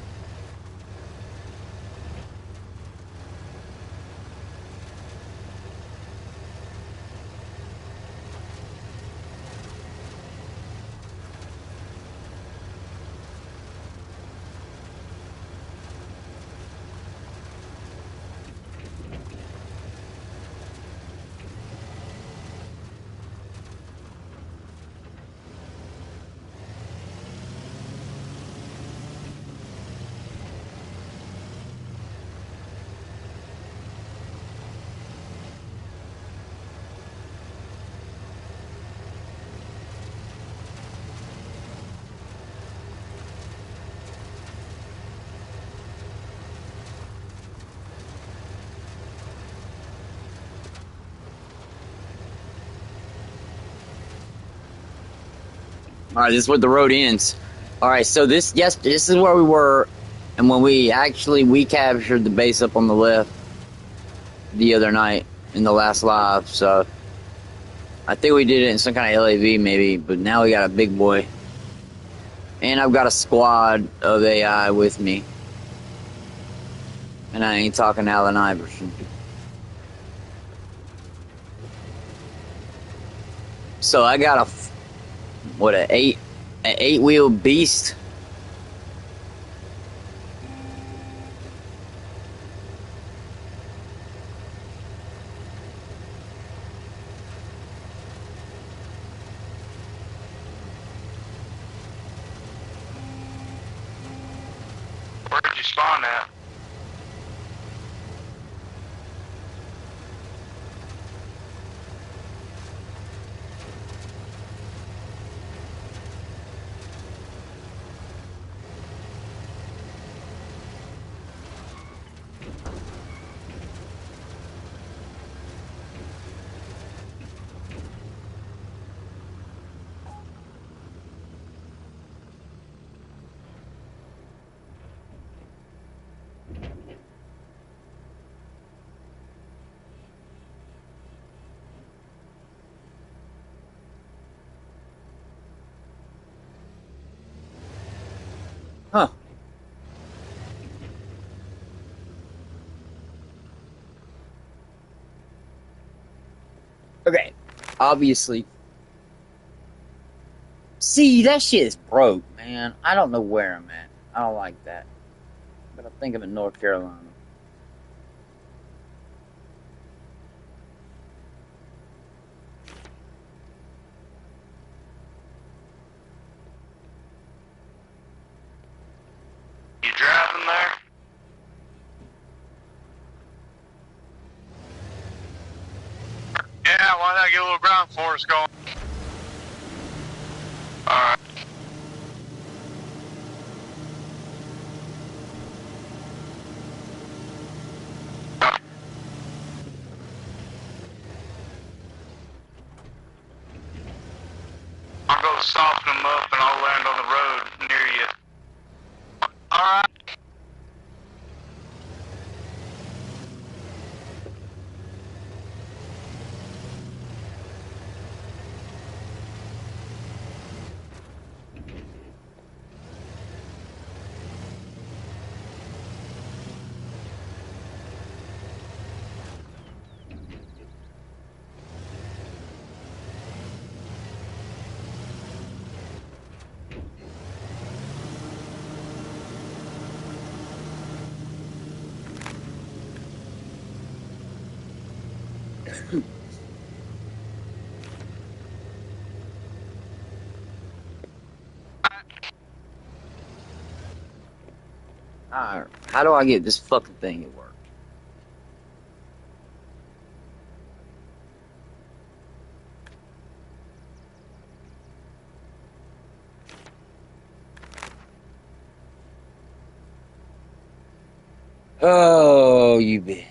Speaker 1: All right, this is where the road ends. All right, so this is where we were, and when we captured the base up on the left the other night in the last live. So I think we did it in some kind of LAV maybe, but now we got a big boy, and I've got a squad of AI with me, and I ain't talking Allen Iverson. So I got an 8-wheel beast.
Speaker 6: Where'd you spawn at?
Speaker 1: Huh. Okay. Obviously. See, that shit is broke, man. I don't know where I'm at. I don't like that. But I think I'm in North Carolina.
Speaker 6: You driving there? Yeah, why not get a little ground force going? Alright. I'll go soften them up and I'll land on the road near you. Alright.
Speaker 1: Alright. How do I get this fucking thing to work? Oh, you bitch.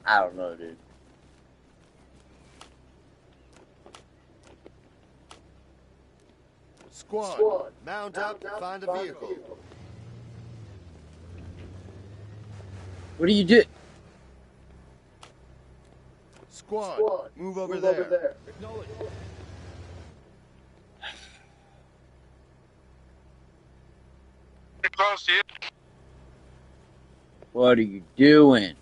Speaker 1: I don't know, dude.
Speaker 9: Squad, mount up, find a vehicle.
Speaker 1: What do you do?
Speaker 9: Squad, move over there.
Speaker 5: Acknowledge.
Speaker 6: Pretty close to you.
Speaker 1: What are you doing?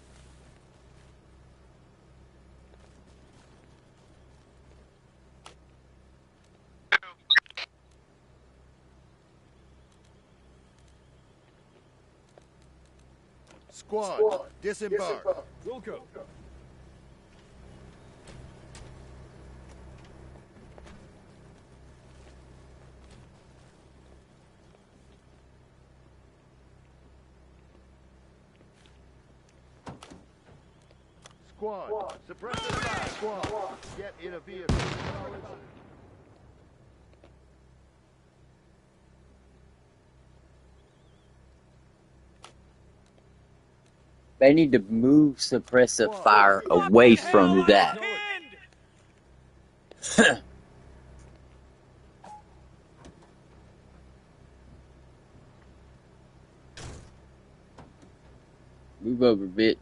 Speaker 9: Squad, disembark.
Speaker 5: Wilco.
Speaker 9: Squad, suppress the fire. Squad, get in a vehicle.
Speaker 1: They need to move suppressive fire away from that. Move over, bitch.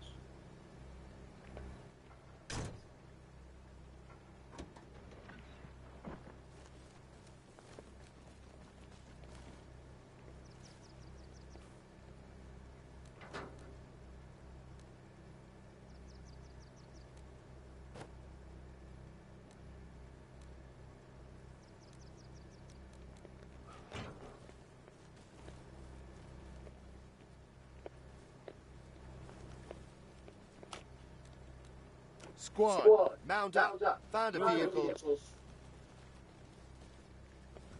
Speaker 9: Squad, mount up, find a vehicle.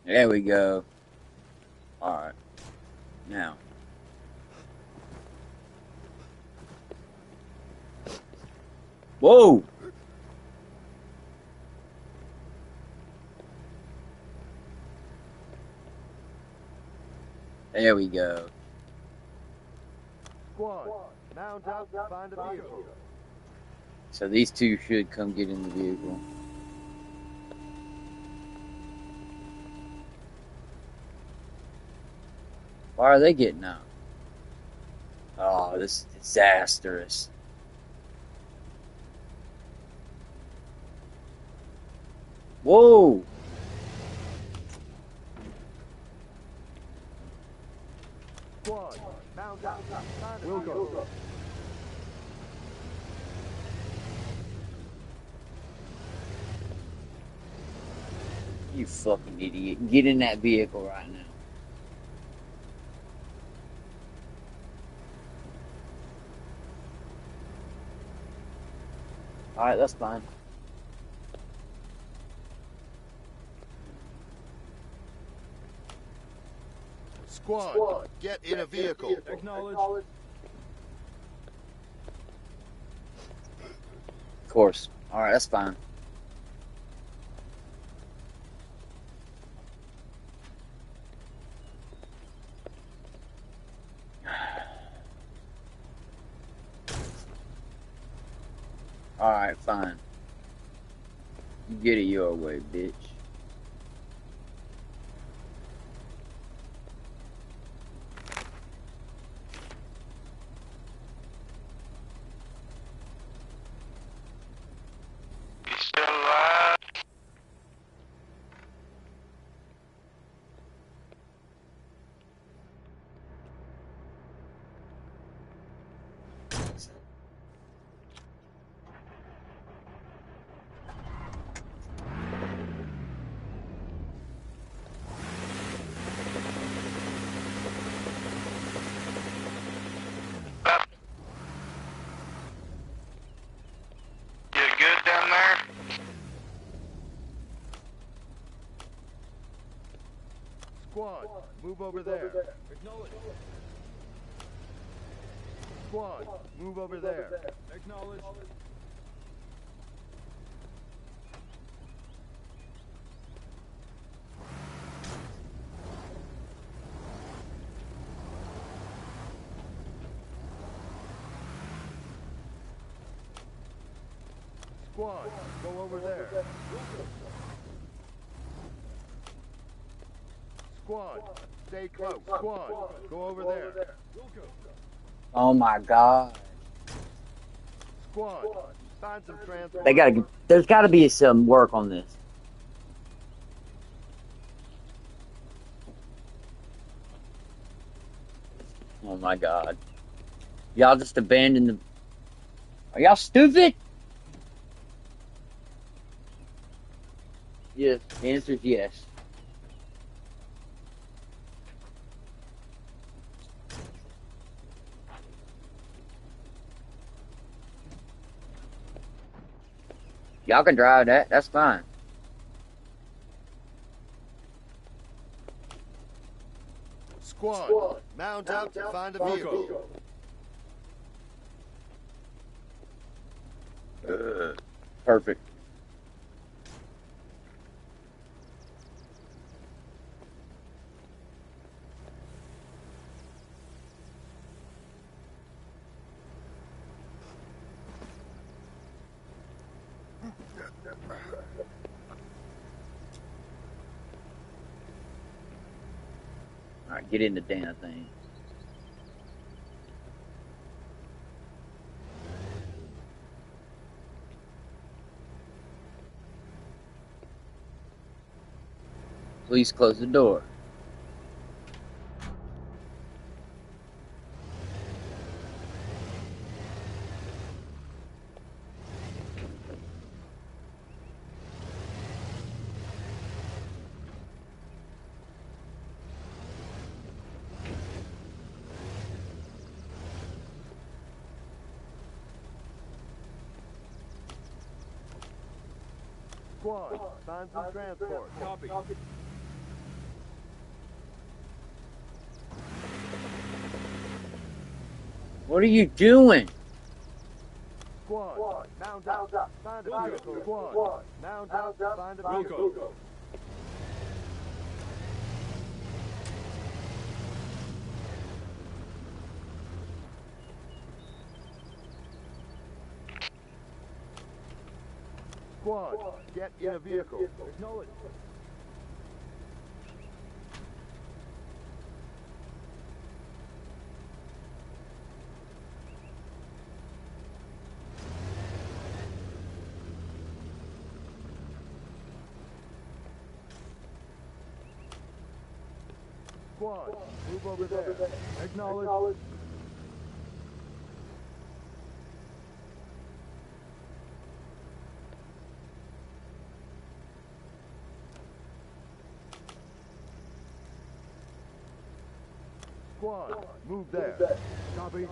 Speaker 1: There we go. Alright. Now. Whoa! There we go.
Speaker 9: Squad, mount up, find a vehicle.
Speaker 1: So these two should come get in the vehicle. Why are they getting out? Oh, this is disastrous. Whoa!
Speaker 9: Squad, mount up, find a vehicle.
Speaker 1: You fucking idiot. Get in that vehicle right now. Alright, that's fine.
Speaker 9: Squad, get in a vehicle.
Speaker 5: Acknowledge.
Speaker 1: Of course. Alright, that's fine. Alright, fine. You get it your way, bitch.
Speaker 6: He's still alive.
Speaker 9: Squad, move over there.
Speaker 5: Acknowledge.
Speaker 9: Squad, move over there.
Speaker 5: Acknowledge.
Speaker 9: Squad, go over there. Squad, stay close. Squad, go over there.
Speaker 1: Oh my god.
Speaker 9: Squad, find some transport.
Speaker 1: There's gotta be some work on this. Oh my god. Y'all just abandoned the... Are y'all stupid? Yes, the answer is yes. Y'all can drive that, that's fine.
Speaker 9: Squad, mount up to find a vehicle.
Speaker 1: Perfect. Alright, get in the damn thing. Please close the door.
Speaker 9: Squad, find some transport.
Speaker 5: Copy.
Speaker 1: What are you doing?
Speaker 9: Squad, mount up, find a vehicle. Squad, mount up, find a vehicle. Squad, get in a vehicle.
Speaker 5: Acknowledge.
Speaker 9: Squad, move over there.
Speaker 5: Acknowledge.
Speaker 9: Squad, move there.
Speaker 5: Copy.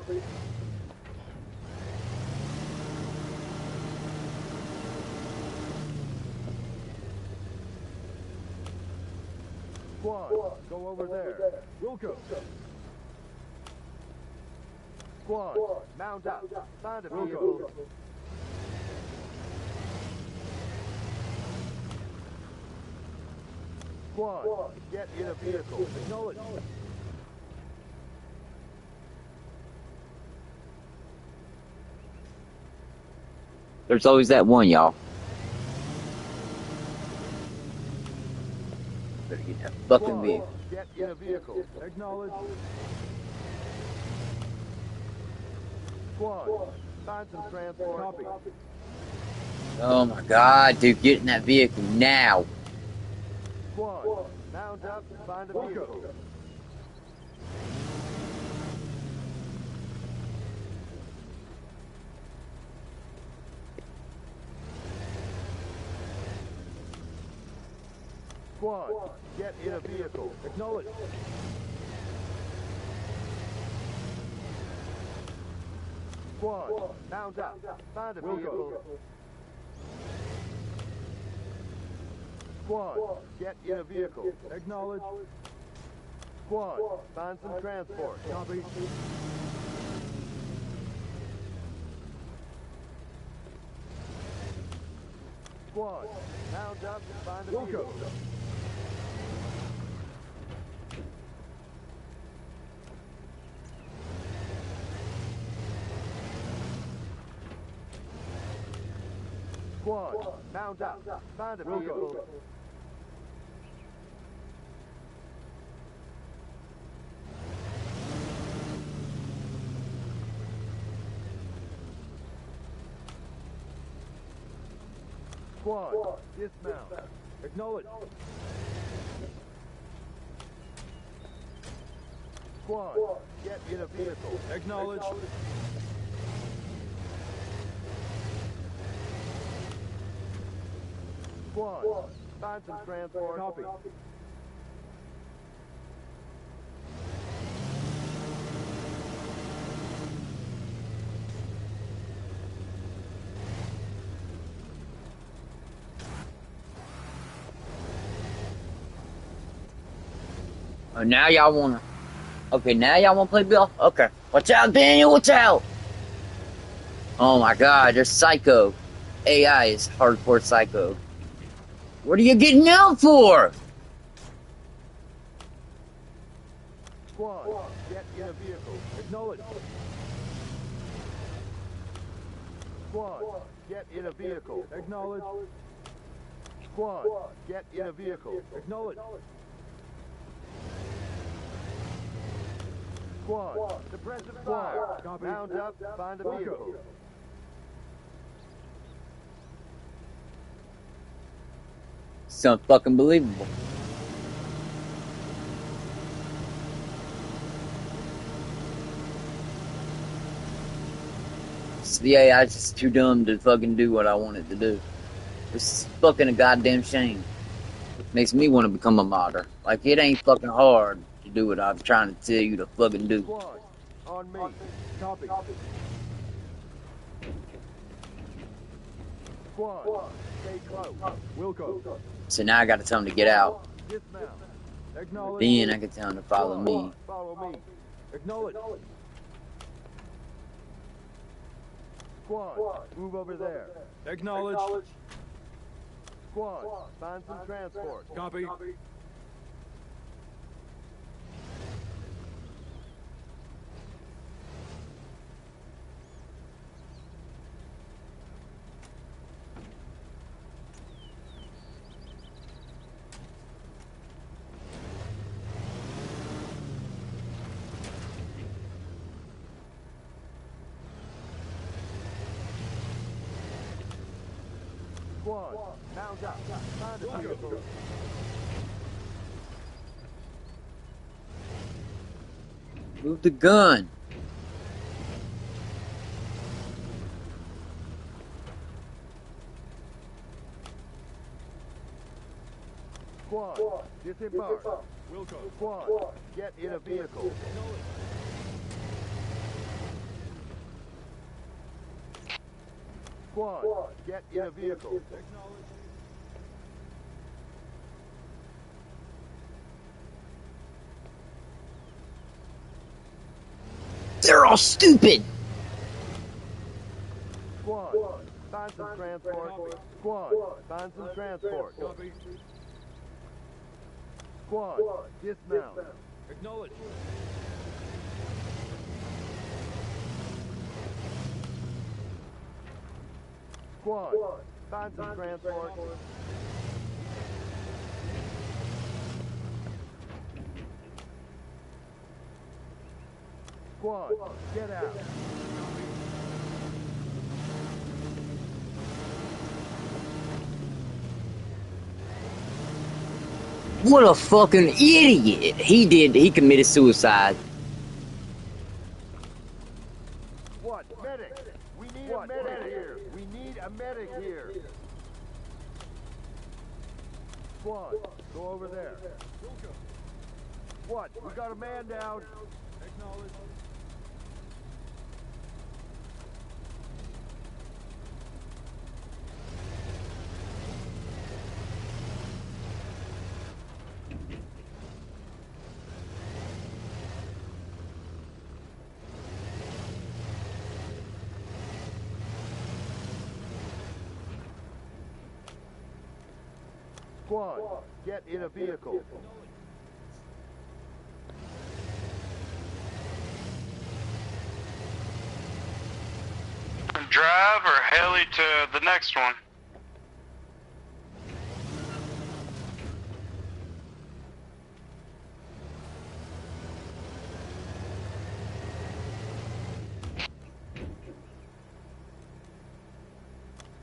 Speaker 9: Squad, go over there.
Speaker 5: Wilco.
Speaker 9: Squad, mount up, find a vehicle. Squad, get in a vehicle.
Speaker 5: Acknowledge.
Speaker 1: There's always that one, y'all. Better get that fucking vehicle.
Speaker 9: Get in a vehicle.
Speaker 5: Acknowledge.
Speaker 9: Squad, find some transport.
Speaker 5: Copy.
Speaker 1: Oh my god, dude, get in that vehicle now.
Speaker 9: Squad, mount up, find a vehicle. Squad, get in a vehicle.
Speaker 5: Acknowledge.
Speaker 9: Squad, mount up, find a vehicle. Squad, get in a vehicle.
Speaker 5: Acknowledge.
Speaker 9: Squad, find some transport. Copy. Squad, mount up and find a vehicle. Squad, mount up, find a vehicle. Squad, dismount. Acknowledge. Squad, get in a vehicle. Acknowledge. Squad, find some transport. Copy.
Speaker 1: Oh, now y'all wanna. Okay, now y'all wanna play Bill? Okay. Watch out, Daniel, watch out! Oh my god, they're psycho. AI is hardcore psycho. What are you getting out for?
Speaker 9: Squad, get in a vehicle. Acknowledge. Squad, get in a vehicle. Acknowledge. Squad, get in a vehicle. Acknowledge. Squad, suppressive fire. Copy. Mount up, find a vehicle.
Speaker 1: It's unfucking believable. So the AI's just too dumb to fucking do what I want it to do. It's fucking a goddamn shame. Makes me want to become a modder. Like, it ain't fucking hard to do what I'm trying to tell you to fucking do.
Speaker 9: Squad, on me. Copy. Squad, stay close. Wilco.
Speaker 1: So now I gotta tell him to get out.
Speaker 9: Dismount. Acknowledge.
Speaker 1: Then I can tell him to follow me.
Speaker 9: Follow me. Acknowledge. Squad, move over there. Acknowledge. Squad, find some transport. Copy. Squad, mount up. Find a vehicle.
Speaker 1: Move the gun.
Speaker 9: Squad, disembark. Wilco. Squad, get in a vehicle. Squad, get in a vehicle.
Speaker 1: They're all stupid.
Speaker 9: Squad, find some transport. Squad, find some transport. Squad, dismount. Acknowledge. Squad, find some transport. Squad, get out.
Speaker 1: What a fucking idiot. He committed suicide.
Speaker 9: What? Medic! We need a medic here. We need a medic here. Squad, go over there. What? We got a man down. Acknowledge. Squad, get in a vehicle.
Speaker 6: Drive or heli to the next one.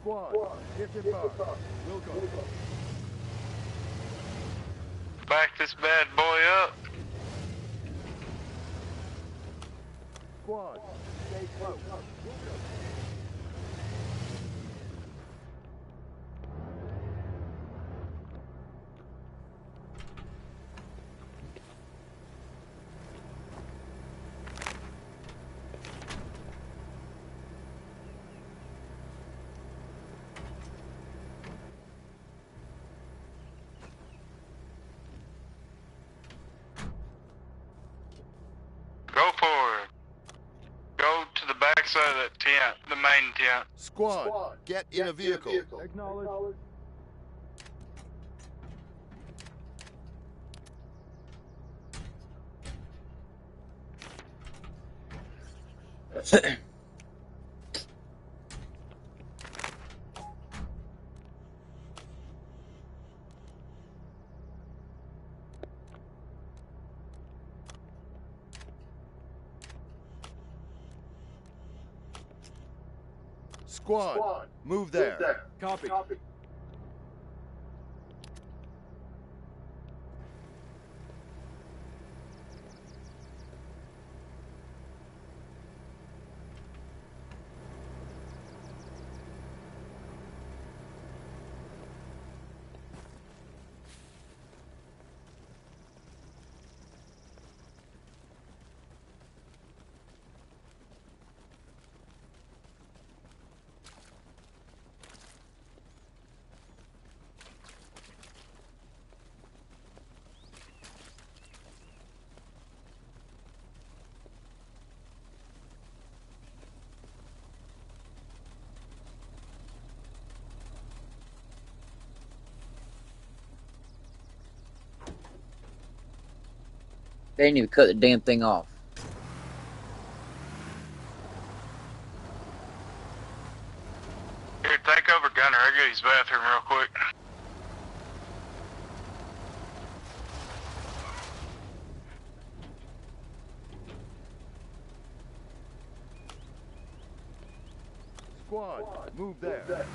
Speaker 9: Squad, disembark. We'll go.
Speaker 6: Back this bad boy up.
Speaker 9: Squad, stay close. We'll go.
Speaker 6: Go for it. Go to the back side of that tent, the main tent.
Speaker 9: Squad, get in a vehicle.
Speaker 5: Acknowledge.
Speaker 9: Squad, move there.
Speaker 5: Copy.
Speaker 1: They didn't even cut the damn thing off.
Speaker 6: Here, take over, Gunner. I go to his bathroom real quick.
Speaker 9: Squad, move there.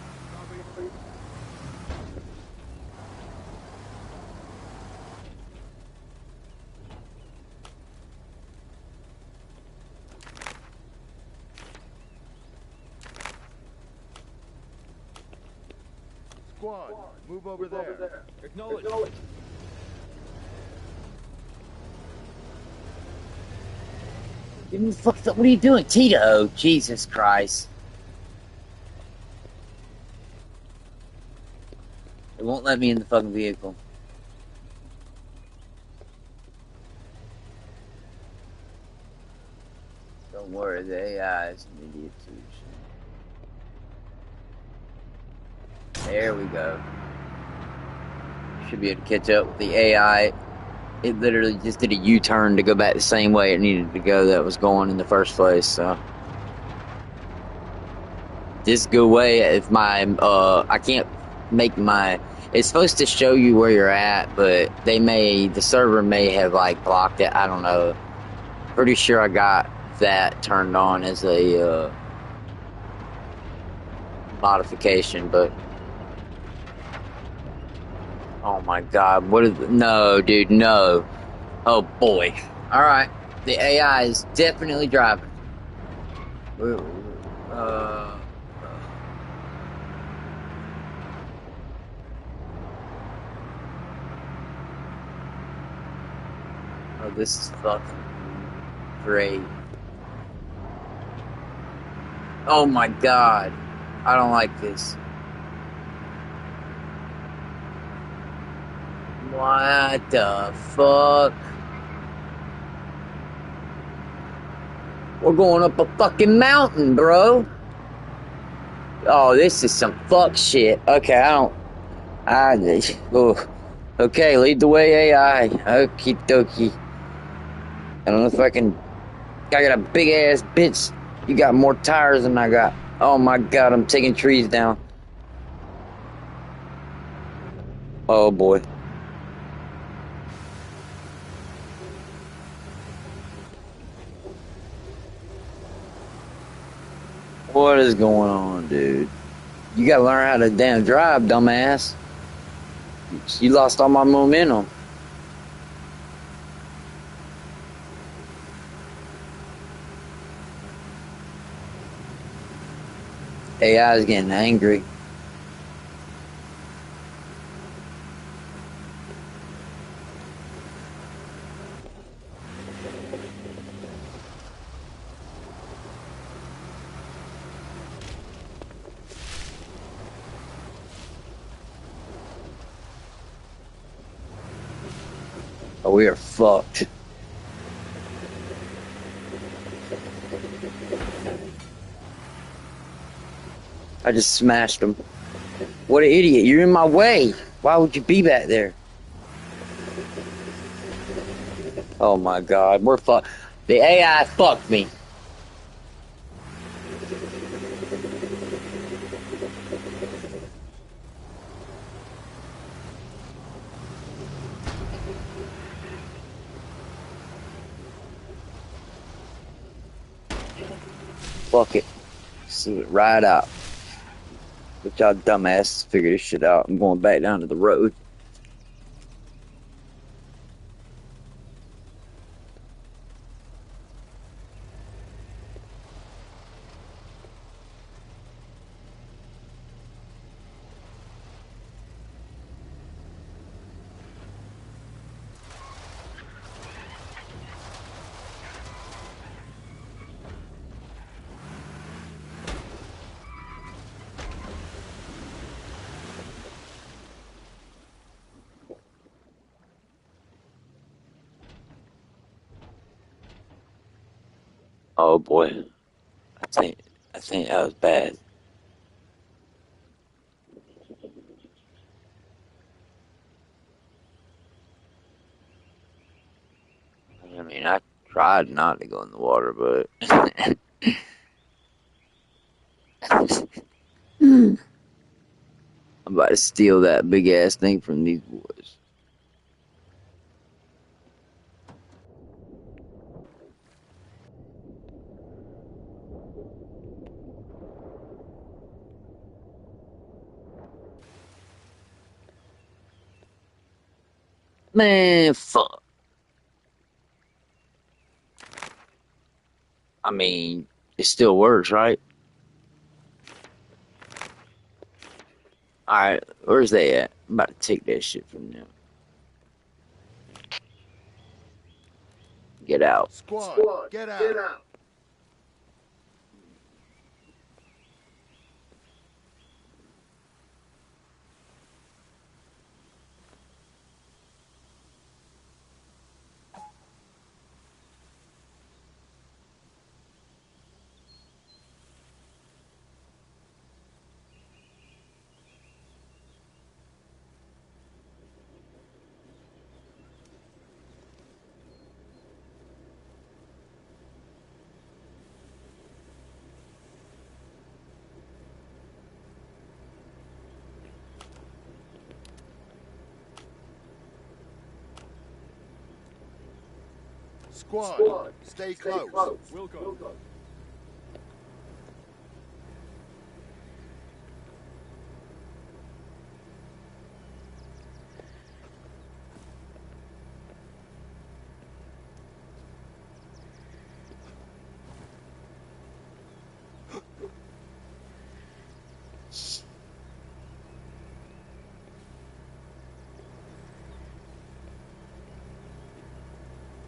Speaker 9: Squad, move over there.
Speaker 5: Acknowledge.
Speaker 1: Give me fucked up. What are you doing, Tito? Jesus Christ. It won't let me in the fucking vehicle. Don't worry, the AI is an idiot too. There we go. Should be able to catch up with the AI. It literally just did a U-turn to go back the same way it needed to go that was going in the first place, so. This good way, if my, I can't make my, it's supposed to show you where you're at, but the server may have, like, blocked it, I don't know. Pretty sure I got that turned on as a, modification, but. Oh my god, what is, no, dude, no. Oh boy. Alright, the AI is definitely driving. Oh, this is fucking great. Oh my god, I don't like this. What the fuck? We're going up a fucking mountain, bro. Oh, this is some fuck shit. Okay, Oh, okay, lead the way, AI. Okie dokie. I don't know if I can. I got a big ass bitch. You got more tires than I got. Oh my god, I'm taking trees down. Oh boy. What is going on, dude? You gotta learn how to damn drive, dumbass. You lost all my momentum. AI is getting angry. Oh, we are fucked. I just smashed him. What an idiot. You're in my way. Why would you be back there? Oh my god, we're fucked. The AI fucked me. Fuck it. See it right out. But y'all dumbasses figure this shit out. I'm going back down to the road. Oh boy. I think that was bad. I mean, I tried not to go in the water, but I'm about to steal that big ass thing from these boys. Man, fuck. I mean, it still works, right? Alright, where's they at? I'm about to take that shit from them. Get out.
Speaker 9: Squad, get out. Squad, stay close.
Speaker 5: Wilco.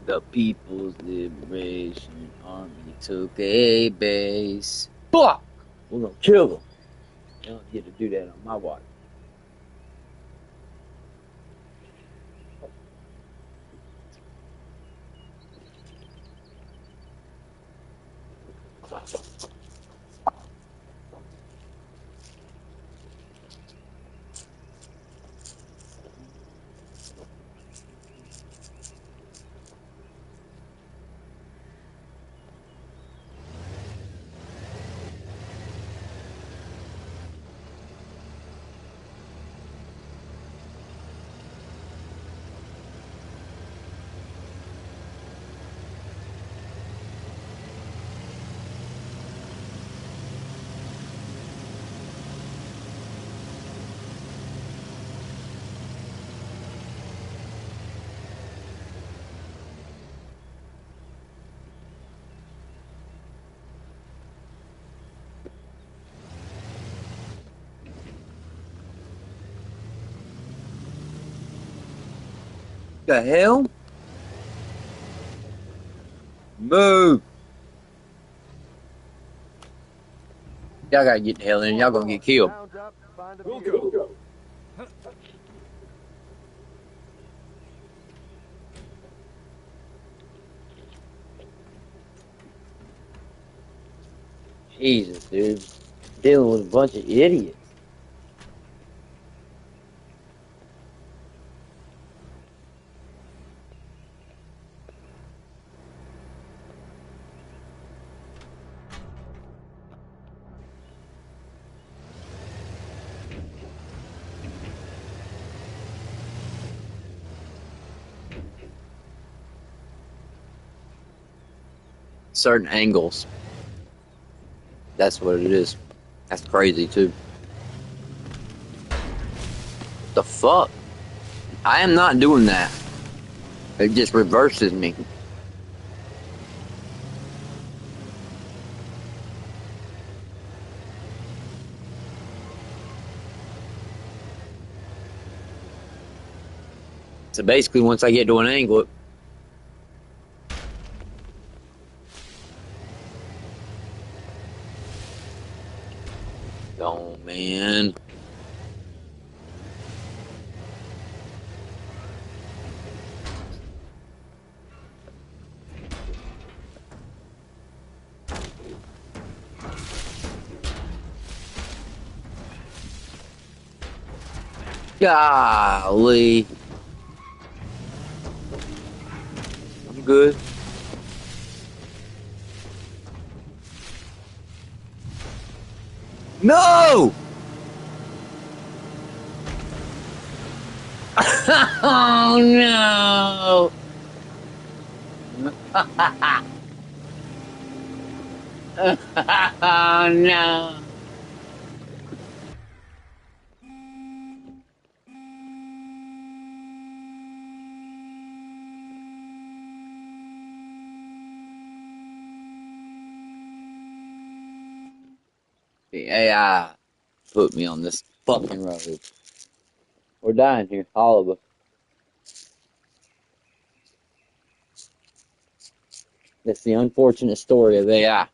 Speaker 1: The People's Liberation Army took a base. Fuck! We're gonna kill them. You don't get to do that on my watch. The hell? Move! Y'all gotta get the hell in. Y'all gonna get killed.
Speaker 9: Round up, find a
Speaker 5: We'll
Speaker 9: vehicle.
Speaker 5: go.
Speaker 1: Jesus, dude. Dealing with a bunch of idiots. Certain angles. That's what it is. That's crazy too. The fuck? I am not doing that. It just reverses me. So basically, once I get to an angle, oh man. Golly. I'm good. No! Oh no! Oh no! The AI put me on this fucking road. We're dying here, all of us. That's the unfortunate story of AI.